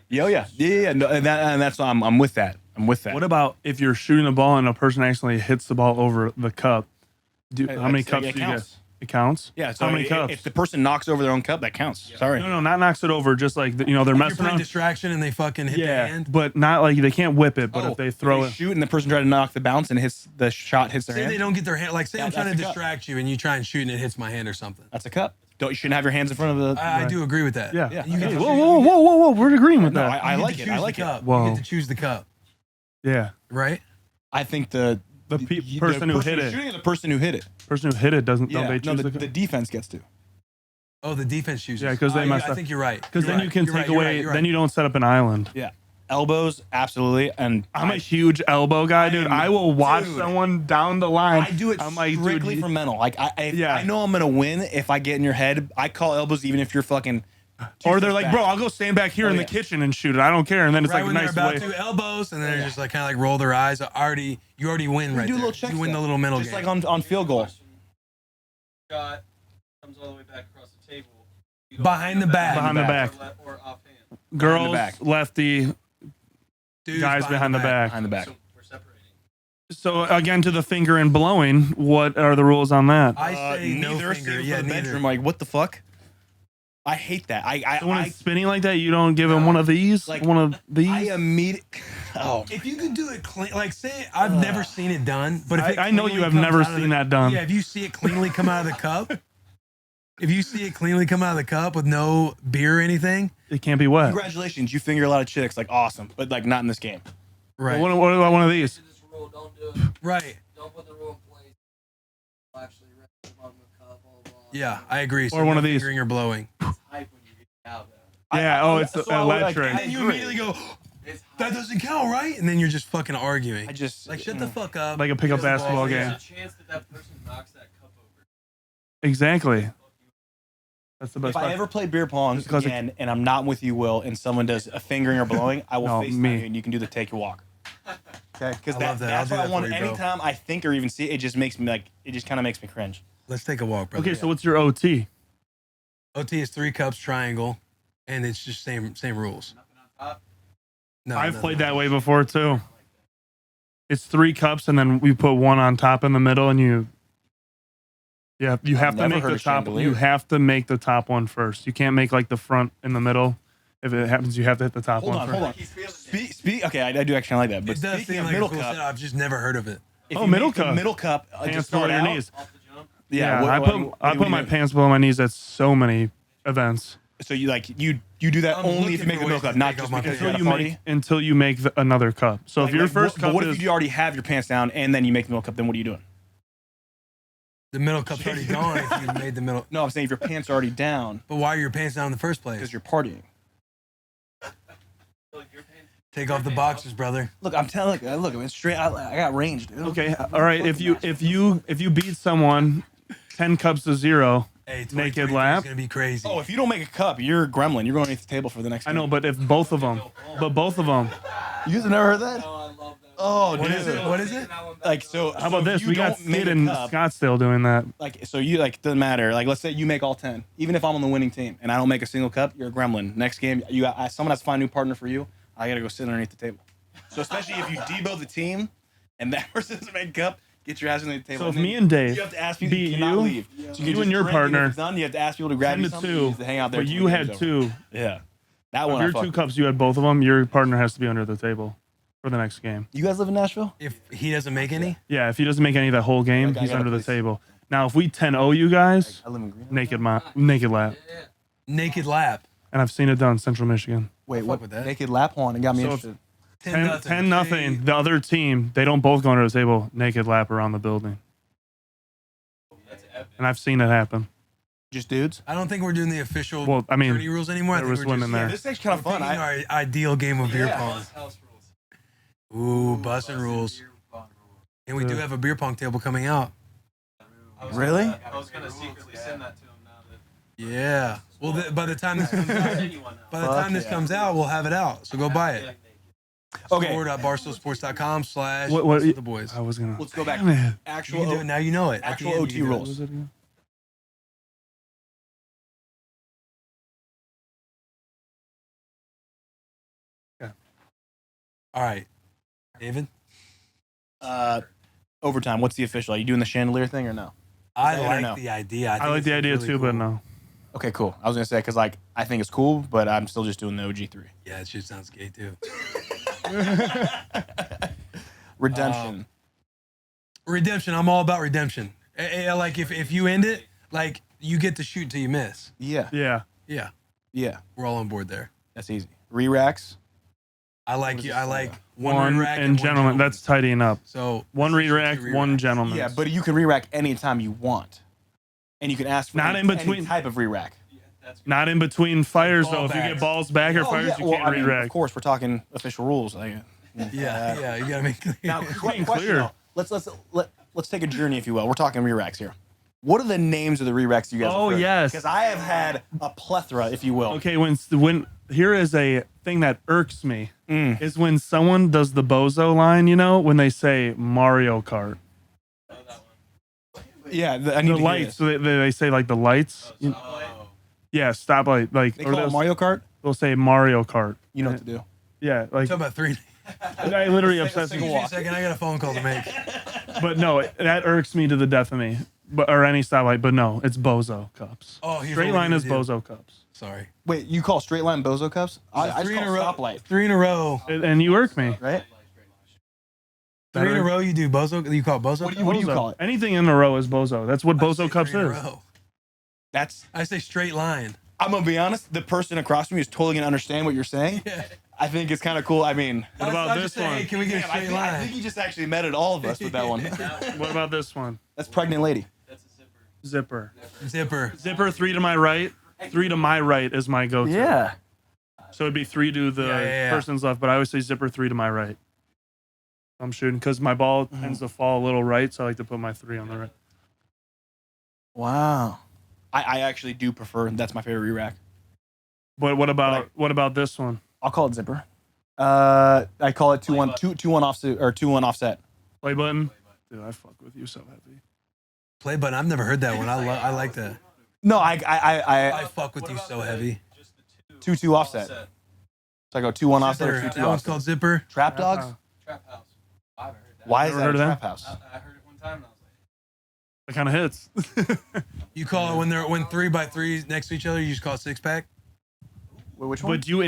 Yeah. No, and that's why I'm with that. I'm with that. What about if you're shooting the ball and a person actually hits the ball over the cup? How many cups do you get? It counts. Yeah. So How many cups? If the person knocks over their own cup, that counts. Sorry. No, not knocks it over. Just like they're If you're messing playing around. distraction and they fucking hit their hand. but not like they can't whip it. But if they throw it, shoot and the person tries to knock the bounce and the shot hits their Say hand. they don't get their hand. Like say I'm trying to that's a cup. distract you and you try and shoot and it hits my hand or something. That's a cup. You shouldn't have your hands in front of the. I do agree with that. yeah. Yeah. You get Hey, to whoa! We're agreeing with No, that. I you get like to it. choose I the like it. cup. Whoa. You get to choose the cup, Yeah, right? I think the person who hit it. shooting or the person who hit it. Person who hit it doesn't. Yeah. Don't they choose no, the the defense gets to. Oh, the defense chooses. Yeah, 'cause they messed I up. think you're right. Because You're then right. you can You're take right. You're away. right. You're Then right. you don't set up an island. Yeah. Elbows, absolutely. And I'm a huge elbow guy, dude. I will watch Dude. someone down the line. I do it I'm like, strictly dude, for mental. Like Yeah. I know I'm gonna win if I get in your head. I call elbows even if you're fucking. or they're like, bro, I'll go stand back here Oh, in the yeah. kitchen and shoot it. I don't care. And then it's Right like when a nice they're about way. to elbows, and then they're just like kind of like roll their eyes. You already win right do a there. little check You win the step. little mental Just game. like on field goal. Shot comes all the way back across the table. You go Behind the back. Behind the back. Or offhand. Girls, back. lefty, Dudes guys behind the back. Behind the back. So we're separating. So again, to the finger and blowing, what are the rules on that? I say no neither. finger. Save it Yeah, for the neither. bedroom. Like what the fuck? I hate that. So when it's spinning like that, you don't give him one of these, Like, one of these. I immediately. Oh, If you could do it clean, like say I've never seen it done, but if it I know you cleanly have comes never out of seen the- that done. Yeah, if you see it cleanly come out of the cup, if you see it cleanly come out of the cup with no beer or anything, It can't be wet. congratulations! You finger a lot of chicks. Like awesome, but like not in this game. right, What about one of these? This rule, don't do it. right, Don't put the rule in place. Actually, rest the bottom of the cup, blah, blah, blah. yeah, I agree. So Or one no of these. fingering or blowing. It's hype when you get out, though. Yeah. It's so I would, like, electric. I And you agree. immediately go, It's that hype. doesn't count, right? And then you're just fucking arguing. I just Like shut the fuck up. Like a pickup Here's the ball. basketball There's game. a chance that that person knocks that cup over. Exactly. That's the best If I part. ever play beer pong Just 'cause it- again and I'm not with you, Will, and someone does a fingering or blowing, I will No, FaceTime me. you and you can do the take your walk. Okay, because I love that. I'll that's do what I that want. for you, bro. Anytime I think or even see it, it just makes me like it just kind of makes me cringe. Let's take a walk, brother. Okay, so what's your OT? OT is 3 cups triangle, and it's just same rules. No, I've no, played no. that way before too. It's 3 cups, and then we put one on top in the middle, and you have to never make heard the of top. chandelier. You have to make the top one first. You can't make like the front in the middle. If it happens, you have to hit the top Hold one on, first. hold on. He's feeling it. Speak. Okay, I do actually like that. But It does speaking seem of like a middle cool cup, setup. I've just never heard of it. if Oh, you middle make the cup. middle cup, Pants just below start your out. knees. Off the jump. Yeah, what- I what- put what I do put you my do? pants below my knees at so many events So you like you do that I'm only looking if you make for the middle ways cup, to not take just off my because pants. you're at a party. until you make another cup. So Like- if your like, first but cup what is if you already have your pants down and then you make the middle cup? Then what are you doing? The middle cup's already gone if you made the middle. No, I'm saying if your pants are already down But why are your pants down in the first place? because you're partying. Look, your pants- Take off the boxers, brother. Look, I'm telling. Look, I'm straight. I got range, dude. okay, all right. If you beat someone 10 cups to 0, Hey, Naked 2023 lap? is gonna be crazy. Oh, if you don't make a cup, you're a gremlin. You're going underneath the table for the next. I know, game. but if both of them, you guys have never heard that? Oh, I love that. Oh, What dude. is it? What is it? Like so. how about this? You We got don't make Skid a in cup, Scottsdale doing that. like so you like doesn't matter. Like let's say you make all 10, even if I'm on the winning team and I don't make a single cup, you're a gremlin. Next game, someone has to find a new partner for you. I gotta go sit underneath the table. So especially if you debo the team and that person doesn't make a cup, get your ass underneath the table. So if And me then and Dave you have to ask people, beat you cannot you, leave. So you can and just your drink, partner, if it's done, you have to ask people to grab 10 you to something. 2, You have to hang out there. but till you the had game's over. 2. Yeah, that If one. your 2 cups, you had both of them. Your partner has to be under the table for the next game. You guys live in Nashville? If he doesn't make any, Yeah, if he doesn't make any of that whole game, I he's got a under the place. table. Now, if we 10-0 you guys, I live in Green. naked lap, naked lap. and I've seen it done in Central Michigan. Wait, fuck what? with that. Naked lap on. It got me So if- interested. 10 nothing. The other team, they don't both go under the table. Naked lap around the building, and I've seen it happen. Just dudes. I don't think we're doing the official Well, I mean, tourney rules anymore. I there think was we're women just, there. This is kind of fun. Picking our ideal game of beer pong. House rules. Ooh, busting rules. And we do have a beer pong table coming out. Really? I was gonna secretly send that to him now that. Yeah. Well, by the time this comes out, by the Fuck time this yeah. comes out, we'll have it out. So go buy it. Okay. Store.barstoolsports.com/ What- the boys. I was gonna. Let's go back. Damn it. You Actual. can do it now. You know it. At the Actual end, OT you can do it. What rules. was it again? All right, David. Overtime. What's the official? Are you doing the chandelier thing or no? I Say it or like no? the idea. I think like it's the idea really too, cool. but no. Okay, cool. I was gonna say because like I think it's cool, but I'm still just doing the OG3. Yeah, that shit sounds gay too. Redemption. Redemption. I'm all about redemption. Like if you end it, like you get to shoot till you miss. Yeah. Yeah. Yeah, Yeah. we're all on board there. That's easy. Re-racks. I What like is you. this I for? like One one re-rack and gentlemen. That's tidying up. so One this is re-rack, two one re-racks. gentleman. Yeah, but you can re-rack anytime you want, and you can ask for Not any, in between. any type of re-rack. Not in between fires Ball though. If you backs. get balls back or Oh, fires, yeah. you Well, can't I mean, re-rack. of course, we're talking official rules. Like, Yeah, you gotta make clear. Now, Being question clear. though. Let's take a journey, if you will. We're talking re-racks here. What are the names of the re-racks you guys? Oh, yes. because I have had a plethora, if you will. Okay, when here is a thing that irks me is when someone does the bozo line. You know, when they say Mario Kart, Yeah, I need the to lights. Hear this. They say like the lights. Yeah, stoplight. Like They or call it they'll, Mario Kart. they'll say Mario Kart. You know what to do. Yeah, like Talk about three. I literally Let's take a obsessed. single Excuse me a walk. second. I got a phone call to make. But no, that irks me to the death of me. But or any stoplight. But no, it's bozo cups. Oh, here's Straight what we're line gonna is do. bozo cups. Sorry. Wait, you call straight line bozo cups? I just Three in call a row. stoplight, Three in a row. And you irk me. right? Three in a row. You do bozo. You call it bozo. What do you Bozo. call it? Anything in a row is bozo. That's what I say bozo cups three in a is. row. That's. I say straight line. I'm gonna be honest. The person across from me is totally gonna understand what you're saying. Yeah. I think it's kind of cool. I mean, What about I this just say, one? Hey, can we get a damn, I straight think, I line? think you just actually met at all of us with that one. What about this one? That's pregnant lady. Zipper. Zipper. Zipper, 3 to my right. 3 to my right is my go-to. Yeah. So it'd be 3 to the Yeah. person's left, but I always say zipper 3 to my right. I'm shooting because my ball tends to fall a little right, so I like to put my 3 on the right. Wow. I actually do prefer. That's my favorite re-rack. But what about this one? I'll call it zipper. I call it 2-1 offset or 2-1 offset. Play button. Dude, I fuck with you so heavy. Play button. I've never heard that one. I like that. No, I I fuck with you so heavy. 2-2 offset. So I go 2-1 offset or Zipper. 2-2 That one's offset. called zipper. Trap dogs. Trap house. I haven't heard that. Why is Never that a heard of that? trap house? I heard it one time and I was like, It kind of hits. You call it when they're 3x3 next to each other. You just call it six pack. Wait, which one? But do you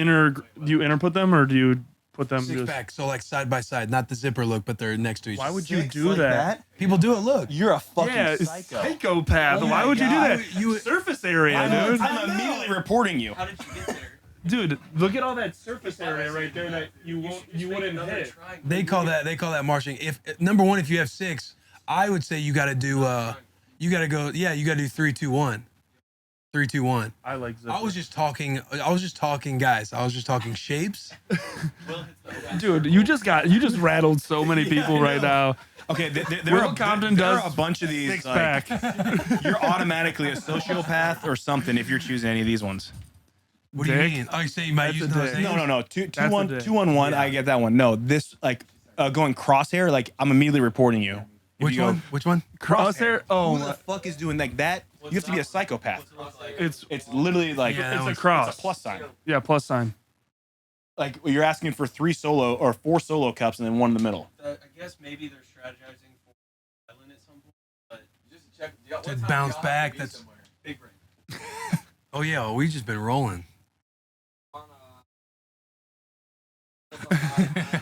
interput them or do you put them Six just? pack. So like side by side, not the zipper look, but they're next to each Why other. would you Six do like that? People do it? Look. You're a fucking Yeah, psycho. psychopath. Oh Why my would you do God. that? You surface area, I'm, dude. I'm immediately reporting you. how did you get there? Dude, look at all that surface area right there that you wouldn't hit. They call that marching. If number one, if you have six, I would say you got to do. You got to go. Yeah, you got to do 3-2-1. 3-2-1. I like zipper. I was just talking, guys. I was just talking shapes. Dude, you just rattled so many people right now. Okay, Will Compton there does are a bunch of these. Six Like, pack. you're automatically a sociopath or something if you're choosing any of these ones. What do you Dick? mean? Oh, you say you might That's use a those dick. names? No. That's 2-1, a dick. 2-1-1. I get that one. No, this like going crosshair. Like I'm immediately reporting you. If Which you go one? Which one? Crosshair? Oh, Who the fuck is doing like that? You have to be a psychopath. it's It's literally like Yeah, that it's a one's- cross. it's a plus sign. Yeah, plus sign. Like you're asking for 3 solo or 4 solo cups and then 1 in the middle. I guess maybe they're strategizing for island at some point, but just to check. What To time bounce y'all have back, to be that's- somewhere? Big brain. Oh yeah, well, we just been rolling.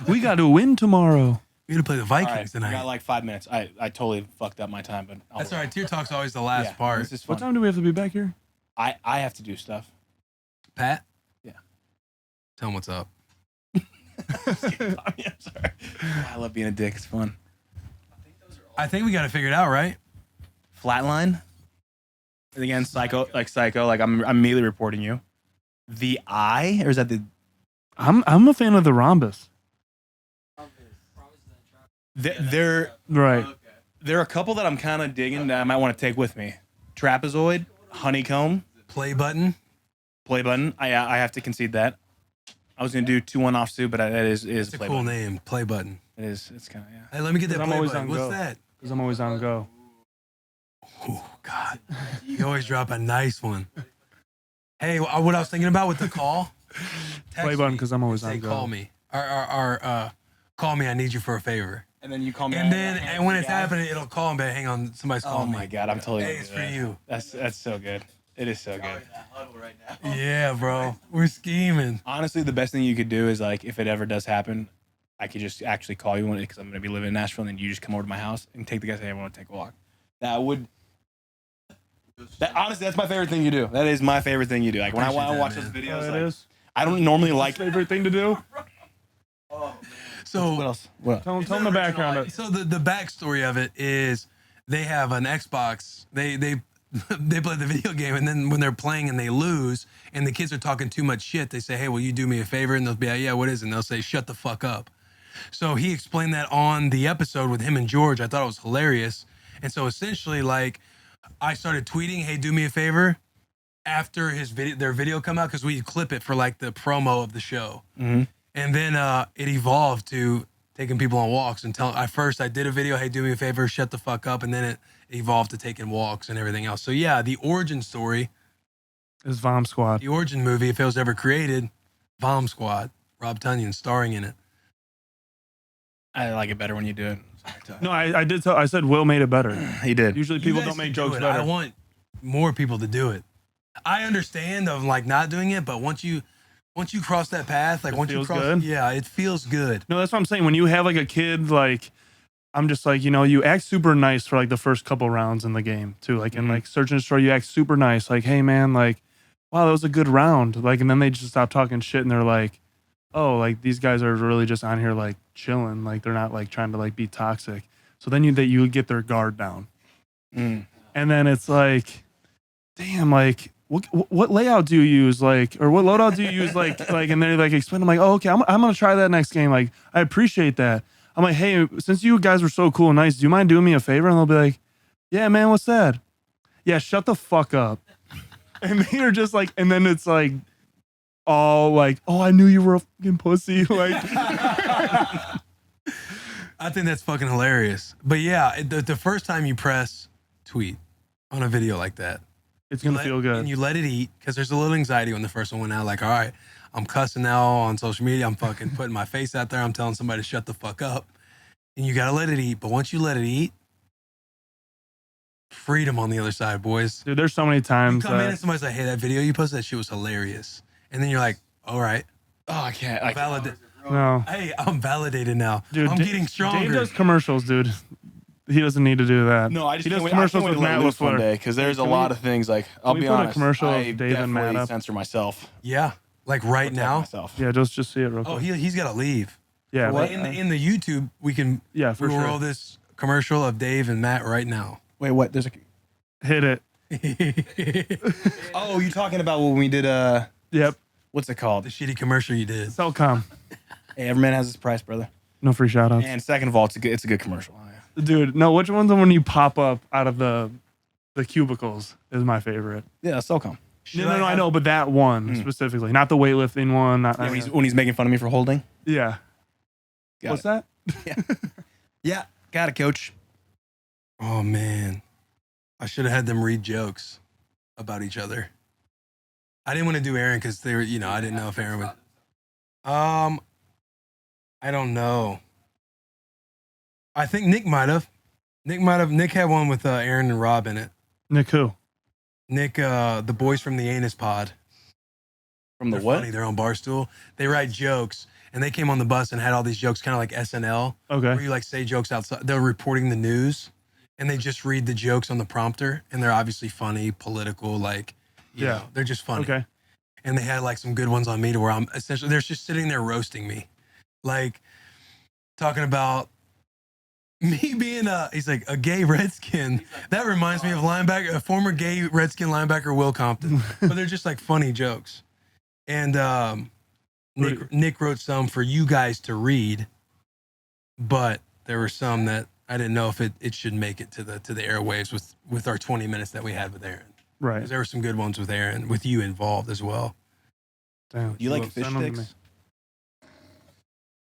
We got to win tomorrow. We got to play the All Vikings right, tonight. I got like 5 minutes. I totally fucked up my time, but That's all right. Tier talk's always the last Yeah, part. This is fun. What time do we have to be back here? I have to do stuff. Pat? Yeah. Tell him what's up. I'm sorry. I love being a dick. It's fun. I think we got to figure it out, right? Flatline. And again, psycho. Like I'm immediately reporting you. The eye, or is that the? I'm a fan of the rhombus. There Right. are a couple that I'm kind of digging that I might want to take with me. Trapezoid, honeycomb, Play button. play button. I have to concede that. I was gonna do 2-1 offsuit, but it is It's a play cool button. name. Play button. It is. It's kind of yeah. Hey, let me get that 'Cause I'm play always button. on What's go. that? Because I'm always on go. Oh, God. You always drop a nice one. Hey, what I was thinking about with the call? Play button because I'm always Say on go. call me. Or call me. I need you for a favor. And then you call me. And when it's happening, it'll call and be, hang on, somebody's Oh calling my me. God, I'm totally. Hey, it's for you. That's so good. It is so Y'all are good. in that huddle right now. Yeah, bro. We're scheming. Honestly, the best thing you could do is like, if it ever does happen, I could just actually call you because I'm gonna be living in Nashville, and then you just come over to my house and take the guys. Hey, I want to take a walk. That would. That honestly, that's my favorite thing you do. That is my favorite thing you do. Like when I Appreciate that, watch man. those videos, it like, is. I don't normally like. Favorite thing to do? So What else? What? Tell them the background. of it. So the backstory of it is they have an Xbox. They they play the video game, and then when they're playing and they lose, and the kids are talking too much shit, they say, "Hey, will you do me a favor?" And they'll be like, "Yeah, what is it?" And they'll say, "Shut the fuck up." So he explained that on the episode with him and George. I thought it was hilarious. And so essentially, like, I started tweeting, "Hey, do me a favor," after their video come out, because we clip it for like the promo of the show. Mm-hmm. And then it evolved to taking people on walks and at first I did a video, "Hey, do me a favor, shut the fuck up," and then it evolved to taking walks and everything else. So yeah, the origin story, Is Vom Squad. the origin movie, if it was ever created, Vom Squad, Rob Tonyan starring in it. I like it better when you do it. No, I did tell. I said Will made it better. He did. Usually You people guys don't make should jokes do it. better. I want more people to do it. I understand of like not doing it, but once you cross that path, like It once you feels cross, good? yeah, it feels good. No, that's what I'm saying. When you have like a kid, like I'm just like, you act super nice for like the first couple rounds in the game too. Like in Mhm. like Search and Destroy, you act super nice. Like, hey man, like, wow, that was a good round. Like, and then they just stop talking shit and they're like, oh, like these guys are really just on here like chilling. Like they're not like trying to like be toxic. So then you get their guard down. Mm. And then it's like, damn, like what layout do you use, like, or what loadout do you use, like, and they like explain. I'm like, oh, okay, I'm gonna try that next game. Like, I appreciate that. I'm like, hey, since you guys were so cool and nice, do you mind doing me a favor? And they'll be like, yeah, man, what's that? Yeah, shut the fuck up. And they're just like, and then it's like, all like, oh, I knew you were a fucking pussy. Like, I think that's fucking hilarious. But yeah, the first time you press tweet on a video like that, it's gonna feel good. and you let it eat, because there's a little anxiety when the first one went out. Like, all right, I'm cussing now on social media. I'm fucking putting my face out there. I'm telling somebody to shut the fuck up. And you gotta let it eat. But once you let it eat, freedom on the other side, boys. Dude, there's so many You times come in and that somebody's like, "Hey, that video you posted, that shit was hilarious." And then you're like, "All right, Oh, I can't. I can't. no, hey, I'm validated now. dude, I'm getting stronger." Dave does commercials, dude. He doesn't need to do that. No, I just he does can't wait, commercials I can't with wait to Matt let loose one LaFleur. day because there's a Can lot we- of things like I'll we be put a honest. commercial of I Dave and Matt definitely up? censor myself. Yeah, like right Protect now. myself. Yeah, just see it real quick. Oh, he's got to leave. yeah, But but, in the YouTube, we can yeah, for we will sure. roll this commercial of Dave and Matt right now. Wait, what? There's a. Hit it. The Oh, you talking about when we did Yep. what's it called? shitty commercial you did. Cellcom. Hey, every man has his price, brother. No free shout outs. And second of all, it's a good commercial. Dude, no, which one's the one you pop up out of the cubicles is my favorite. Yeah, Cellcom. No, I know, but that one specifically, not the weightlifting one. Not, Yeah, when he's making fun of me for holding. yeah. Got What's it. that? Yeah, got it, coach. Oh man, I should have had them read jokes about each other. I didn't want to do Aaron because they were, I didn't know if Aaron would. I don't know. I think Nick might have. Nick had one with Aaron and Rob in it. Nick who? Nick, the boys from the Anus Pod. From the They're what? funny. They're on Barstool. They write jokes, and they came on the bus and had all these jokes, kind of like SNL, where Okay. you like say jokes outside. They're reporting the news, and they just read the jokes on the prompter, and they're obviously funny, political, like, you Yeah. know, they're just funny. Okay. And they had like some good ones on me to where I'm essentially, they're just sitting there roasting me, like talking about me being he's like a gay Redskin. That reminds me of a former gay Redskin linebacker, Will Compton. But they're just like funny jokes. And Nick wrote some for you guys to read, but there were some that I didn't know if it should make it to the airwaves with our 20 minutes that we had with Aaron. Right. There were some good ones with Aaron, with you involved as well. Damn. You like Well, fish send 'em to sticks?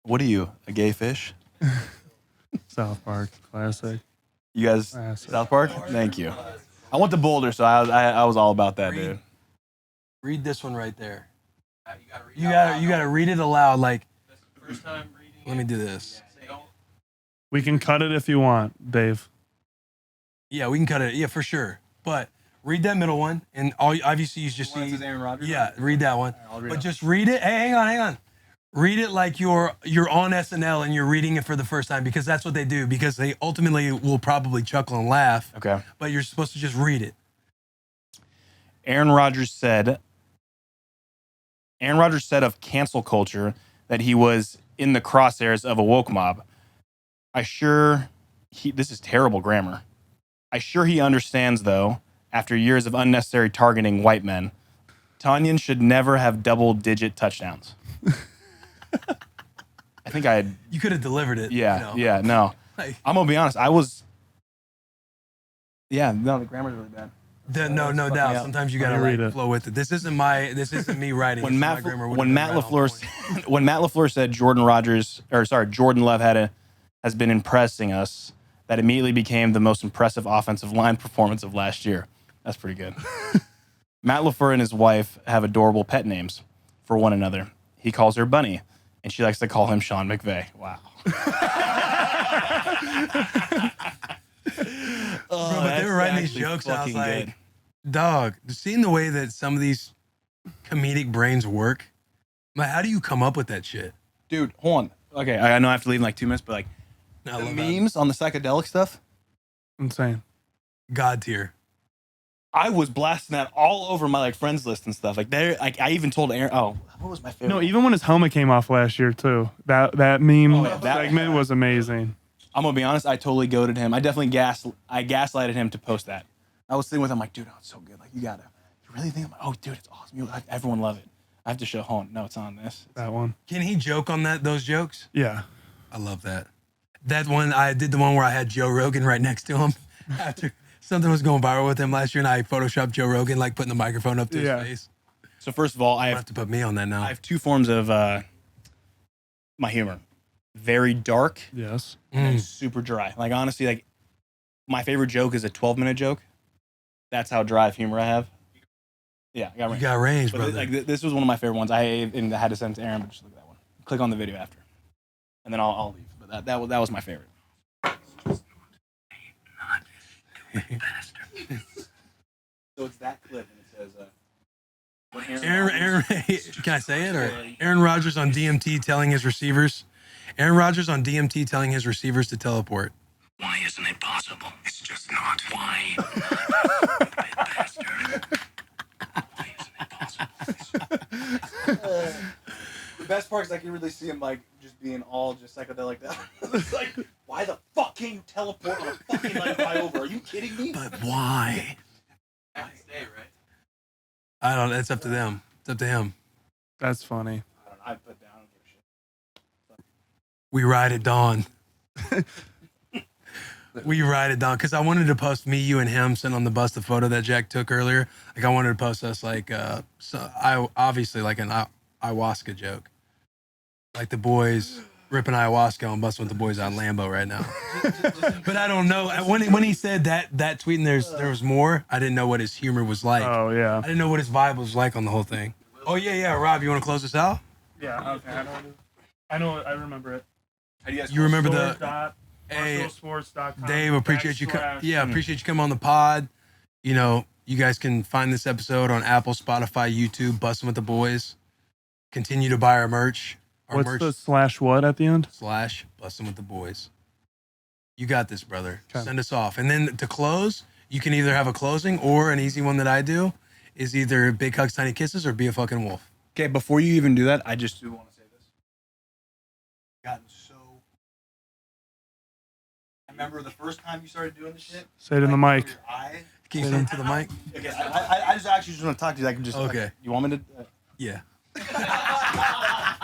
What are you, a gay fish? me. South Park. Classic. You guys, Classic. South Park? Thank you. I went to Boulder, so I was all about that, dude. Read this one right there. You gotta read You out gotta loud. you gotta read it aloud. Like, That's the first time reading let me it. do this. Say, don't We can cut it if you want, Dave. Yeah, we can cut it. Yeah, for sure. But read that middle one, and obviously you just One that see. says Aaron Rodgers? Yeah, read that one. I'll read But it. just read it. Hey, hang on. Read it like you're on SNL and you're reading it for the first time, because that's what they do. Because they ultimately will probably chuckle and laugh. Okay. But you're supposed to just read it. Aaron Rodgers said of cancel culture that he was in the crosshairs of a woke mob. This is terrible grammar. He understands, though, after years of unnecessary targeting white men, Tonyan should never have double-digit touchdowns. I think You could have delivered it. yeah, you know? no. Like, I'm going to be honest. The grammar's really bad. no fucking doubt. up. Sometimes you Let gotta me read like it. flow with it. This isn't me writing. When It's Matt my grammar would when have Matt been right on LaFleur point. when Matt LaFleur said Jordan Love has been impressing us, that immediately became the most impressive offensive line performance of last year. That's pretty good. Matt LaFleur and his wife have adorable pet names for one another. He calls her Bunny, and she likes to call him Sean McVay. Wow. Bro, but they were writing these jokes, and I was like, dog, seeing the way that some of these comedic brains work, like, how do you come up with that shit? dude, hold on. Okay, I know I have to leave in like 2 minutes, but like I the love that. memes on the psychedelic stuff, Insane. God tier. I was blasting that all over my like friends list and stuff. Like I even told Aaron. Oh, what was my favorite? No, even when his helmet came off last year too. That meme Oh, yeah, that- segment was amazing. I'm gonna be honest. I totally goaded him. I definitely gaslighted him to post that. I was sitting with him like, dude, oh, it's so good. Like, you really think? I'm like, oh, dude, it's awesome. Everyone love it. I have to show home. No, it's on this. That one. Can he joke on those jokes? Yeah. I love that. That one, I did the one where I had Joe Rogan right next to him after something was going viral with him last year, and I photoshopped Joe Rogan like putting the microphone up to Yeah. his face. So first of all, I have to put me on that now. I have two forms of my humor. Very dark Yes. and super dry. Like honestly, like my favorite joke is a 12-minute joke. That's how dry of humor I have. Yeah, I got You range. got range, But brother. this was one of my favorite ones. I had to send it to Aaron, but just look at that one. Click on the video after, and then I'll leave. But that was my favorite. So it's that clip, and it says, when Aaron, can I say it? Or Aaron Rodgers on DMT telling his receivers. Aaron Rodgers on DMT telling his receivers to teleport. Why isn't it possible? It's just not. Why? Bastard. Why isn't it possible? The best part is I can really see him like just being all just psychedelic. It's like, why the fuck can't you teleport on a fucking line fly over? Are you kidding me? But why? Next day, right? I don't know. It's up to them. It's up to him. That's funny. I don't know. I put down. I don't give a shit. We ride at dawn. We ride at dawn. Because I wanted to post me, you, and him sitting on the bus, the photo that Jack took earlier. Like, I wanted to post us like, obviously like an ayahuasca joke. Like the boys ripping ayahuasca on busting with the boys out Lambeau right now. But I don't know. When he said that tweet and there was more, I didn't know what his humor was like. Oh yeah. I didn't know what his vibe was like on the whole thing. Oh, yeah. Rob, you want to close this out? Yeah. Okay. I know. I remember it. You remember the... Hey, Sports.com. Dave, appreciate you. Appreciate you coming on the pod. You know, you guys can find this episode on Apple, Spotify, YouTube. Bussin' with the boys. Continue to buy our merch. Our What's merch the slash what at the end? / Bussin' with the boys. You got this, brother. Okay. Send us off, and then to close, you can either have a closing or an easy one that I do is either big hugs, tiny kisses, or be a fucking wolf. Okay, before you even do that, I just do want to say this. Gotten so. I remember the first time you started doing this shit. Say it in the like, mic. your eye. Can you say it to the mic? Okay, I just actually just want to talk to you. I can just. Okay. Like, you want me to? Yeah.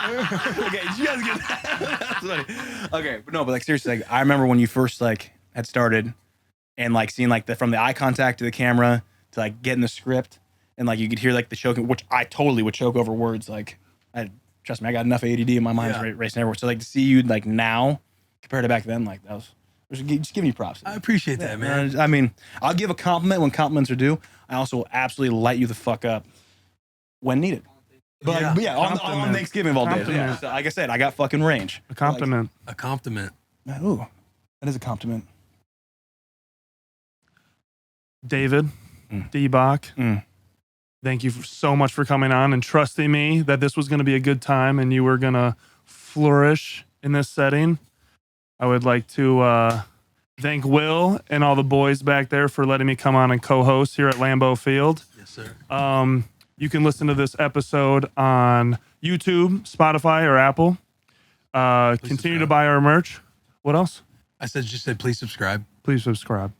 Okay, you guys get that's funny. Okay, but no, but like seriously, like I remember when you first like had started, and like seeing like from the eye contact to the camera to like getting the script, and like you could hear like the choking, which I totally would choke over words. Like, trust me, I got enough ADD in my mind racing everywhere. So like to see you like now compared to back then, like that was just giving you props. I appreciate that, man. I mean, I'll give a compliment when compliments are due. I also will absolutely light you the fuck up when needed. But Yeah. on Compliment. Thanksgiving of all days. Yeah. Compliment. So, like I said, I got fucking range. A compliment. A compliment. Ooh. That is a compliment. David, Mm. D-Bach, Mm. thank you so much for coming on and trusting me that this was going to be a good time and you were going to flourish in this setting. I would like to thank Will and all the boys back there for letting me come on and co-host here at Lambeau Field. Yes, sir. You can listen to this episode on YouTube, Spotify, or Apple. Continue to subscribe. buy our merch. What else? I just said please subscribe. Please subscribe.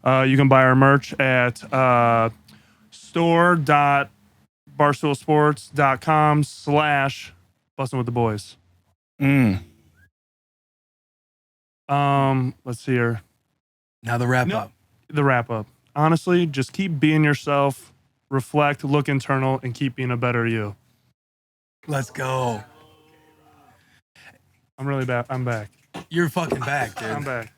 You can buy our merch at store.barstoolsports.com/Bussin' with the Boys. Mm. Let's see here. Now the wrap No. up. The wrap up. Honestly, just keep being yourself, reflect, look internal, and keep being a better you. Let's go. I'm really back. I'm back. You're fucking back, dude. I'm back.